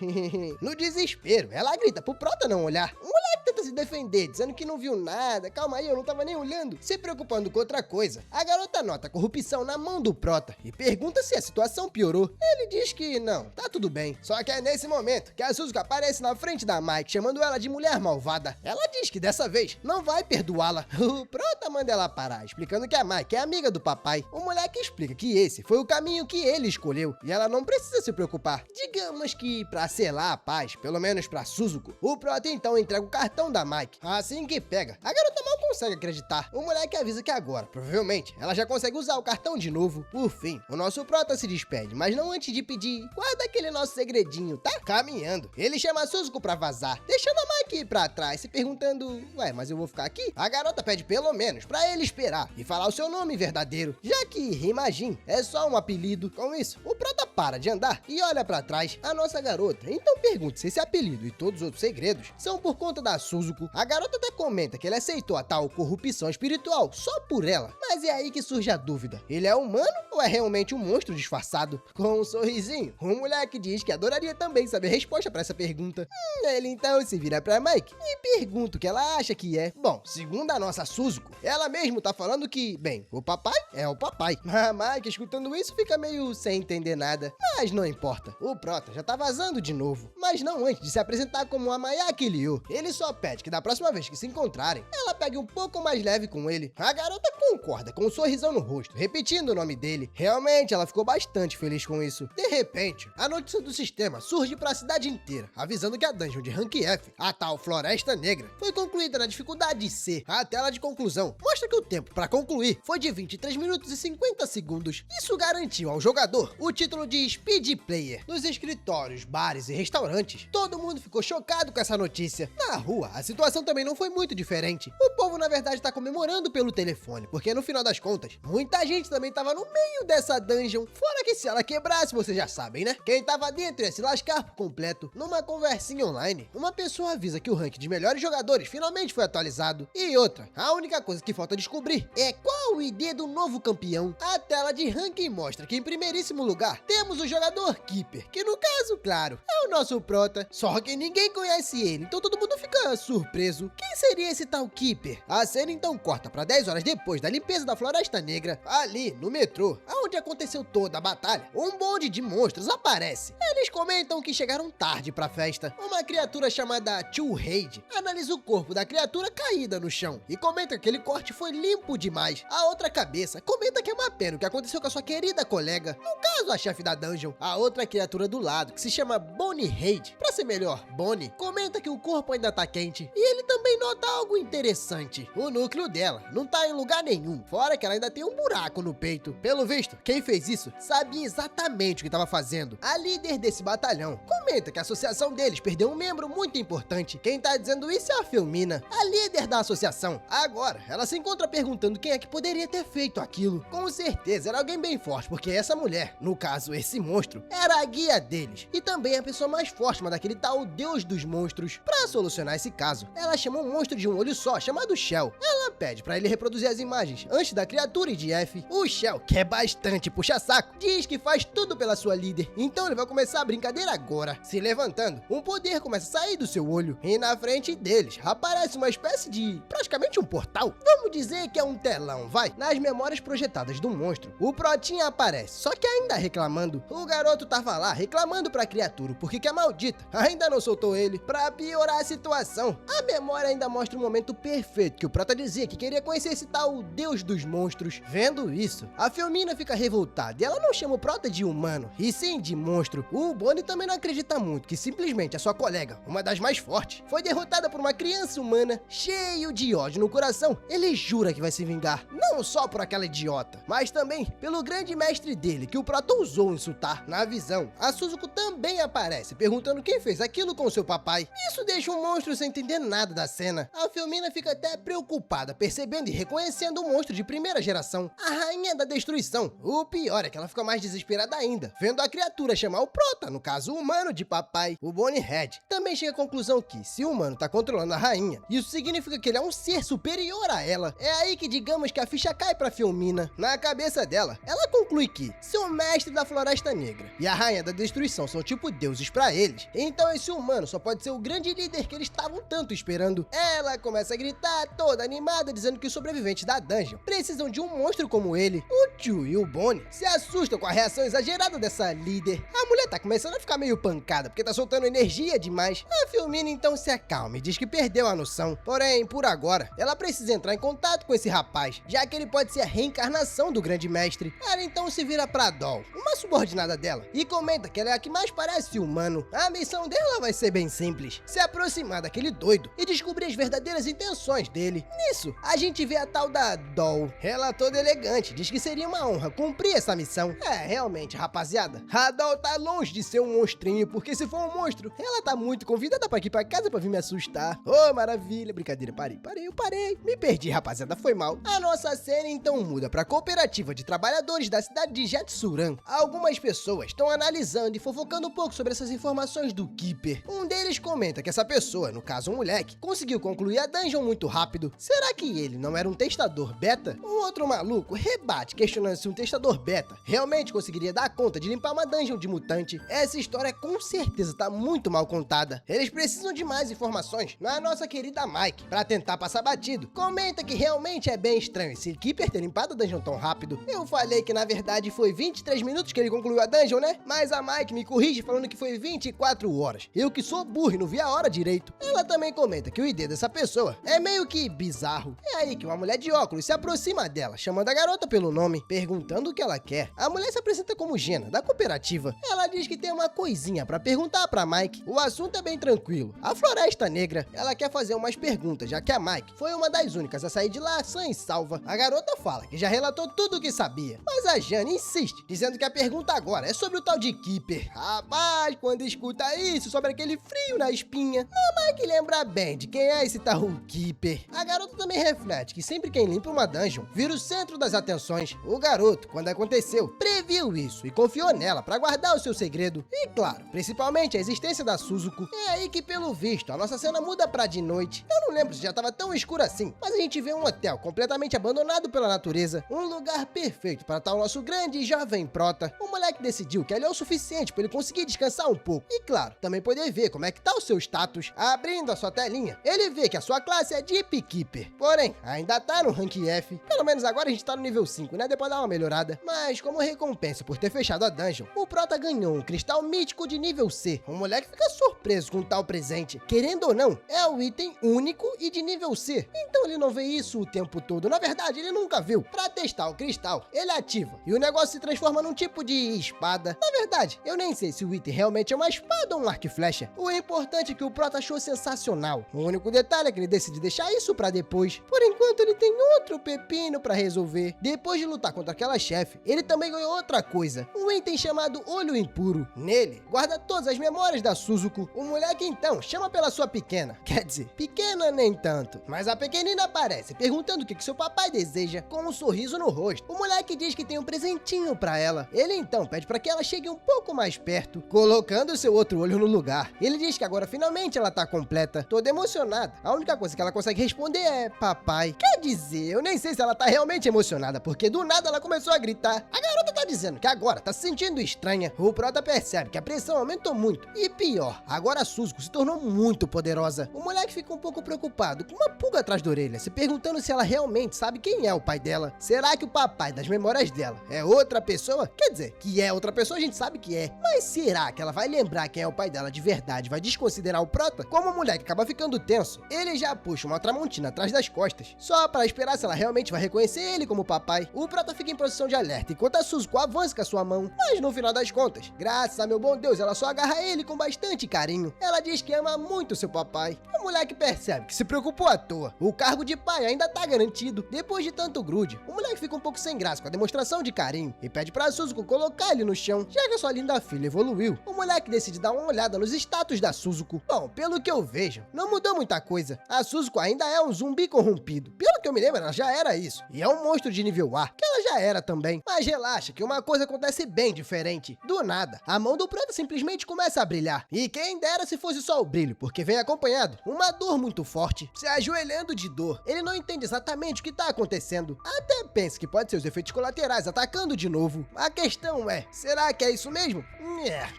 [SPEAKER 1] No desespero, ela grita pro Prota não olhar. O moleque tenta se defender, dizendo que não viu nada. Calma aí, eu não tava nem olhando. Se preocupando com outra coisa. A garota nota a corrupção na mão do Prota e pergunta se a situação piorou. Ele diz que não, tá tudo bem. Só que é nesse momento que a Suzuka aparece na frente da Mike, chamando ela de mulher malvada. Ela diz que dessa vez não vai perdoá-la. O Prota manda ela parar, explicando que a Mike é amiga do papai. O moleque explica que esse foi o caminho que ele escolheu e ela não precisa se preocupar. Digamos que pra selar a paz, pelo menos pra Suzuko, o Prota então entrega o cartão da Mike. Assim que pega, a garota mal consegue acreditar. O moleque avisa que agora, provavelmente, ela já consegue usar o cartão de novo. Por fim, o nosso Prota se despede, mas não antes de pedir, guarda aquele nosso segredinho, tá? Caminhando, ele chama a Suzuko pra vazar, deixando a Mike ir pra trás, se perguntando, ué, mas eu vou ficar aqui? A garota pede pelo menos pra ele esperar e falar o seu nome verdadeiro, já que Rimajin é só um apelido. Com isso, o Prota para de andar e olha pra trás. A nossa garota então pergunta se esse apelido e todos os outros segredos são por conta da Suzuko. A garota até comenta que ele aceitou a tal corrupção espiritual só por ela, mas é aí que surge a dúvida, ele é humano ou é realmente um monstro disfarçado? Com um sorrisinho, o moleque diz que adoraria também saber a resposta pra essa pergunta. Ele então se vira pra Mike e pergunta o que ela acha que é. Bom, segundo a nossa Suzuko, ela mesmo tá falando que, bem, o papai é o papai. A Mike, escutando isso, fica meio sem entender nada, mas não importa. O Prota já tá vazando de novo, mas não antes de se apresentar como a Mayaki Ryu. Ele só pede que da próxima vez que se encontrarem, ela pegue um pouco mais leve com ele. A garota concorda com um sorrisão no rosto, repetindo o nome dele. Realmente, ela ficou bastante feliz com isso. De repente, a notícia do sistema surge pra cidade inteira, avisando que a dungeon de Rank F, a tal Floresta Negra, foi concluída na dificuldade C. A tela de conclusão mostra que o tempo pra concluir foi de 23 minutos e 50 segundos. Isso garantiu ao jogador o título de Speed Player. Nos escritórios, bares e restaurantes, todo mundo ficou chocado com essa notícia. Na rua, a situação também não foi muito diferente. O povo, na verdade, tá comemorando pelo telefone, porque no final das contas, muita gente também tava no meio dessa dungeon. Fora que se ela quebrasse, vocês já sabem, né? Quem tava dentro ia se lascar por completo. Numa conversinha online, uma pessoa avisa que o ranking de melhores jogadores finalmente foi atualizado. E outra, a única coisa que falta descobrir é qual o ID do novo campeão. A tela de ranking mostra que em primeiríssimo lugar temos o jogador Keeper, que no caso, claro, é o nosso Prota, só que ninguém conhece ele, então todo mundo fica surpreso. Quem seria esse tal Keeper? A cena então corta para 10 horas depois da limpeza da Floresta Negra, ali no metrô, onde aconteceu toda a batalha. Um bonde de monstros aparece. Eles comentam que chegaram tarde pra festa. Uma criatura chamada Two-Head analisa o corpo da criatura caída no chão e comenta que aquele corte foi limpo demais. A outra cabeça comenta que é uma pena o que aconteceu com a sua querida colega, no caso a chefe da dungeon. A outra criatura do lado, que se chama Bonnie Head, pra ser melhor, Bonnie, comenta que o corpo ainda tá quente e ele também nota algo interessante. O núcleo dela não tá em lugar nenhum, fora que ela ainda tem um buraco no peito. Pelo visto, quem fez isso sabia exatamente o que estava fazendo. A líder desse batalhão comenta que a associação deles perdeu um membro muito importante. Quem tá dizendo isso é a Felmina, a líder da associação. Agora, ela se encontra perguntando quem é que poderia ter feito aquilo. Com certeza era alguém bem forte, porque essa mulher, no caso esse monstro, era a guia deles e também a pessoa mais forte daquele tal deus dos monstros. Pra solucionar esse caso, ela chama um monstro de um olho só chamado Shell. Ela pede pra ele reproduzir as imagens antes da criatura e de F. O Shell, que é bastante puxa-saco, diz que faz tudo pela sua líder, então ele vai começar a brincadeira agora. Se levantando, um poder começa a sair do seu olho e na frente deles aparece uma espécie de, praticamente um portal. Vamos dizer que é um telão, vai. Nas memórias projetadas do monstro, o Protinha aparece, só que ainda reclamando. O garoto tava lá reclamando pra criatura porque que é maldita, ainda não soltou ele. Pra piorar a situação, a memória ainda mostra o momento perfeito que o Prota dizia que queria conhecer esse tal Deus dos Monstros. Vendo isso, a Felmina fica revoltada e ela não chama o Prota de humano, e sim de monstro. O Bonnie também não acredita muito que simplesmente a sua colega, uma das mais fortes, foi derrotada por uma criança humana. Cheio de ódio no coração, ele jura que vai se vingar, não só por aquela idiota, mas também pelo grande mestre dele, que o Prota ousou insultar. Na visão, a Suzuko também aparece, perguntando quem fez aquilo com seu papai. Isso deixa o monstro sem entender nada da cena. A Felmina fica até preocupada, percebendo e reconhecendo o monstro de primeira geração, a rainha da destruição. O pior é que ela fica mais desesperada ainda, vendo a criatura chamar o Prota, no caso o humano, de papai. O Bonniehead também chega à conclusão que, se o humano tá controlando a rainha, isso significa que ele é um ser superior a ela. É aí que digamos que a ficha cai pra Felmina. Na cabeça dela, ela conclui que, se o mestre da Floresta Negra e a rainha da destruição são tipo deuses pra eles, então esse humano só pode ser o grande líder que eles estavam tanto esperando. Ela começa a gritar, toda animada, dizendo que os sobreviventes da dungeon precisam de um monstro como ele. O Chu e o Bonnie se assustam com a reação exagerada dessa líder. A mulher tá começando a ficar meio pancada, porque tá soltando energia demais. A Felmina então se acalma e diz que perdeu a noção. Porém, por agora, ela precisa entrar em contato com esse rapaz, já que ele pode ser a reencarnação do grande mestre. Ela então se vira pra Doll, uma subordinada dela, e comenta que ela é a que mais parece humano. A missão dela vai ser bem simples: se aproximar daquele doido e descobrir as verdadeiras intenções dele. Nisso, a gente vê a tal da Doll. Ela toda elegante, diz que seria uma honra cumprir essa missão. Realmente, rapaziada, a Doll tá longe de ser um monstrinho, porque se for um monstro, ela tá muito convidada pra aqui pra casa pra vir me assustar. Oh, maravilha. Brincadeira, eu parei. Me perdi, rapaziada, foi mal. A nossa cena então muda pra cooperativa de trabalhadores da cidade de Jetsuran. Algumas pessoas estão analisando e fofocando um pouco sobre essas informações do Keeper. Um deles comenta que essa pessoa, no caso um moleque, conseguiu concluir a dungeon muito rápido. Será que ele não era um testador beta? Um outro maluco rebate, questionando se um testador beta realmente conseguiria dar conta de limpar uma dungeon de mutante. Essa história com certeza tá muito mal contada. Eles precisam de mais informações na nossa querida Mike, pra tentar passar batido. Comenta que realmente é bem estranho esse Keeper ter limpado a dungeon tão rápido. Eu falei que na verdade foi 23 minutos que ele concluiu a dungeon, né? Mas a Mike me corrige falando que foi 24 horas. Eu que sou burro e não vi a hora direito. Ela também comenta que o ID dessa pessoa é meio que bizarro. É aí que uma mulher de óculos se aproxima dela, chamando a garota pelo nome, perguntando o que ela quer. A mulher se apresenta como Jenna, da cooperativa. Ela diz que tem uma coisinha pra perguntar pra Mike. O assunto é bem tranquilo. A Floresta Negra, ela quer fazer umas perguntas, já que a Mike foi uma das únicas a sair de lá sã e salva. A garota fala que já relatou tudo o que sabia, mas a Jane insiste, dizendo que a pergunta agora é sobre o tal de Keeper. Rapaz, quando escuta isso, sobre aquele frio na espinha, a Mike lembra bem de quem é esse tal Keeper. A garota também reflete que sempre quem limpa uma dungeon vira o centro das atenções. O garoto, quando aconteceu, previu isso e confiou nela pra guardar o seu segredo. E claro, principalmente a existência da Suzuko. É aí que, pelo visto, a nossa cena muda pra de noite. Eu não lembro se já tava tão escuro assim, mas a gente vê um hotel completamente abandonado pela natureza. Um lugar perfeito para estar o nosso grande e jovem Prota. O moleque decidiu que ali é o suficiente para ele conseguir descansar um pouco. E claro, também poder ver como é que tá o seu status. Abrindo a sua telinha, ele vê que a sua classe é Deep Keeper. Porém, ainda tá no rank F. Pelo menos agora a gente tá no nível 5, né? Depois dá uma melhorada. Mas como recompensa por ter fechado a dungeon, o Prota ganhou um cristal mítico de nível C. O moleque fica surpreso com tal presente. Querendo ou não, é o item único e de nível C. Então ele não vê isso o tempo todo. Na verdade, ele nunca viu. Pra testar o cristal, ele ativa e o negócio se transforma num tipo de espada. Na verdade, eu nem sei se o item realmente é uma espada ou um arco e flecha. O importante é que o Prota achou sensacional. O único detalhe é que ele decide deixar isso pra depois. Por enquanto, ele tem outro pepino pra resolver. Depois de lutar contra aquela chefe, ele também ganhou outra coisa. Um item chamado Olho Impuro. Nele, guarda todas as memórias da Suzuko. O moleque então chama pela sua pequena. Quer dizer, pequena nem tanto. Mas a pequenina aparece perguntando o que seu papai deseja, com um sorriso no rosto. O moleque diz que tem um presentinho pra ela. Ele então pede pra que ela chegue um pouco mais perto, colocando seu outro olho no lugar. Ele diz que agora finalmente ela tá completa, toda emocionada. A única coisa que ela consegue responder é papai. Quer dizer, eu nem sei se ela tá realmente emocionada, porque do nada ela começou a gritar. A garota tá dizendo que agora tá se sentindo estranha. O Prota percebe que a pressão aumentou muito. E pior, agora a Suzuko se tornou muito poderosa. O moleque fica um pouco preocupado, com uma pulga atrás da orelha, se perguntando se ela realmente sabe quem é o pai dela. Será que o papai das memórias dela é outra pessoa? Quer dizer, que é outra pessoa a gente sabe que é. Mas será que ela vai lembrar quem é o pai dela de verdade, vai desconsiderar o Prota? Como o moleque acaba ficando tenso, ele já puxa uma Tramontina atrás das costas, só pra esperar se ela realmente vai reconhecer ele como papai. O Prota fica em posição de alerta, enquanto a Suzuko avança com a sua mão. Mas no final das contas, graças a meu bom Deus, ela só agarra ele com bastante carinho. Ela diz que ama muito seu papai. O moleque percebe que se preocupou à toa. O cargo de pai ainda tá garantido. Depois de tanto grude, o moleque fica um pouco sem graça com a demonstração de carinho e pede pra Suzuko colocar ele no chão, já que a sua linda filha evoluiu. O moleque decide dar uma olhada nos status da Suzuko. Bom, pelo que eu vejo, não mudou muita coisa. A Suzuko ainda é um zumbi corrompido. Pelo que eu me lembro, ela já era isso. E é um monstro de nível A, que ela já era também. Mas relaxa que uma coisa acontece bem diferente. Do nada, a mão do Prota simplesmente começa a brilhar. E quem dera se fosse só o brilho, porque vem acompanhado uma dor muito forte. Se ajoelhando de dor, ele não entende exatamente o que tá acontecendo. Até pensa que pode ser os efeitos colaterais atacando de novo. A questão é, será que é isso mesmo?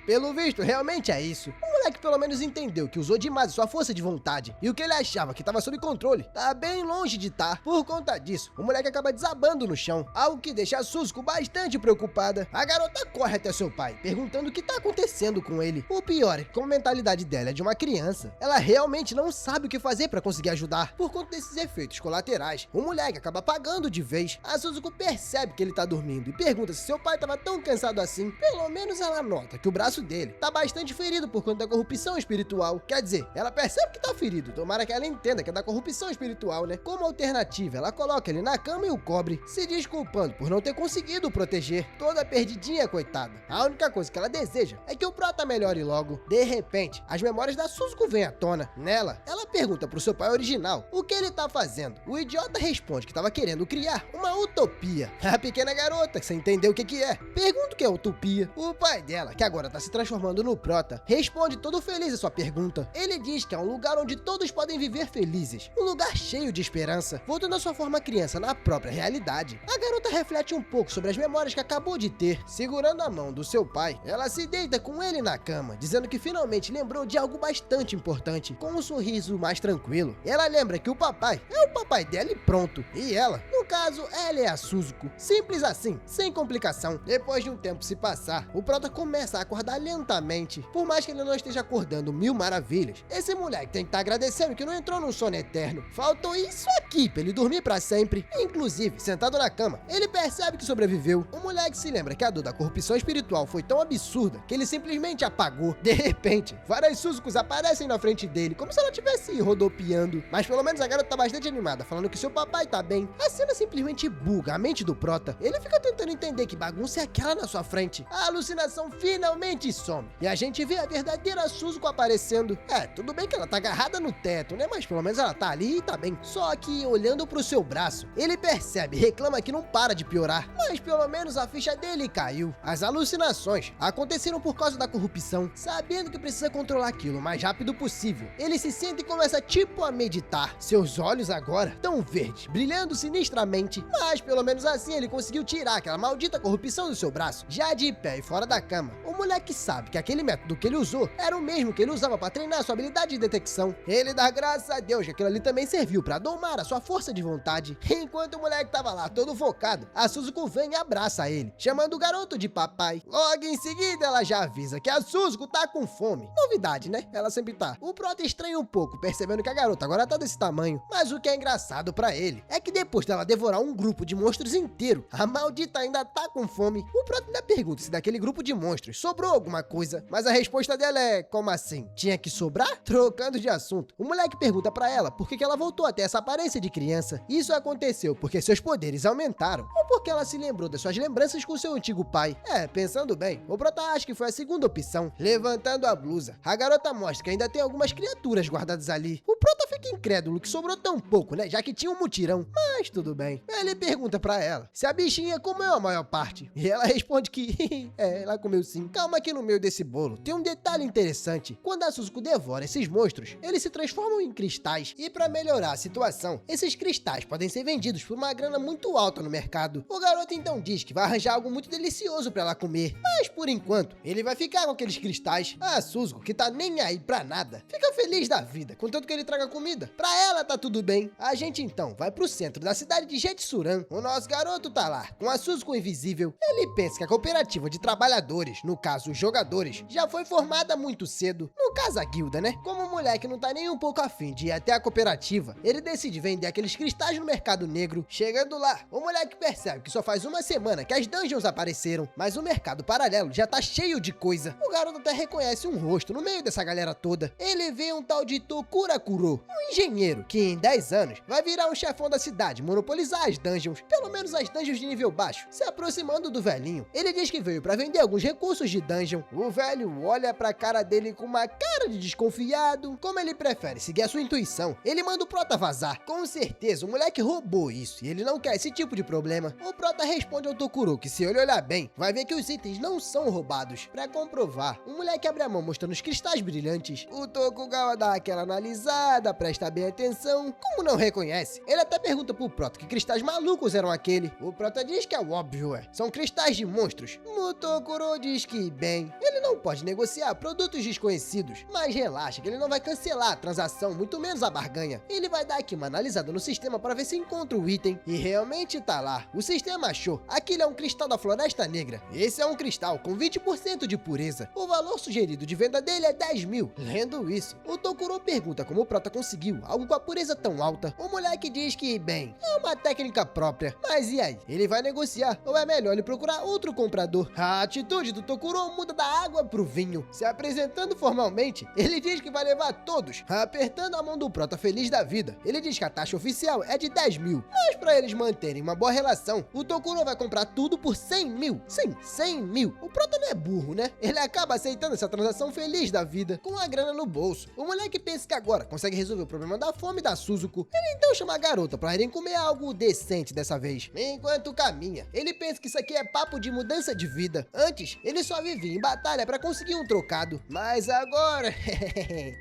[SPEAKER 1] Pelo visto, realmente é isso. O moleque pelo menos entendeu que usou demais sua força de vontade. E o que ele achava que estava sob controle, tá bem longe de estar. Por conta disso, o moleque acaba desabando no chão, algo que deixa a Suzuko bastante preocupada. A garota corre até seu pai, perguntando o que tá acontecendo com ele. O pior é que, como a mentalidade dela é de uma criança, ela realmente não sabe o que fazer pra conseguir ajudar. Por conta desses efeitos colaterais, o moleque acaba apagando de vez. A Suzuko percebe que ele tá dormindo e pergunta se seu pai tava tão cansado assim. Pelo menos ela nota que o braço dele tá bastante ferido por conta da corrupção espiritual. Quer dizer, ela percebe que tá ferido, tomara que ela entenda que é da corrupção espiritual, né? Como alternativa, ela coloca ele na cama e o cobre, se desculpando por não ter conseguido o proteger. Toda perdidinha, coitada. A única coisa que ela deseja é que o Prota melhore logo. De repente, as memórias da Suzuko vêm à tona. Nela, ela pergunta pro seu pai original o que ele tá fazendo. O idiota responde que tava querendo criar uma utopia. A pequena garota, que sem entender o que é, pergunta o que é utopia. O pai dela, que agora tá se transformando no Prota, responde todo feliz a sua pergunta. Ele diz que é um lugar onde todos podem viver felizes, um lugar cheio de esperança, voltando à sua forma criança na própria realidade. A garota reflete um pouco sobre as memórias que acabou de ter. Segurando a mão do seu pai, ela se deita com ele na cama, dizendo que finalmente lembrou de algo bastante importante, com um sorriso mais tranquilo. Ela lembra que o papai é o papai dela e pronto. E ela, no caso, ela é a Suzuko. Simples assim, sem complicação. Depois de um tempo se passar, o Prota começa a acordar lentamente. Por mais que ele não esteja acordando mil maravilhas, esse moleque tem que estar agradecendo que não entrou num sono eterno. Faltou isso aqui pra ele dormir pra sempre. Inclusive, sentado na cama, ele percebe que sobreviveu. O moleque se lembra que a dor da corrupção espiritual foi tão absurda que ele simplesmente apagou. De repente, várias Suzukos aparecem na frente dele, como se ela estivesse rodopiando. Mas pelo menos a garota tá bastante animada, falando que seu papai tá bem. A cena simplesmente buga a mente do Prota. Ele fica tentando entender que bagunça é aquela na sua frente. A alucinação finalmente some. E a gente vê a verdadeira Suzuko aparecendo. Tudo bem que ela tá agarrada no teto, né? Mas pelo menos ela tá ali e tá bem. Só que, olhando pro seu braço, ele percebe e reclama que não para de piorar. Mas pelo menos a ficha dele caiu. As alucinações aconteceram por causa da corrupção. Sabendo que precisa controlar aquilo o mais rápido possível, ele se senta e começa tipo a meditar. Seus olhos agora tão verdes, brilhando sinistramente. Mas pelo menos assim ele conseguiu tirar aquela maldita corrupção do seu braço. Já de pé e fora da cama, o moleque sabe que aquele método que ele usou era o mesmo que ele usava para treinar sua habilidade de detecção. Ele dá graças a Deus que aquilo ali também serviu para domar a sua força de vontade. Enquanto o moleque tava lá todo focado, a Suzuko vem e abraça ele, chamando o garoto de papai. Logo em seguida ela já avisa que a Suzuko tá com fome. Novidade, né? Ela sempre tá. O Prota estranha um pouco, percebendo que a garota agora tá desse tamanho. Mas o que é engraçado pra ele é que depois dela devorar um grupo de monstros inteiro, a maldita ainda tá com fome. O Prota ainda pergunta se daquele grupo de monstros sobrou alguma coisa, mas a resposta dela é: como assim? Tinha que sobrar? Trocando de assunto, o moleque pergunta pra ela por que ela voltou a ter essa aparência de criança. Isso aconteceu porque seus poderes aumentaram, ou porque ela se lembrou das suas lembranças com seu antigo pai. Pensando bem, o Prota acha que foi a segunda opção. Levantando a blusa, a garota mostra que ainda tem algumas criaturas guardadas ali. O Prota fica incrédulo que sobrou tão pouco, né? Já que tinha um mutirão. Mas tudo bem. Ele pergunta pra ela se a bichinha comeu a maior parte. E ela responde que ela comeu sim. Calma que no meio desse bolo tem um detalhe interessante. Quando a Suzuko devora controla esses monstros, eles se transformam em cristais. E para melhorar a situação, esses cristais podem ser vendidos por uma grana muito alta no mercado. O garoto então diz que vai arranjar algo muito delicioso para ela comer, mas por enquanto, ele vai ficar com aqueles cristais. A Suzuko, que tá nem aí pra nada, fica feliz da vida, contanto que ele traga comida. Pra ela tá tudo bem. A gente então vai pro centro da cidade de Jetsuran. O nosso garoto tá lá, com a Suzuko invisível. Ele pensa que a cooperativa de trabalhadores, no caso os jogadores, já foi formada muito cedo. No caso a guilda, né? Como o moleque não tá nem um pouco afim de ir até a cooperativa, ele decide vender aqueles cristais no mercado negro. Chegando lá, o moleque percebe que só faz uma semana que as dungeons apareceram, mas o mercado paralelo já tá cheio de coisa. O garoto até reconhece um rosto no meio dessa galera toda. Ele vê um tal de Tokurakuro, um engenheiro que em 10 anos vai virar um chefão da cidade, monopolizar as dungeons, pelo menos as dungeons de nível baixo. Se aproximando do velhinho, ele diz que veio pra vender alguns recursos de dungeon. O velho olha pra cara dele com uma cara de desconfiado. Como ele prefere seguir a sua intuição, ele manda o Prota vazar. Com certeza o moleque roubou isso e ele não quer esse tipo de problema. O Prota responde ao Tokuro que se ele olhar bem, vai ver que os itens não são roubados. Pra comprovar, o moleque abre a mão mostrando os cristais brilhantes. O Tokugawa dá aquela analisada, presta bem atenção. Como não reconhece, ele até pergunta pro Prota que cristais malucos eram aquele. O Prota diz que é o óbvio, são cristais de monstros. O Tokuro diz que, bem, ele não pode negociar produtos desconhecidos, mas relaxa que ele não vai cancelar a transação, muito menos a barganha. Ele vai dar aqui uma analisada no sistema para ver se encontra o item, e realmente tá lá. O sistema achou, aquele é um cristal da Floresta Negra. Esse é um cristal com 20% de pureza. O valor sugerido de venda dele é 10 mil. Lendo isso, o Tokuro pergunta como o Prota conseguiu algo com a pureza tão alta. O moleque diz que, bem, é uma técnica própria. Mas e aí? Ele vai negociar ou é melhor ele procurar outro comprador? A atitude do Tokuro muda da água pro vinho. Se apresentando formalmente, ele diz que vai levar todos, apertando a mão do Prota feliz da vida. Ele diz que a taxa oficial é de 10 mil, mas pra eles manterem uma boa relação, o Tokuro vai comprar tudo por 100 mil. Sim, 100 mil. O Prota não é burro, né? Ele acaba aceitando essa transação feliz da vida, com a grana no bolso. O moleque pensa que agora consegue resolver o problema da fome da Suzuko. Ele então chama a garota pra irem comer algo decente dessa vez. Enquanto caminha, ele pensa que isso aqui é papo de mudança de vida. Antes, ele só vivia em batalha pra conseguir um trocado. Mas agora,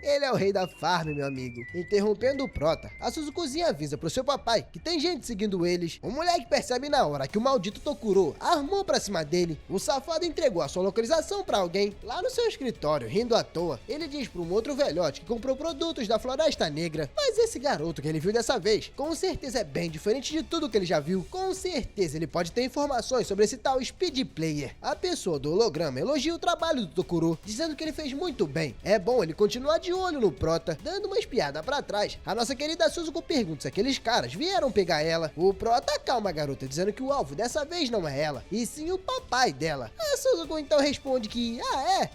[SPEAKER 1] ele é o rei da farm, meu amigo. Interrompendo o Prota, a Suzukozinha avisa pro seu papai que tem gente seguindo eles. O moleque percebe na hora que o maldito Tokuro armou pra cima dele. O safado entregou a sua localização pra alguém lá no seu escritório, rindo à toa. Ele diz pra um outro velhote que comprou produtos da Floresta Negra. Mas esse garoto que ele viu dessa vez, com certeza é bem diferente de tudo que ele já viu. Com certeza ele pode ter informações sobre esse tal Speed Player. A pessoa do holograma elogia o trabalho do Tokuro, dizendo que ele fez muito bem. É bom ele continuar de olho no Prota. Dando uma espiada pra trás, a nossa querida Suzuko pergunta se aqueles caras vieram pegar ela. O Prota acalma a garota, dizendo que o alvo dessa vez não é ela, e sim o papai dela. A Suzuko então responde que,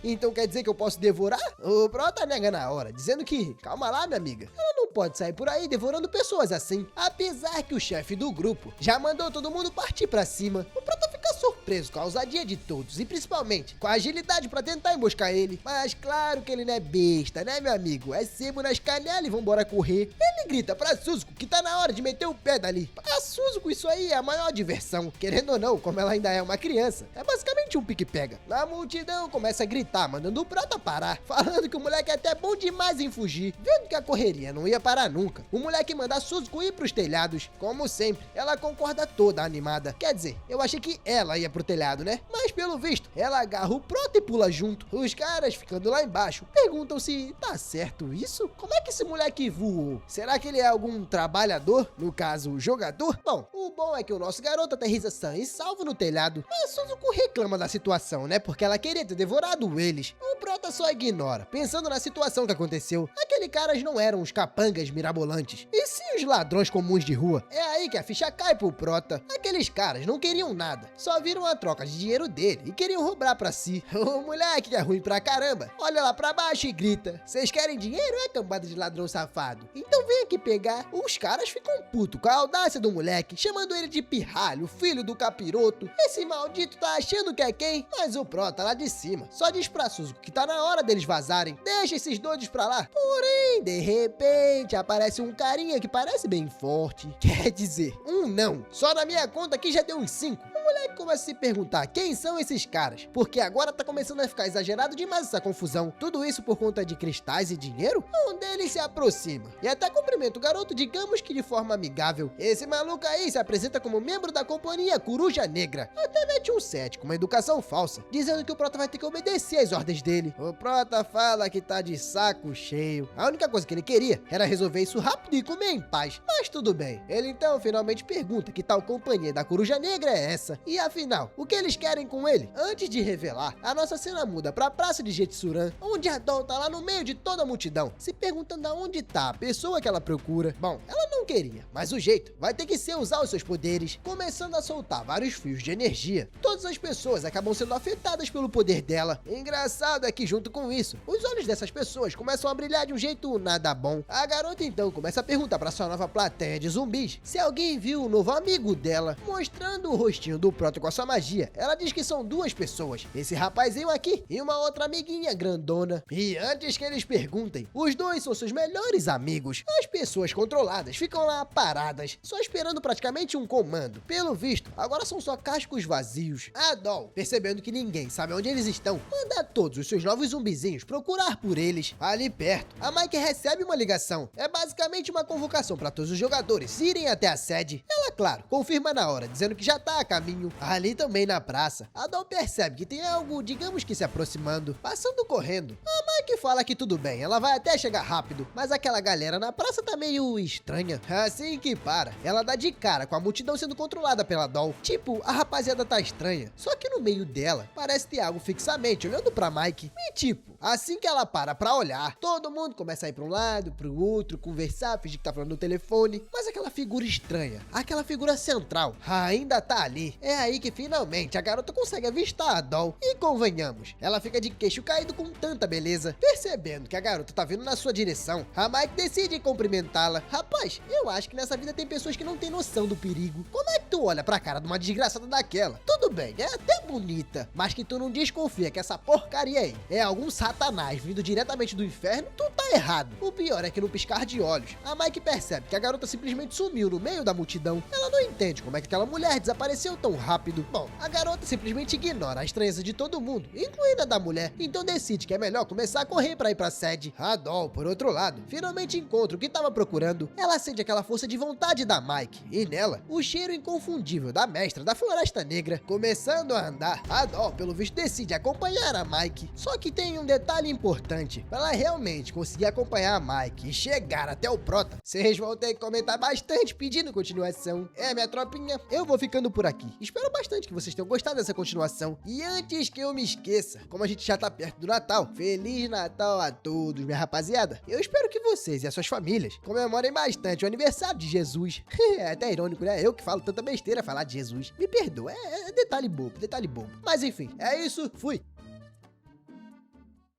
[SPEAKER 1] então quer dizer que eu posso devorar? O Prota nega na hora, dizendo que, calma lá, minha amiga, ela não pode sair por aí devorando pessoas assim. Apesar que o chefe do grupo já mandou todo mundo partir pra cima, o Prota fica surpreso com a ousadia de todos, e principalmente com a agilidade pra tentar emboscar ele. Mas claro que ele não é besta, né, meu amigo? É sebo nas canelas e vambora correr. Ele grita pra Suzuko que tá na hora de meter o pé dali. Pra Suzuko isso aí é a maior diversão. Querendo ou não, como ela ainda é uma criança, é basicamente um pique-pega. A multidão começa a gritar, mandando o Prota parar, falando que o moleque é até bom demais em fugir. Vendo que a correria não ia parar nunca, o moleque manda a Suzuko ir pros telhados. Como sempre, ela concorda toda animada. Quer dizer, eu achei que ela ia pro telhado, né? Mas pelo visto, ela agarra o Prota e pula junto. Os caras, ficando lá embaixo, perguntam se tá certo isso? Como é que esse moleque voou? Será que ele é algum trabalhador? No caso, jogador? Bom, o bom é que o nosso garoto aterriza sã e salvo no telhado. Mas Suzuko reclama da situação, né? Porque ela queria ter devorado eles. O Prota só ignora, pensando na situação que aconteceu. Aqueles caras não eram os capangas mirabolantes, e sim os ladrões comuns de rua. É aí que a ficha cai pro Prota. Aqueles caras não queriam nada, só viram a troca de dinheiro dele e queriam roubar pra si. O moleque, que é ruim pra caramba, olha lá pra baixo e grita: "Vocês querem dinheiro, é cambada de ladrão safado? Então vem aqui pegar." Os caras ficam putos com a audácia do moleque, chamando ele de pirralho, filho do capiroto. Esse maldito tá achando que é quem? Mas o Prota lá de cima só diz pra Suzuko que tá na hora deles vazarem. Deixa esses doidos pra lá. Porém, de repente, aparece um carinha que parece bem forte. Quer dizer, um não. Só na minha conta aqui já deu uns 5. Um moleque começa a se perguntar quem são esses caras, porque agora tá começando a ficar exagerado demais essa confusão. Tudo isso por conta de cristais e dinheiro? Um deles se aproxima e até cumprimenta o garoto, digamos que de forma amigável. Esse maluco aí se apresenta como membro da companhia Coruja Negra. Até mete um 7 com uma educação falsa, dizendo que o Prota vai ter que obedecer às ordens dele. O Prota fala que tá de saco cheio. A única coisa que ele queria era resolver isso rápido e comer em paz. Mas tudo bem. Ele então finalmente pergunta que tal companhia da Coruja Negra é essa. E afinal, o que eles querem com ele? Antes de revelar, a nossa cena muda pra praça de Jetsuran, onde a Doll tá lá no meio de toda a multidão, se perguntando aonde tá a pessoa que ela procura. Bom, ela não queria, mas o jeito vai ter que ser usar os seus poderes, começando a soltar vários fios de energia. Todas as pessoas acabam sendo afetadas pelo poder dela. Engraçado é que junto com isso, os olhos dessas pessoas começam a brilhar de um jeito nada bom. A garota então começa a perguntar pra sua nova plateia de zumbis se alguém viu o novo amigo dela, mostrando o rostinho do Prota com a sua magia. Ela diz que são duas pessoas, esse rapazinho aqui e uma outra amiguinha grandona. E antes que eles perguntem, os dois são seus melhores amigos. As pessoas controladas ficam lá paradas, só esperando praticamente um comando. Pelo visto, agora são só cascos vazios. A Doll, percebendo que ninguém sabe onde eles estão, manda todos os seus novos zumbizinhos procurar por eles. Ali perto, a Mike recebe uma ligação. É basicamente uma convocação para todos os jogadores irem até a sede. Ela, claro, confirma na hora, dizendo que já tá a caminho. Ali também na praça, a Doll percebe que tem algo, digamos que se aproximando, passando correndo. A Mike fala que tudo bem, ela vai até chegar rápido, mas aquela galera na praça tá meio estranha. Assim que para, ela dá de cara com a multidão sendo controlada pela Doll. Tipo, a rapaziada tá estranha, só que no meio dela, parece ter algo fixamente olhando pra Mike. E tipo, assim que ela para pra olhar, todo mundo começa a ir pra um lado, pro outro, conversar, fingir que tá falando no telefone. Mas aquela figura estranha, aquela figura central, ainda tá ali. É aí que finalmente a garota consegue avistar a Doll. E convenhamos, ela fica de queixo caído com tanta beleza. Percebendo que a garota tá vindo na sua direção, a Mike decide cumprimentá-la. Rapaz, eu acho que nessa vida tem pessoas que não têm noção do perigo. Como é que tu olha pra cara de uma desgraçada daquela? Tudo bem, é até bonita, mas que tu não desconfia que essa porcaria aí é algum satanás vindo diretamente do inferno, tu tá errado. O pior é que no piscar de olhos, a Mike percebe que a garota simplesmente sumiu no meio da multidão. Ela não entende como é que aquela mulher desapareceu tão rápido. Bom, a garota simplesmente ignora a estranheza de todo mundo, incluindo a da mulher, então decide que é melhor começar a correr pra ir pra sede. A Doll, por outro lado, finalmente encontra o que tava procurando. Ela sente aquela força de vontade da Mike, e nela, o cheiro inconfundível da mestra da Floresta Negra. Começando a andar, a Doll, pelo visto, decide acompanhar a Mike. Só que tem um detalhe importante, pra ela realmente conseguir acompanhar a Mike e chegar até o Prota, vocês vão ter que comentar bastante pedindo continuação. É, minha tropinha, eu vou ficando por aqui. Espero bastante que vocês tenham gostado dessa continuação. E antes que eu me esqueça, como a gente já tá perto do Natal, Feliz Natal a todos, minha rapaziada. Eu espero que vocês e as suas famílias comemorem bastante o aniversário de Jesus. É até irônico, né? Eu que falo tanta besteira falar de Jesus. Me perdoa, é detalhe bobo, detalhe bobo. Mas enfim, é isso, fui!